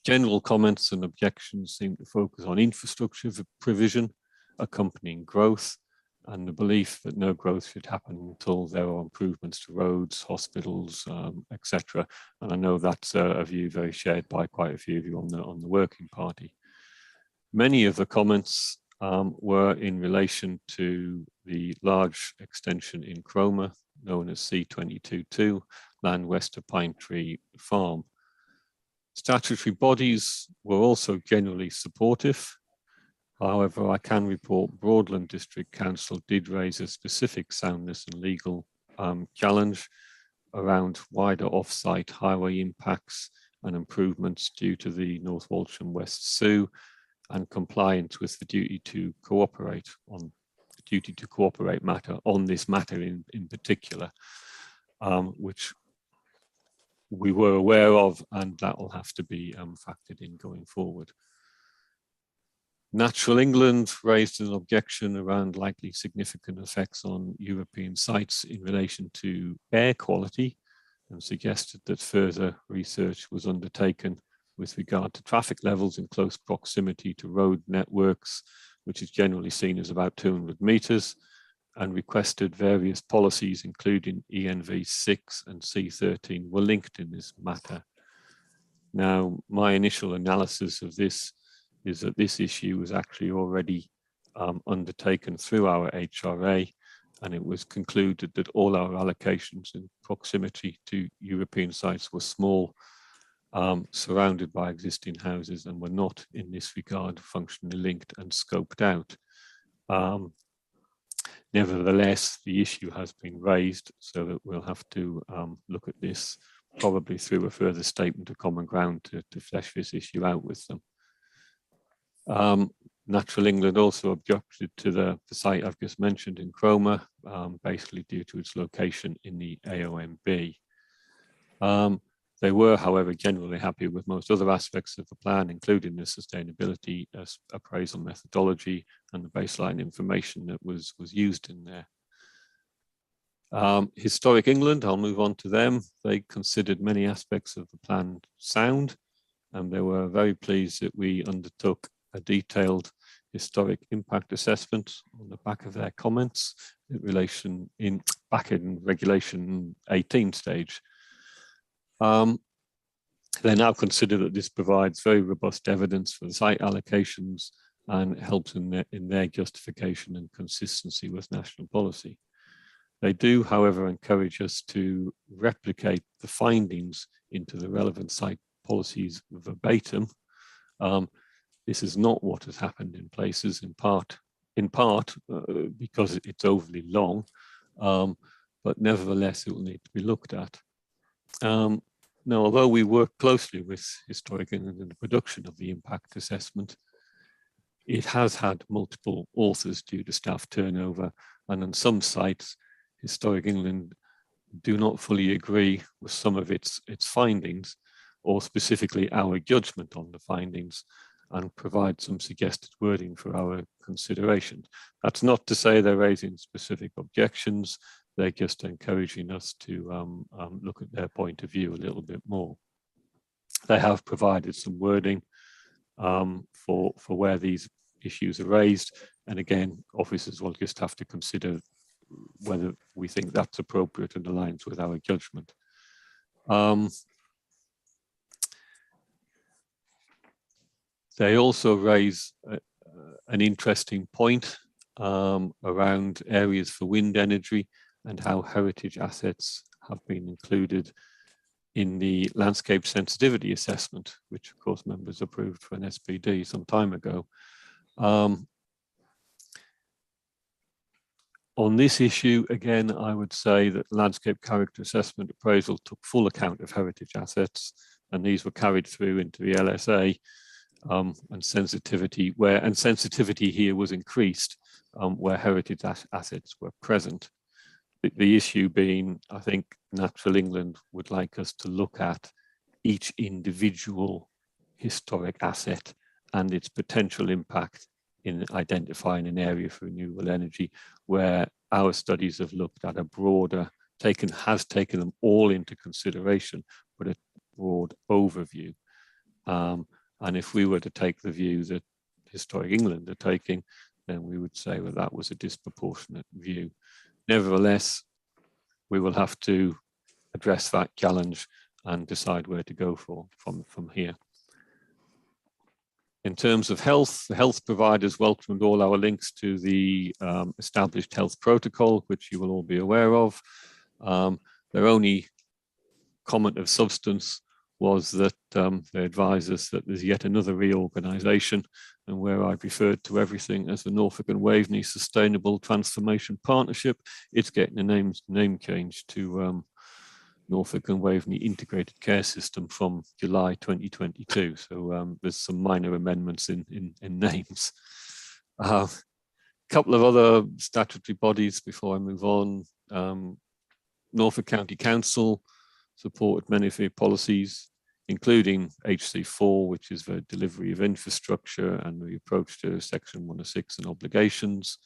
General comments and objections seem to focus on infrastructure provision, accompanying growth, and the belief that no growth should happen until there are improvements to roads, hospitals, etc. And I know that's a view very shared by quite a few of you on the working party. Many of the comments were in relation to the large extension in Cromer, known as C22-2, land west of Pine Tree Farm. Statutory bodies were also generally supportive. However, I can report Broadland District Council did raise a specific soundness and legal challenge around wider off-site highway impacts and improvements due to the North Walsham West Sue and compliance with the duty to cooperate matter on this matter in particular, which we were aware of, and that will have to be factored in going forward. Natural England raised an objection around likely significant effects on European sites in relation to air quality and suggested that further research was undertaken with regard to traffic levels in close proximity to road networks, which is generally seen as about 200 meters, and requested various policies, including ENV 6 and C13, were linked in this matter. Now, my initial analysis of this is that this issue was actually already undertaken through our HRA, and it was concluded that all our allocations in proximity to European sites were small, surrounded by existing houses, and were not in this regard functionally linked and scoped out. Nevertheless, the issue has been raised, so that we'll have to look at this probably through a further statement of common ground to flesh this issue out with them. Natural England also objected to the site I've just mentioned in Cromer, basically due to its location in the AOMB. They were, however, generally happy with most other aspects of the plan, including the sustainability appraisal methodology and the baseline information that was used in there. Historic England, I'll move on to them. They considered many aspects of the plan sound, and they were very pleased that we undertook a detailed historic impact assessment on the back of their comments back in regulation 18 stage. They now consider that this provides very robust evidence for the site allocations and helps in their justification and consistency with national policy. They do, however, encourage us to replicate the findings into the relevant site policies verbatim. This is not what has happened in places, in part because it's overly long, but nevertheless it will need to be looked at. Now, although we work closely with Historic England in the production of the impact assessment, it has had multiple authors due to staff turnover, and on some sites, Historic England do not fully agree with some of its findings, or specifically our judgment on the findings, and provide some suggested wording for our consideration. That's not to say they're raising specific objections, they're just encouraging us to look at their point of view a little bit more. They have provided some wording for where these issues are raised, and again, officers will just have to consider whether we think that's appropriate and aligns with our judgment. They also raise an interesting point around areas for wind energy and how heritage assets have been included in the landscape sensitivity assessment, which of course members approved for an SPD some time ago. On this issue, again, I would say that landscape character assessment appraisal took full account of heritage assets, and these were carried through into the LSA, and sensitivity here was increased where heritage assets were present. The issue being, I think Natural England would like us to look at each individual historic asset and its potential impact in identifying an area for renewable energy, where our studies have looked at a broader, has taken them all into consideration, but a broad overview. And if we were to take the view that Historic England are taking, then we would say, well, that was a disproportionate view. Nevertheless, we will have to address that challenge and decide where to go from here. In terms of health, the health providers welcomed all our links to the established health protocol, which you will all be aware of. Their only comment of substance was that they advise us that there's yet another reorganisation, and where I referred to everything as the Norfolk and Waveney Sustainable Transformation Partnership, it's getting a name change to Norfolk and Waveney Integrated Care System from July 2022. So there's some minor amendments in names. A couple of other statutory bodies before I move on. Norfolk County Council supported many of the policies, including HC4, which is the delivery of infrastructure and the approach to Section 106 and obligations.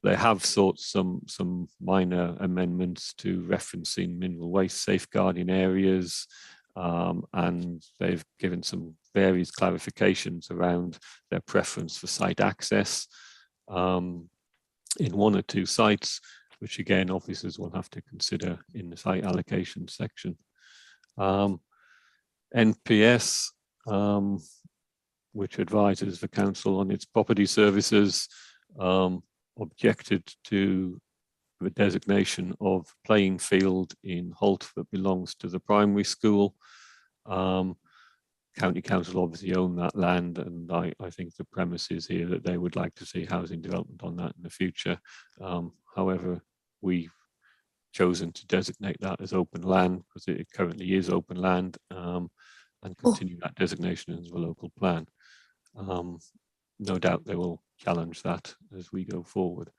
They have sought some minor amendments to referencing mineral waste safeguarding areas, and they've given some various clarifications around their preference for site access in one or two sites, which again, officers will have to consider in the site allocation section. NPS, which advises the council on its property services, objected to the designation of playing field in Holt that belongs to the primary school. County Council obviously own that land, and I think the premise is here that they would like to see housing development on that in the future. However, we've chosen to designate that as open land because it currently is open land, and continue that designation as a local plan. No doubt they will challenge that as we go forward.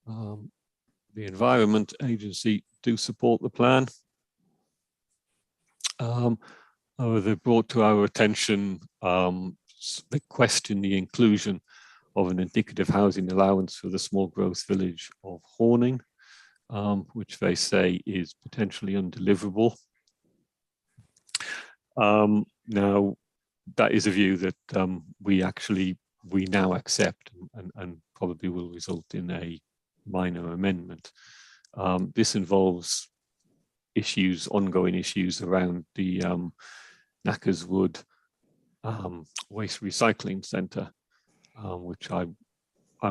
The Environment Agency do support the plan. They brought to our attention the question the inclusion of an indicative housing allowance for the small growth village of Horning, which they say is potentially undeliverable. Now, that is a view that we now accept and probably will result in a minor amendment. This involves ongoing issues around the Knackerswood Waste Recycling Centre, which I'm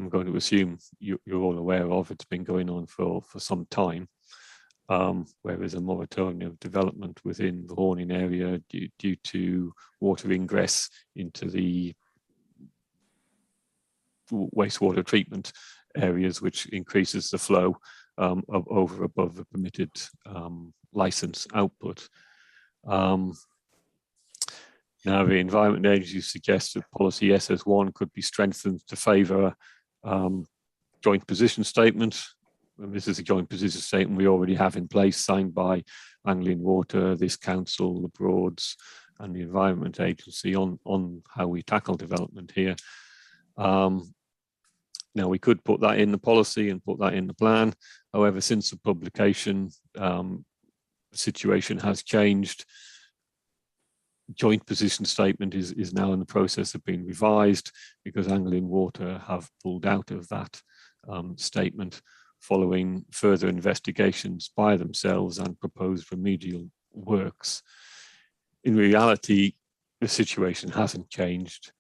going to assume you're all aware of. It's been going on for some time, where there's a moratorium of development within the Horning area due to water ingress into the wastewater treatment areas, which increases the flow. of over above the permitted license output. Now, the Environment Agency suggests that policy SS1 could be strengthened to favour joint position statement. And this is a joint position statement we already have in place, signed by Anglian Water, this council, the Broads, and the Environment Agency on how we tackle development here. Now, we could put that in the policy and put that in the plan. However, since the publication, the situation has changed. Joint position statement is now in the process of being revised because Anglian Water have pulled out of that statement following further investigations by themselves and proposed remedial works. In reality, the situation hasn't changed.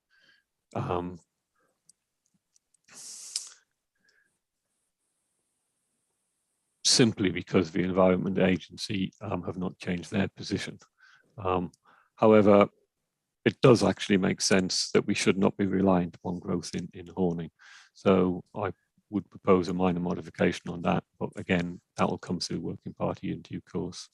Simply because the Environment Agency have not changed their position. However, it does actually make sense that we should not be reliant upon growth in Horning. So I would propose a minor modification on that, but again, that will come through working party in due course.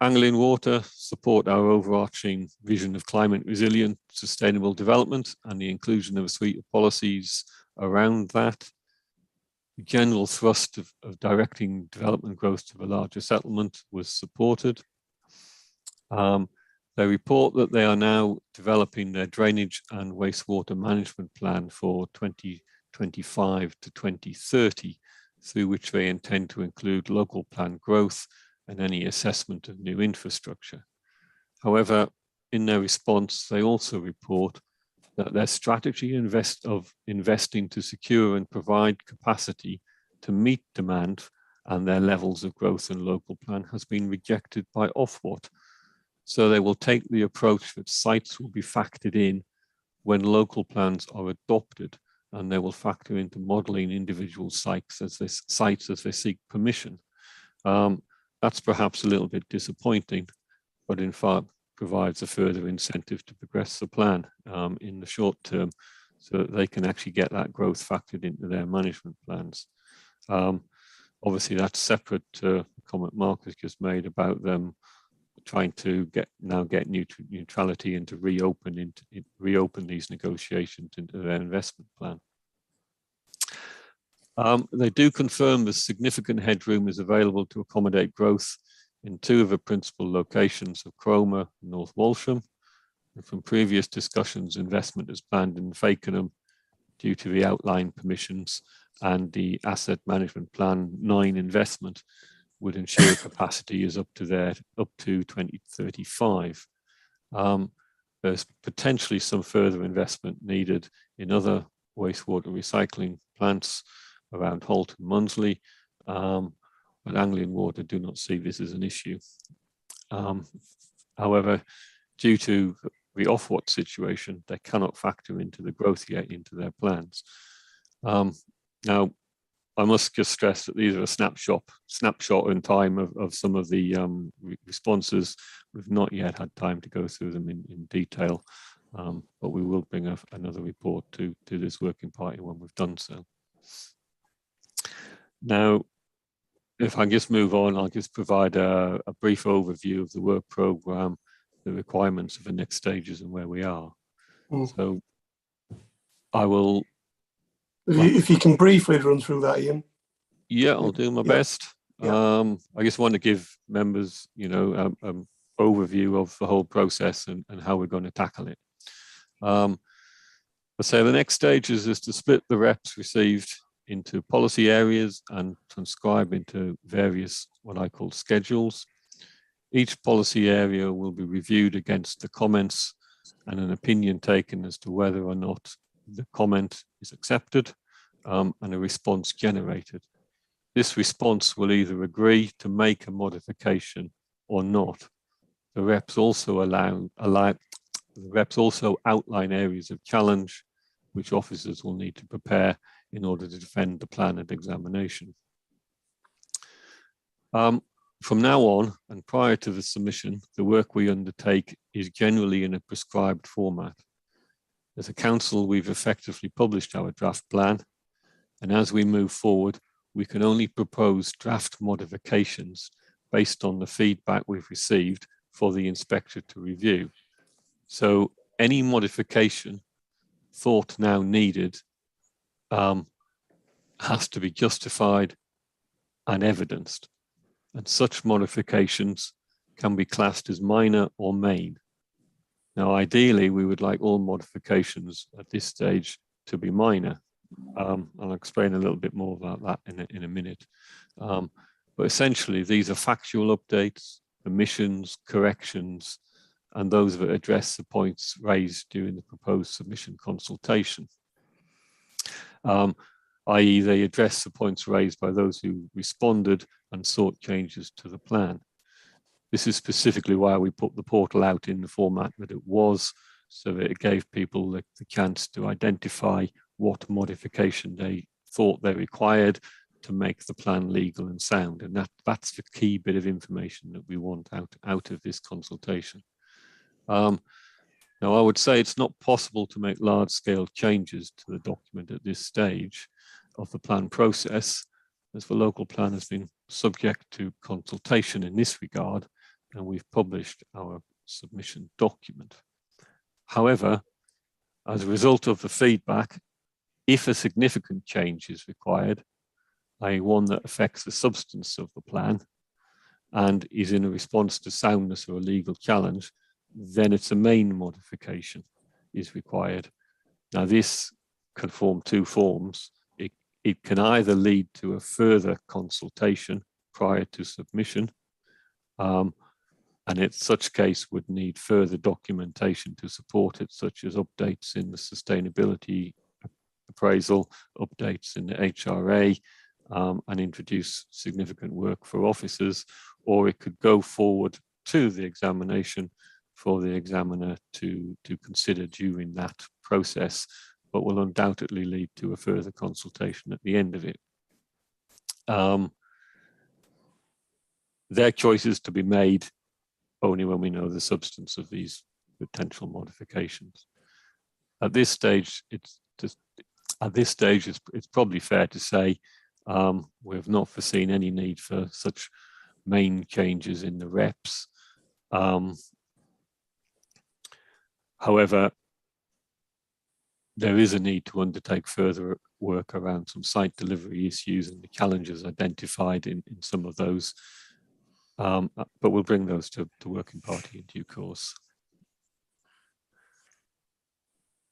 Anglian Water support our overarching vision of climate resilient, sustainable development and the inclusion of a suite of policies around that. The general thrust of directing development growth to the larger settlement was supported. They report that they are now developing their drainage and wastewater management plan for 2025 to 2030, through which they intend to include local plan growth and any assessment of new infrastructure. However, in their response, they also report that their strategy of investing to secure and provide capacity to meet demand and their levels of growth and local plan has been rejected by Ofwat. So they will take the approach that sites will be factored in when local plans are adopted, and they will factor into modelling individual sites as they seek permission. That's perhaps a little bit disappointing, but in fact provides a further incentive to progress the plan in the short term so that they can actually get that growth factored into their management plans. Obviously, that's separate to the comment Mark has just made about them trying to get neutrality and to reopen these negotiations into their investment plan. They do confirm the significant headroom is available to accommodate growth in two of the principal locations of Cromer and North Walsham. And from previous discussions, investment is planned in Fakenham due to the outline permissions, and the asset management plan 9 investment would ensure capacity is up to 2035. There's potentially some further investment needed in other wastewater recycling plants around Holt and Munsley, but Anglian Water do not see this as an issue. However, due to the Ofwat situation, they cannot factor into the growth yet into their plans. Now, I must just stress that these are a snapshot in time of some of the responses. We've not yet had time to go through them in detail, but we will bring another report to this working party when we've done so. Now, if I just move on, I'll just provide a brief overview of the work programme, the requirements of the next stages and where we are. So I will... If you can briefly run through that, Ian. Yeah, I'll do my best. I just want to give members, overview of the whole process and how we're going to tackle it. So the next stage is to split the reps received into policy areas and transcribe into various what I call schedules. Each policy area will be reviewed against the comments and an opinion taken as to whether or not the comment is accepted and a response generated. This response will either agree to make a modification or not. The reps also outline areas of challenge which officers will need to prepare in order to defend the plan at examination. From now on, and prior to the submission, the work we undertake is generally in a prescribed format. As a council, we've effectively published our draft plan, and as we move forward, we can only propose draft modifications based on the feedback we've received for the inspector to review. So any modification thought now needed has to be justified and evidenced. And such modifications can be classed as minor or main. Now, ideally, we would like all modifications at this stage to be minor. I'll explain a little bit more about that in a minute. But essentially, these are factual updates, omissions, corrections, and those that address the points raised during the proposed submission consultation. I.e. they address the points raised by those who responded and sought changes to the plan. This is specifically why we put the portal out in the format that it was, so that it gave people the chance to identify what modification they thought they required to make the plan legal and sound. And that's the key bit of information that we want out of this consultation. Now, I would say it's not possible to make large-scale changes to the document at this stage of the plan process, as the local plan has been subject to consultation in this regard, and we've published our submission document. However, as a result of the feedback, if a significant change is required, i.e. one that affects the substance of the plan and is in a response to soundness or a legal challenge, then it's a main modification is required. Now, this can form two forms. It can either lead to a further consultation prior to submission, and in such case would need further documentation to support it, such as updates in the sustainability appraisal, updates in the HRA, and introduce significant work for officers, or it could go forward to the examination for the examiner to consider during that process, but will undoubtedly lead to a further consultation at the end of it. Their choices to be made only when we know the substance of these potential modifications. At this stage, it's probably fair to say we have not foreseen any need for such main changes in the reps. However, there is a need to undertake further work around some site delivery issues and the challenges identified in some of those, but we'll bring those to working party in due course.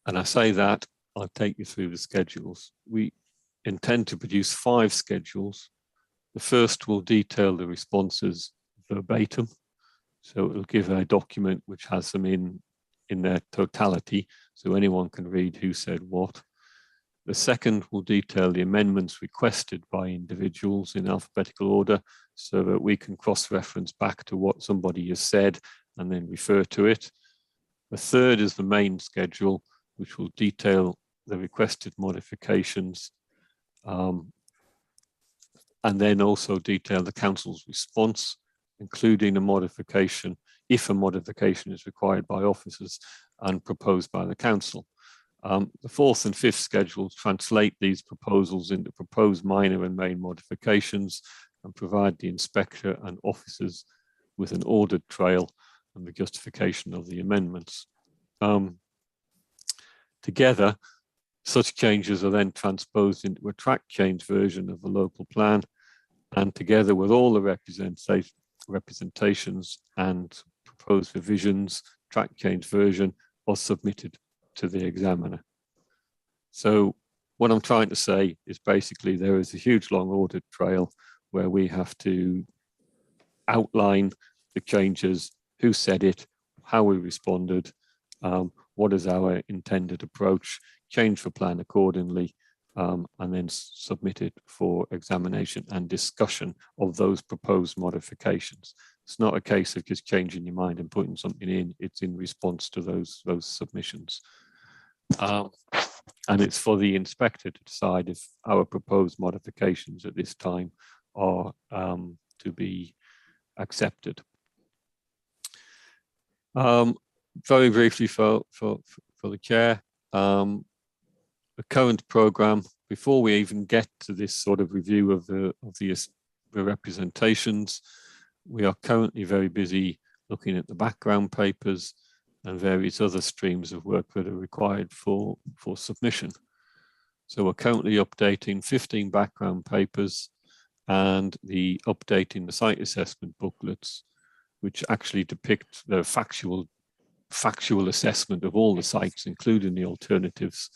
And I say that, I'll take you through the schedules. We intend to produce 5 schedules. The first will detail the responses verbatim, so it'll give a document which has them in their totality, so anyone can read who said what. The second will detail the amendments requested by individuals in alphabetical order, so that we can cross-reference back to what somebody has said and then refer to it. The third is the main schedule, which will detail the requested modifications, and then also detail the council's response, including a modification, if a modification is required by officers and proposed by the council. The fourth and fifth schedules translate these proposals into proposed minor and main modifications and provide the inspector and officers with an ordered trail and the justification of the amendments. Together, such changes are then transposed into a track change version of the local plan, and together with all the representations and proposed revisions, track change version are submitted to the examiner. So what I'm trying to say is basically there is a huge long audit trail where we have to outline the changes, who said it, how we responded, what is our intended approach, change the plan accordingly, and then submit it for examination and discussion of those proposed modifications. It's not a case of just changing your mind and putting something in, it's in response to those submissions. And it's for the inspector to decide if our proposed modifications at this time are to be accepted. Very briefly for the chair, the current programme before we even get to this sort of review of the representations, we are currently very busy looking at the background papers and various other streams of work that are required for submission. So we're currently updating 15 background papers and updating the site assessment booklets, which actually depict the factual assessment of all the sites, including the alternatives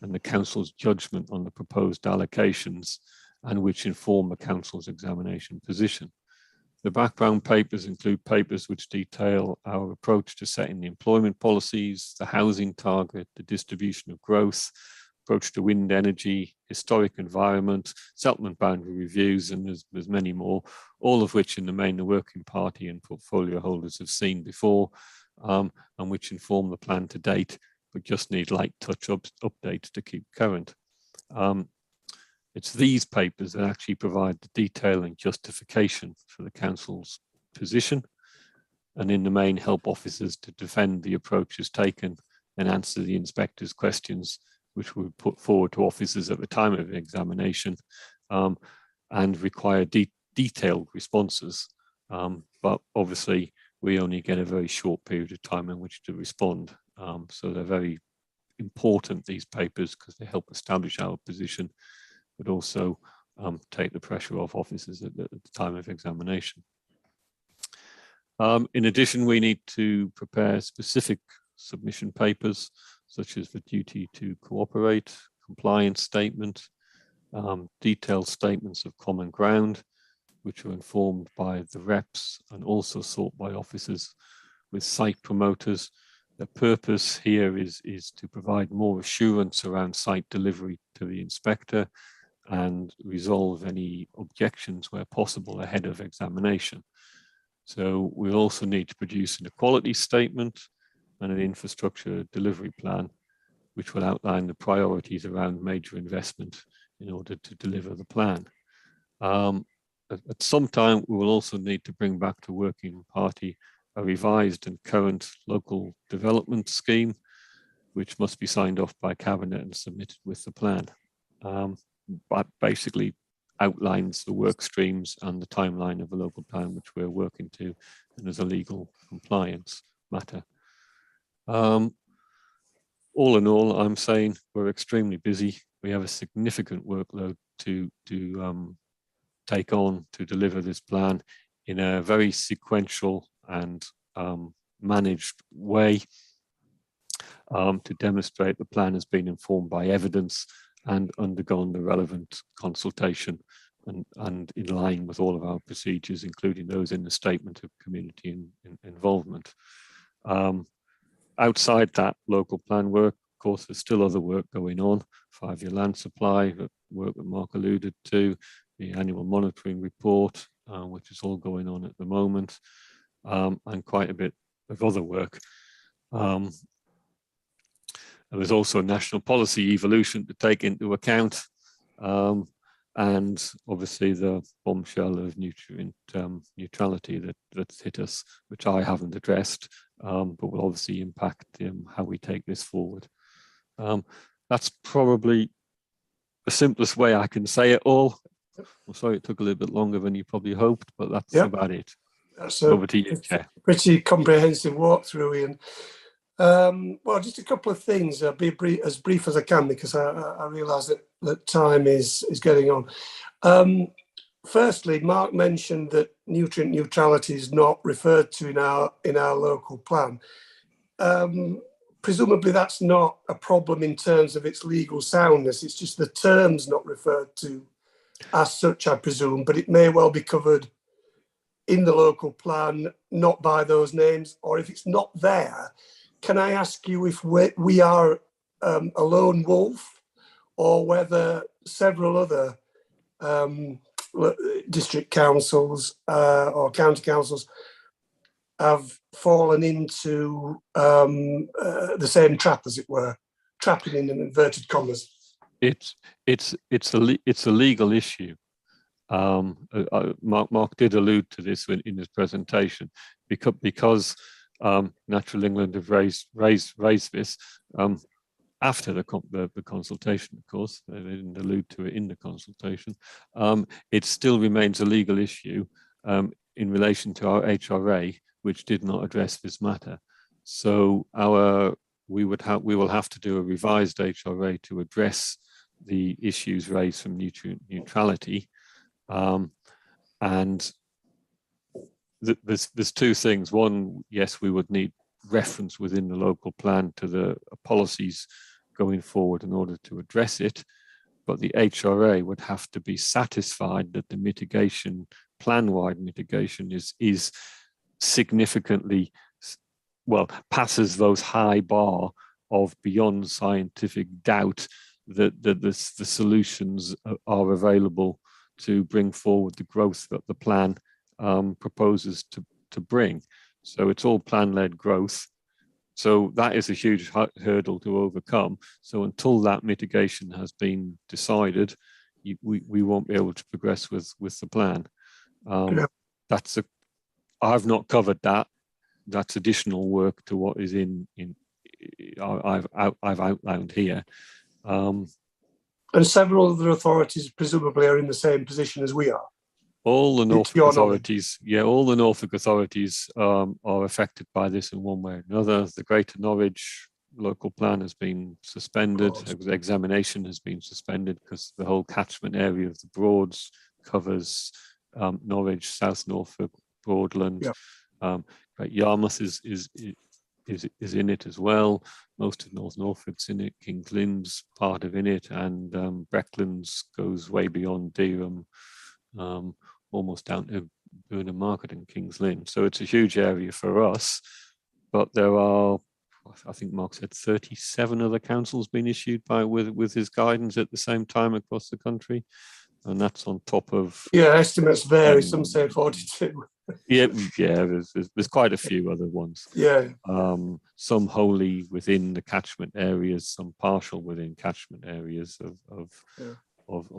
and the council's judgment on the proposed allocations, and which inform the council's examination position. The background papers include papers which detail our approach to setting the employment policies, the housing target, the distribution of growth, approach to wind energy, historic environment, settlement boundary reviews, and there's many more, all of which in the main the working party and portfolio holders have seen before, and which inform the plan to date, but just need light touch-ups, updates to keep current. It's these papers that actually provide the detail and justification for the council's position, and in the main help officers to defend the approaches taken and answer the inspector's questions, which were put forward to officers at the time of the examination, and require detailed responses. But obviously, we only get a very short period of time in which to respond. So they're very important, these papers, because they help establish our position, but also take the pressure off officers at the time of examination. In addition, we need to prepare specific submission papers, such as the duty to cooperate, compliance statement, detailed statements of common ground, which are informed by the reps and also sought by officers with site promoters. The purpose here is to provide more assurance around site delivery to the inspector and resolve any objections where possible ahead of examination. So we also need to produce an equality statement and an infrastructure delivery plan, which will outline the priorities around major investment in order to deliver the plan. At some time, we will also need to bring back to working party a revised and current local development scheme, which must be signed off by Cabinet and submitted with the plan. But basically outlines the work streams and the timeline of the local plan, which we're working to, and as a legal compliance matter. All in all, I'm saying we're extremely busy. We have a significant workload to take on to deliver this plan in a very sequential and managed way, to demonstrate the plan has been informed by evidence and undergone the relevant consultation and in line with all of our procedures, including those in the statement of community involvement. Outside that local plan work, of course, there's still other work going on. 5-year land supply, the work that Mark alluded to, the annual monitoring report, which is all going on at the moment, and quite a bit of other work. And there's also national policy evolution to take into account, and obviously the bombshell of neutrality that's hit us, which I haven't addressed, but will obviously impact how we take this forward. That's probably the simplest way I can say it all. I'm sorry it took a little bit longer than you probably hoped, but that's about it. That's over to you, Chair. Pretty comprehensive walkthrough, Ian. Well, just a couple of things. I'll be as brief as I can, because I realise that time is getting on. Firstly, Mark mentioned that nutrient neutrality is not referred to in our local plan. Presumably that's not a problem in terms of its legal soundness. It's just the term's not referred to as such, I presume, but it may well be covered in the local plan, not by those names, or if it's not there, can I ask you if we are a lone wolf, or whether several other district councils or county councils have fallen into the same trap, as it were, trapping in inverted commas? It's a legal issue. Mark did allude to this in his presentation, because Natural England have raised this. after the consultation, of course. They didn't allude to it in the consultation. It still remains a legal issue in relation to our HRA, which did not address this matter. So we will have to do a revised HRA to address the issues raised from neutrality. And there's two things. One, yes, we would need reference within the local plan to the policies going forward in order to address it, but the HRA would have to be satisfied that the mitigation, plan-wide mitigation, is significantly, well, passes those high bar of beyond scientific doubt that the solutions are available to bring forward the growth that the plan proposes to bring. So it's all plan-led growth. So that is a huge hurdle to overcome. So until that mitigation has been decided, we won't be able to progress with the plan. I've not covered that. That's additional work to what is I've outlined here. And several other authorities presumably are in the same position as we are. All the Norfolk authorities, all the Norfolk authorities are affected by this in one way or another. The Greater Norwich local plan has been suspended. Examination has been suspended because the whole catchment area of the Broads covers Norwich, South Norfolk, Broadland. Great Yarmouth is in it as well. Most of North Norfolk's in it. King's Lynn's part of in it, and Brecklands goes way beyond Dereham, almost down to Burnham Market and King's Lynn. So it's a huge area for us, but there are, I think Mark said, 37 other councils being issued with his guidance at the same time across the country, and that's on top of estimates vary. Some say 42. There's quite a few other ones. Some wholly within the catchment areas, some partial within catchment areas of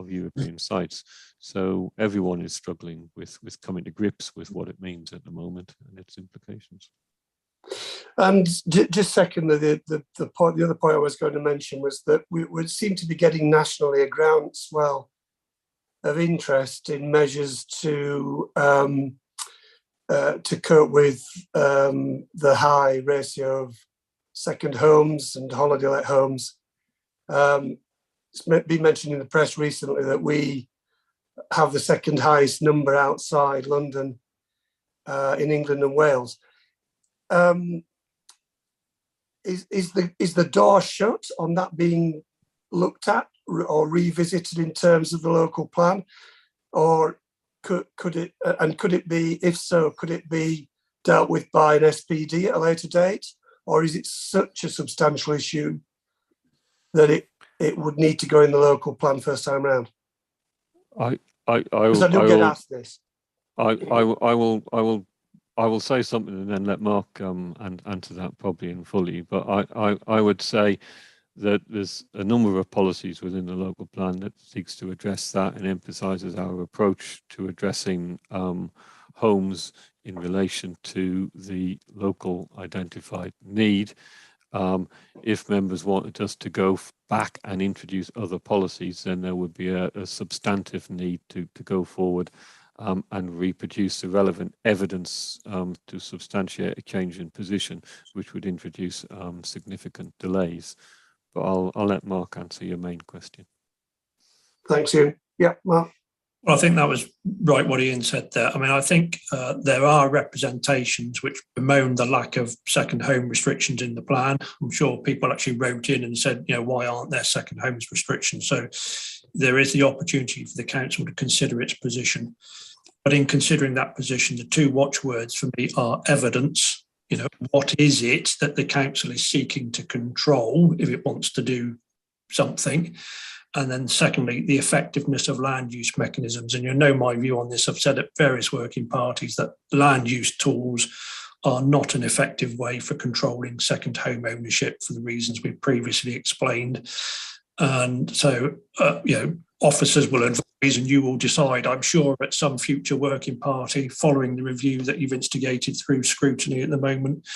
European sites. So everyone is struggling with coming to grips with what it means at the moment and its implications. And just secondly, the other point I was going to mention was that we would seem to be getting nationally a groundswell of interest in measures to cope with the high ratio of second homes and holiday let homes. It's been mentioned in the press recently that we have the second highest number outside London in England and Wales. Is the door shut on that being looked at or revisited in terms of the local plan, or could it be, if so, could it be dealt with by an SPD at a later date, or is it such a substantial issue that it would need to go in the local plan first time around? I get asked this. I will say something and then let Mark and answer that probably in fully. But I would say that there's a number of policies within the local plan that seeks to address that and emphasises our approach to addressing homes in relation to the local identified need. If members wanted us to go back and introduce other policies, then there would be a substantive need to go forward and reproduce the relevant evidence to substantiate a change in position, which would introduce significant delays. But I'll let Mark answer your main question. Thanks, Ian. Yeah, Mark. Well, I think that was right what Ian said there. I mean, I think there are representations which bemoan the lack of second home restrictions in the plan. I'm sure people actually wrote in and said, why aren't there second homes restrictions? So there is the opportunity for the council to consider its position. But in considering that position, the two watchwords for me are evidence. What is it that the council is seeking to control if it wants to do something? And then secondly, the effectiveness of land use mechanisms. And you know my view on this. I've said at various working parties that land use tools are not an effective way for controlling second home ownership for the reasons we've previously explained. And so, officers will advise and you will decide, I'm sure, at some future working party following the review that you've instigated through scrutiny at the moment,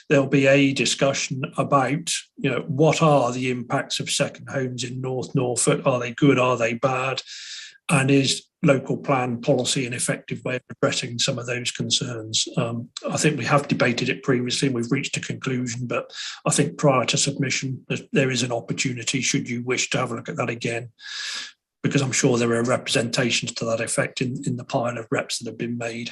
there'll be a discussion about, what are the impacts of second homes in North Norfolk? Are they good? Are they bad? And is local plan policy an effective way of addressing some of those concerns? I think we have debated it previously and we've reached a conclusion, but I think prior to submission, there is an opportunity, should you wish to have a look at that again, because I'm sure there are representations to that effect in the pile of reps that have been made.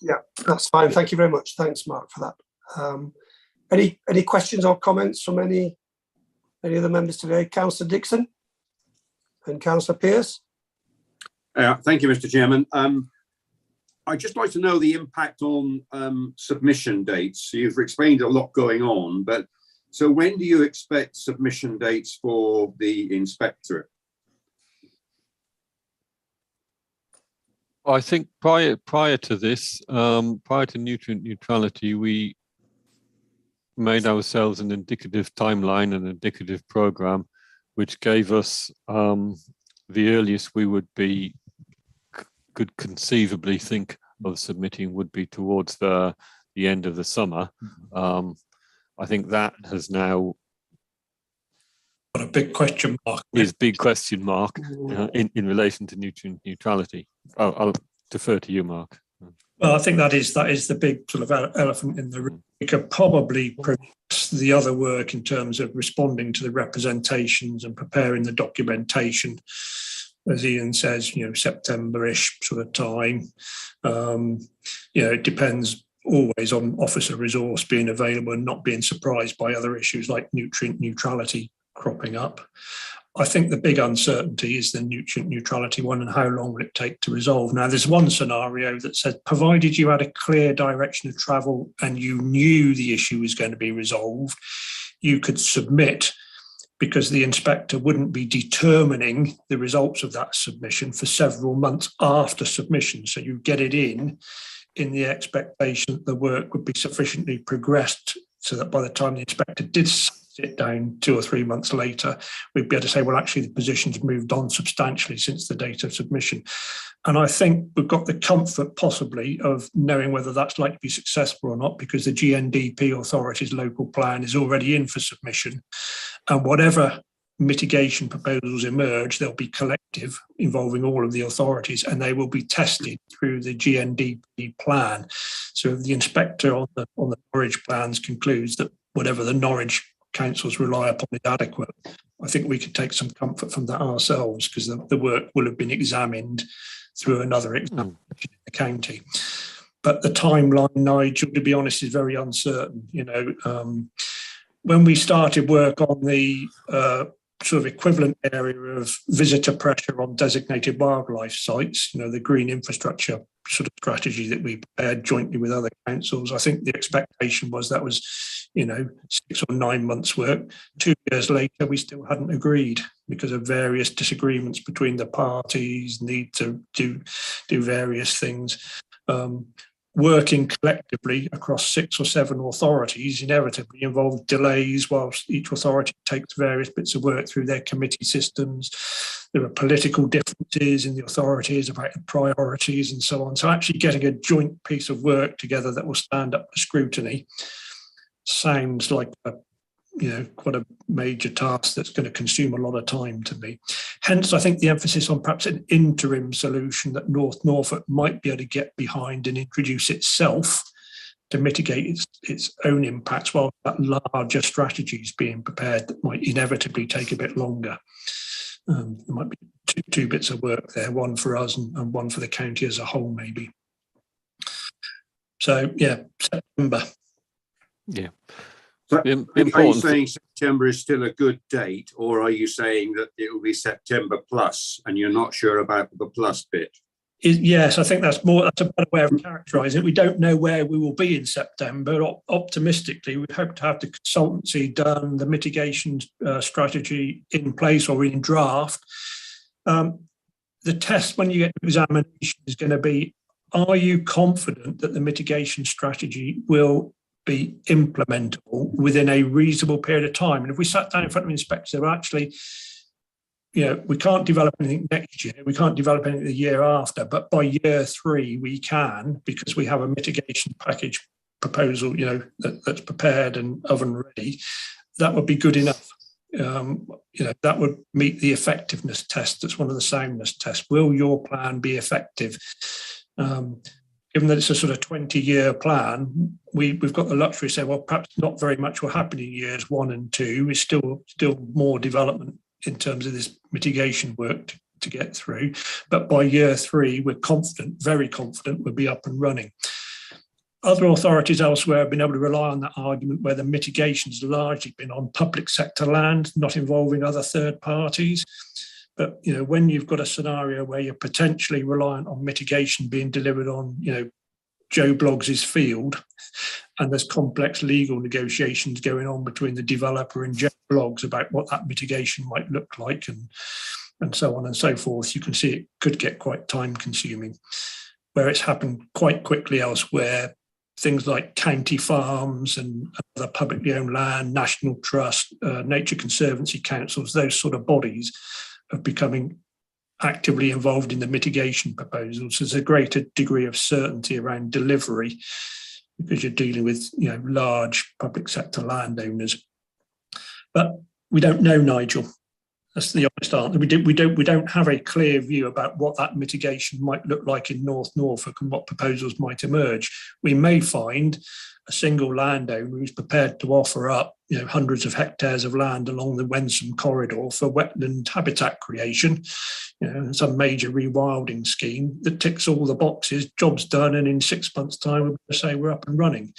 Yeah, that's fine. Thank you very much. Thanks, Mark, for that. Any questions or comments from any of the members today? Councillor Dixon and Councillor Pearce. Thank you, Mr. Chairman. I'd just like to know the impact on submission dates. You've explained a lot going on, but so when do you expect submission dates for the inspectorate? I think prior to this, prior to nutrient neutrality, we made ourselves an indicative timeline, an indicative program, which gave us the earliest we could conceivably think of submitting would be towards the end of the summer. I think that has now got a big question mark. Is big question mark in relation to nutrient neutrality. I'll defer to you, Mark. Well, I think that is the big sort of elephant in the room. We could probably progress the other work in terms of responding to the representations and preparing the documentation, as Ian says, September-ish sort of time. It depends always on officer resource being available and not being surprised by other issues like nutrient neutrality cropping up. I think the big uncertainty is the nutrient neutrality one and how long will it take to resolve. Now, there's one scenario that said, provided you had a clear direction of travel and you knew the issue was going to be resolved, you could submit, because the inspector wouldn't be determining the results of that submission for several months after submission. So you get it in the expectation that the work would be sufficiently progressed so that by the time the inspector did sit down 2 or 3 months later, we'd be able to say, well, actually, the position's moved on substantially since the date of submission. And I think we've got the comfort possibly of knowing whether that's likely to be successful or not, because the GNDP authority's local plan is already in for submission. And whatever mitigation proposals emerge, they'll be collective, involving all of the authorities, and they will be tested through the GNDP plan. So if the inspector on the Norwich plans concludes that whatever the Norwich councils rely upon is adequate, I think we could take some comfort from that ourselves, because the work will have been examined through another examination in the county. But the timeline, Nigel, to be honest, is very uncertain. When we started work on the sort of equivalent area of visitor pressure on designated wildlife sites, the green infrastructure sort of strategy that we prepared jointly with other councils, I think the expectation was that was 6 or 9 months work. 2 years later, we still hadn't agreed because of various disagreements between the parties, need to do various things. Working collectively across 6 or 7 authorities inevitably involved delays whilst each authority takes various bits of work through their committee systems. There are political differences in the authorities about the priorities and so on. So actually getting a joint piece of work together that will stand up to scrutiny sounds like quite a major task that's going to consume a lot of time to me. Hence, I think the emphasis on perhaps an interim solution that North Norfolk might be able to get behind and introduce itself to mitigate its own impacts, while that larger strategy is being prepared that might inevitably take a bit longer. There might be two bits of work there, one for us and one for the county as a whole, maybe. So, yeah, September. Yeah. So are you saying September is still a good date, or are you saying that it will be September plus and you're not sure about the plus bit? Yes, I think that's a better way of characterising it. We don't know where we will be in September. Optimistically, we hope to have the consultancy done, the mitigation strategy in place or in draft. The test when you get to examination is going to be, are you confident that the mitigation strategy will be implementable within a reasonable period of time? And if we sat down in front of inspectors, actually, we can't develop anything next year, we can't develop anything the year after, but by year 3 we can, because we have a mitigation package proposal, that's prepared and oven ready. That would be good enough. That would meet the effectiveness test. That's one of the soundness tests. Will your plan be effective? Given that it's a sort of 20-year plan, we've got the luxury to say, well, perhaps not very much will happen in years 1 and 2. There's still more development in terms of this mitigation work to get through. But by year 3, we're confident, very confident, we'll be up and running. Other authorities elsewhere have been able to rely on that argument where the mitigation's largely been on public sector land, not involving other third parties. But, when you've got a scenario where you're potentially reliant on mitigation being delivered on, Joe Bloggs' field, and there's complex legal negotiations going on between the developer and Joe Bloggs about what that mitigation might look like and so on and so forth, you can see it could get quite time consuming. Where it's happened quite quickly elsewhere, things like county farms and other publicly owned land, national trust, nature conservancy councils, those sort of bodies are becoming actively involved in the mitigation proposals. There's a greater degree of certainty around delivery because you're dealing with large public sector landowners. But we don't know, Nigel. That's the honest answer. We don't have a clear view about what that mitigation might look like in North Norfolk and what proposals might emerge. We may find a single landowner who's prepared to offer up hundreds of hectares of land along the Wensum corridor for wetland habitat creation, some major rewilding scheme that ticks all the boxes, job's done, and in 6 months' time we're going to say we're up and running.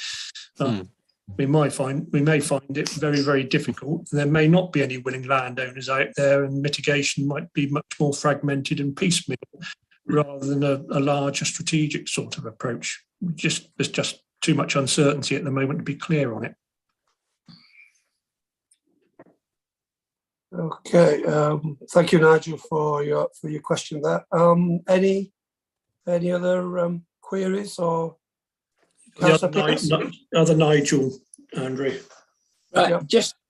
We may find it very, very difficult. There may not be any willing landowners out there, and mitigation might be much more fragmented and piecemeal rather than a larger strategic sort of approach. There's just too much uncertainty at the moment to be clear on it. Okay, thank you, Nigel, for your question there. Any other queries or? The other Nigel, Andrew. Right, Yeah.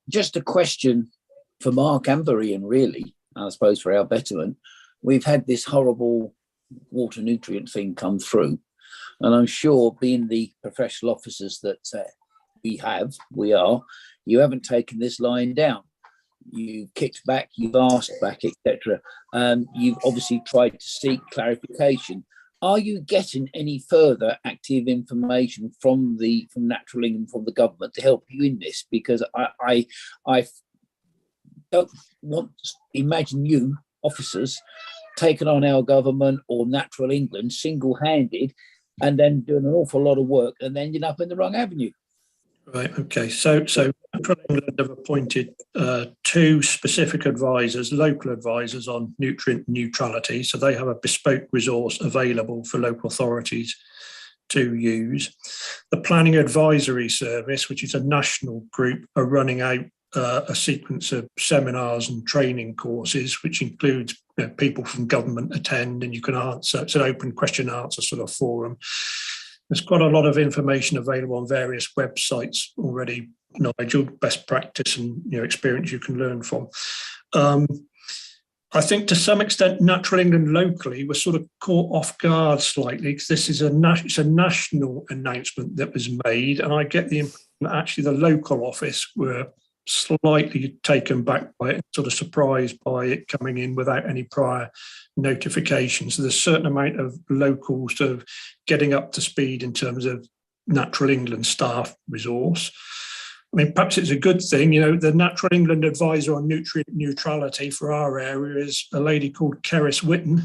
just a question for Mark and Varian, really, I suppose for our betterment. We've had this horrible water nutrient thing come through, and I'm sure, being the professional officers that we are, you haven't taken this line down. You've kicked back, you've asked back, etc. You've obviously tried to seek clarification. Are you getting any further active information from Natural England, from the government, to help you in this? Because I don't want to imagine you officers taking on our government or Natural England single-handed and then doing an awful lot of work and then ending up in the wrong avenue. Right. Okay. So Natural England have appointed 2 specific advisors, local advisors on nutrient neutrality. So they have a bespoke resource available for local authorities to use. The Planning Advisory Service, which is a national group, are running out a sequence of seminars and training courses, which includes people from government attend, and you can answer. It's an open question and answer sort of forum. There's quite a lot of information available on various websites already, Nigel, best practice and experience you can learn from. I think to some extent, Natural England locally was sort of caught off guard slightly because this is a national announcement that was made, and I get the impression that actually the local office were slightly taken back by it, sort of surprised by it coming in without any prior notification. So there's a certain amount of local sort of getting up to speed in terms of Natural England staff resource. I mean, perhaps it's a good thing, the Natural England advisor on nutrient neutrality for our area is a lady called Keris Witten,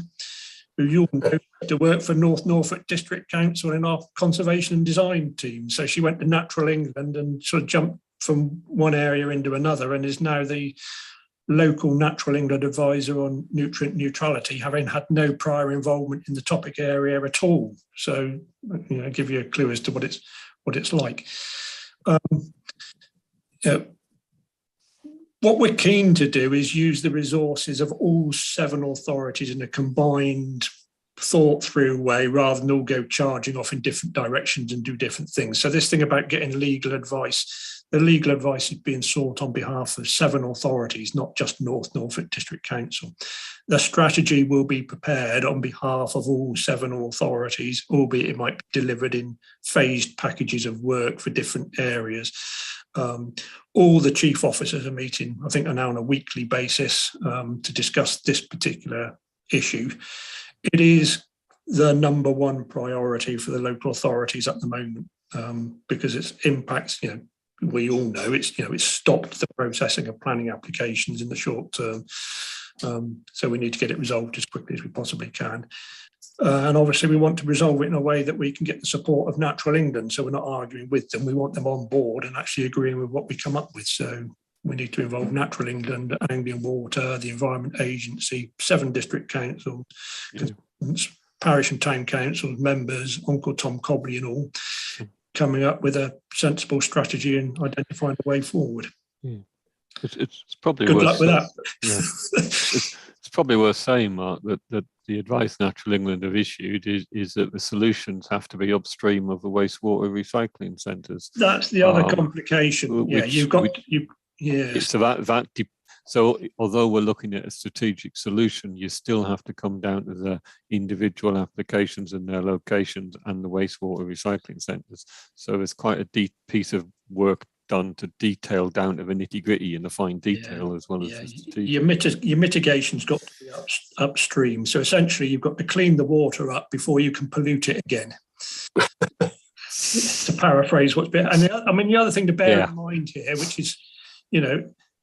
who you'll know to work for North Norfolk District Council in our conservation and design team. So she went to Natural England and sort of jumped from one area into another and is now the local Natural England advisor on nutrient neutrality, having had no prior involvement in the topic area at all. So, give you a clue as to what it's like. What we're keen to do is use the resources of all 7 authorities in a combined, thought through way, rather than all go charging off in different directions and do different things. So this thing about getting legal advice, the legal advice is being sought on behalf of 7 authorities, not just North Norfolk District Council. The strategy will be prepared on behalf of all 7 authorities, albeit it might be delivered in phased packages of work for different areas. All the chief officers are meeting, I think, are now on a weekly basis to discuss this particular issue. It is the number one priority for the local authorities at the moment because its impacts, we all know it's stopped the processing of planning applications in the short term. So we need to get it resolved as quickly as we possibly can. And obviously we want to resolve it in a way that we can get the support of Natural England. So we're not arguing with them. We want them on board and actually agreeing with what we come up with. So we need to involve Natural England, Anglian Water, the Environment Agency, 7 district councils, parish and town councils, members, Uncle Tom Cobley and all, coming up with a sensible strategy and identifying the way forward. It's probably good worth luck with that. It's probably worth saying, Mark, that the advice Natural England have issued is that the solutions have to be upstream of the wastewater recycling centres. That's the other complication. So although we're looking at a strategic solution, you still have to come down to the individual applications and their locations and the wastewater recycling centres. So there's quite a deep piece of work done to detail down to the nitty-gritty and the fine detail as well as the strategic. Your mitigation's got to be upstream. So essentially you've got to clean the water up before you can pollute it again. To paraphrase what's been, and the other thing to bear in mind here, which is,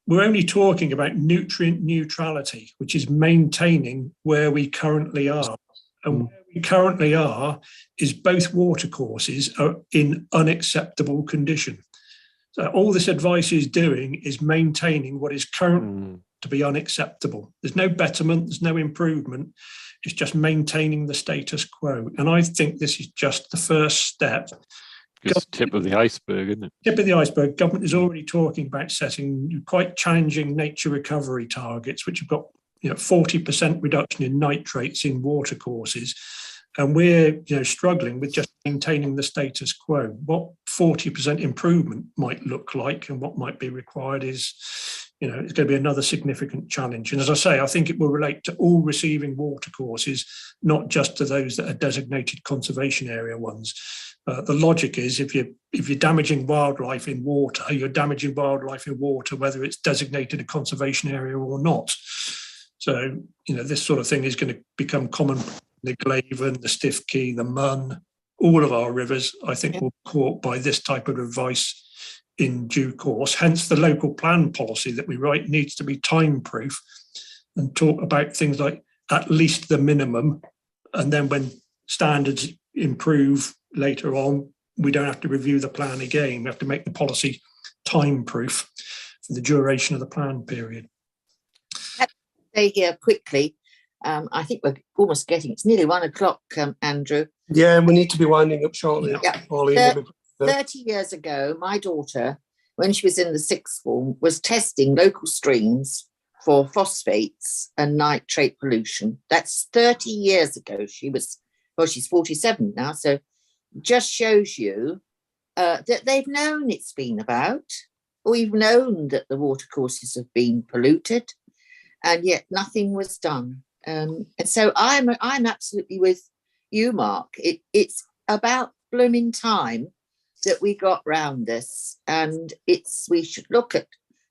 we're only talking about nutrient neutrality, which is maintaining where we currently are. And where we currently are is both watercourses are in unacceptable condition. So all this advice is doing is maintaining what is currently to be unacceptable. There's no betterment, there's no improvement. It's just maintaining the status quo. And I think this is just the first step. It's tip of the iceberg, isn't it? Tip of the iceberg. Government is already talking about setting quite challenging nature recovery targets, which have got 40% reduction in nitrates in watercourses. And we're struggling with just maintaining the status quo. What 40% improvement might look like and what might be required is, it's going to be another significant challenge. And as I say, I think it will relate to all receiving watercourses, not just to those that are designated conservation area ones. The logic is if you're damaging wildlife in water, you're damaging wildlife in water, whether it's designated a conservation area or not. So, this sort of thing is going to become common. The Glaivon, the Stiff Key, the Mun, all of our rivers, I think, will be caught by this type of advice in due course. Hence, the local plan policy that we write needs to be time-proof and talk about things like at least the minimum. And then when standards improve later on, we don't have to review the plan again. We have to make the policy time-proof for the duration of the plan period. Stay here quickly. I think we're almost it's nearly 1 o'clock, Andrew. Yeah, we need to be winding up shortly. Yeah. 30 years ago, my daughter, when she was in the 6th form, was testing local streams for phosphates and nitrate pollution. That's 30 years ago. She's 47 now, so just shows you that they've known it's been about. We've known that the watercourses have been polluted, and yet nothing was done. And so I'm absolutely with you, Mark. It's about blooming time that we got round this, and we should look at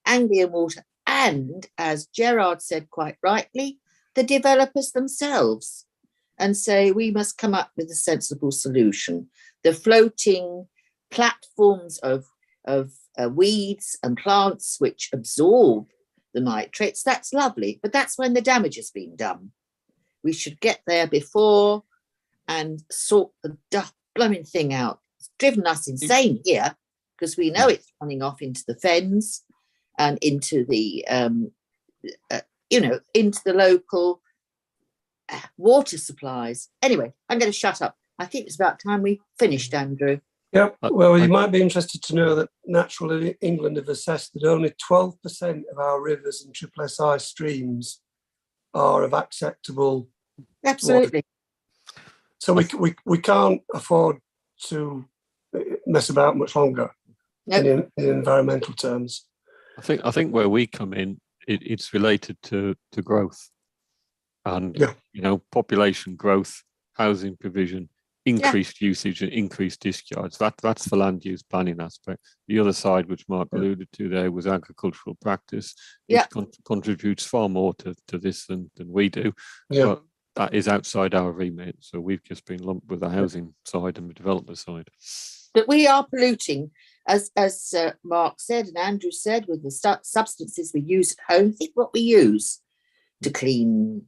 Anglian Water and, as Gerard said quite rightly, the developers themselves, and say we must come up with a sensible solution. The floating platforms of weeds and plants which absorb the nitrates, that's lovely, but that's when the damage has been done. We should get there before and sort the blooming thing out. It's driven us insane here because we know it's running off into the fens and into the into the local water supplies. Anyway, I'm going to shut up. I think it's about time we finished, Andrew. Yeah, well, you might be interested to know that Natural England have assessed that only 12% of our rivers and SSSI streams are of acceptable Absolutely. water. So we can't afford to mess about much longer. in environmental terms. I think where we come in, it's related to growth, and population growth, housing provision, increased usage and increased discharge. That's the land use planning aspect. The other side, which Mark alluded to there, was agricultural practice. It contributes far more to this than we do. But that is outside our remit. So we've just been lumped with the housing side and the developer side. But we are polluting, as Mark said and Andrew said, with the substances we use at home. Think what we use to clean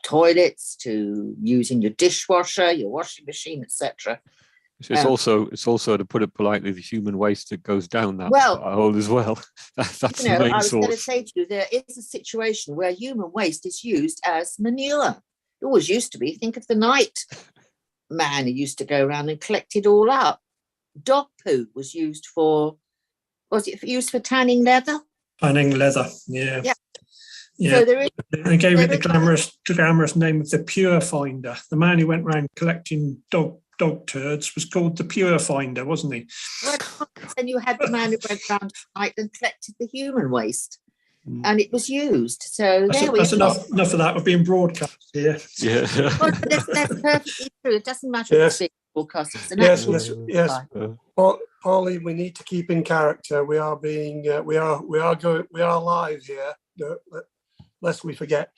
toilets, to using your dishwasher, your washing machine, etc. It's also, to put it politely, the human waste that goes down that hole as well. That's the main I was going to source. say to you, there is a situation where human waste is used as manure. It always used to be. Think of the night man who used to go around and collect it all up. Dog poo was used for, used for tanning leather? Tanning leather, yeah. So there is, they gave it the glamorous name of the Pure Finder. The man who went around collecting dog turds was called the Pure Finder, wasn't he? And you had the man who went round tonight and collected the human waste, and it was used. So that's enough of that. We're being broadcast here. Yeah, well, that's perfectly true. It doesn't matter if it's being broadcast. It's an yes. Pauline, we need to keep in character. We are being we are live here. Lest we forget.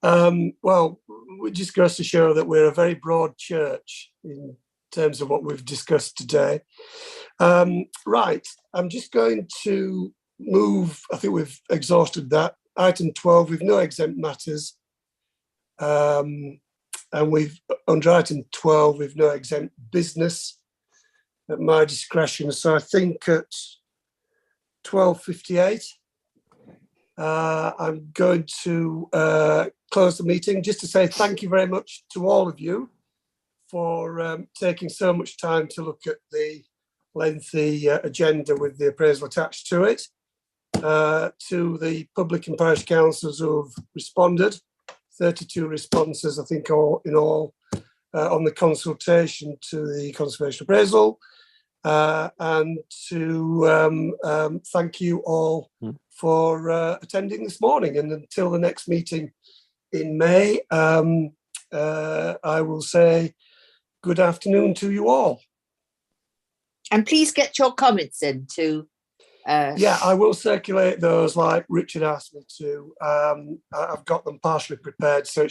Well, it just goes to show that we're a very broad church in terms of what we've discussed today. Right, I'm just going to move. I think we've exhausted that. Item 12, we've no exempt matters. And we've, under item 12, we've no exempt business at my discretion. So I think at 12:58, I'm going to close the meeting just to say thank you very much to all of you for taking so much time to look at the lengthy agenda with the appraisal attached to it. To the public and parish councils who have responded, 32 responses, I think, all in all, on the consultation to the conservation appraisal. And to thank you all for attending this morning. And until the next meeting in May, I will say good afternoon to you all. And please get your comments in too. Yeah, I will circulate those like Richard asked me to. I've got them partially prepared, so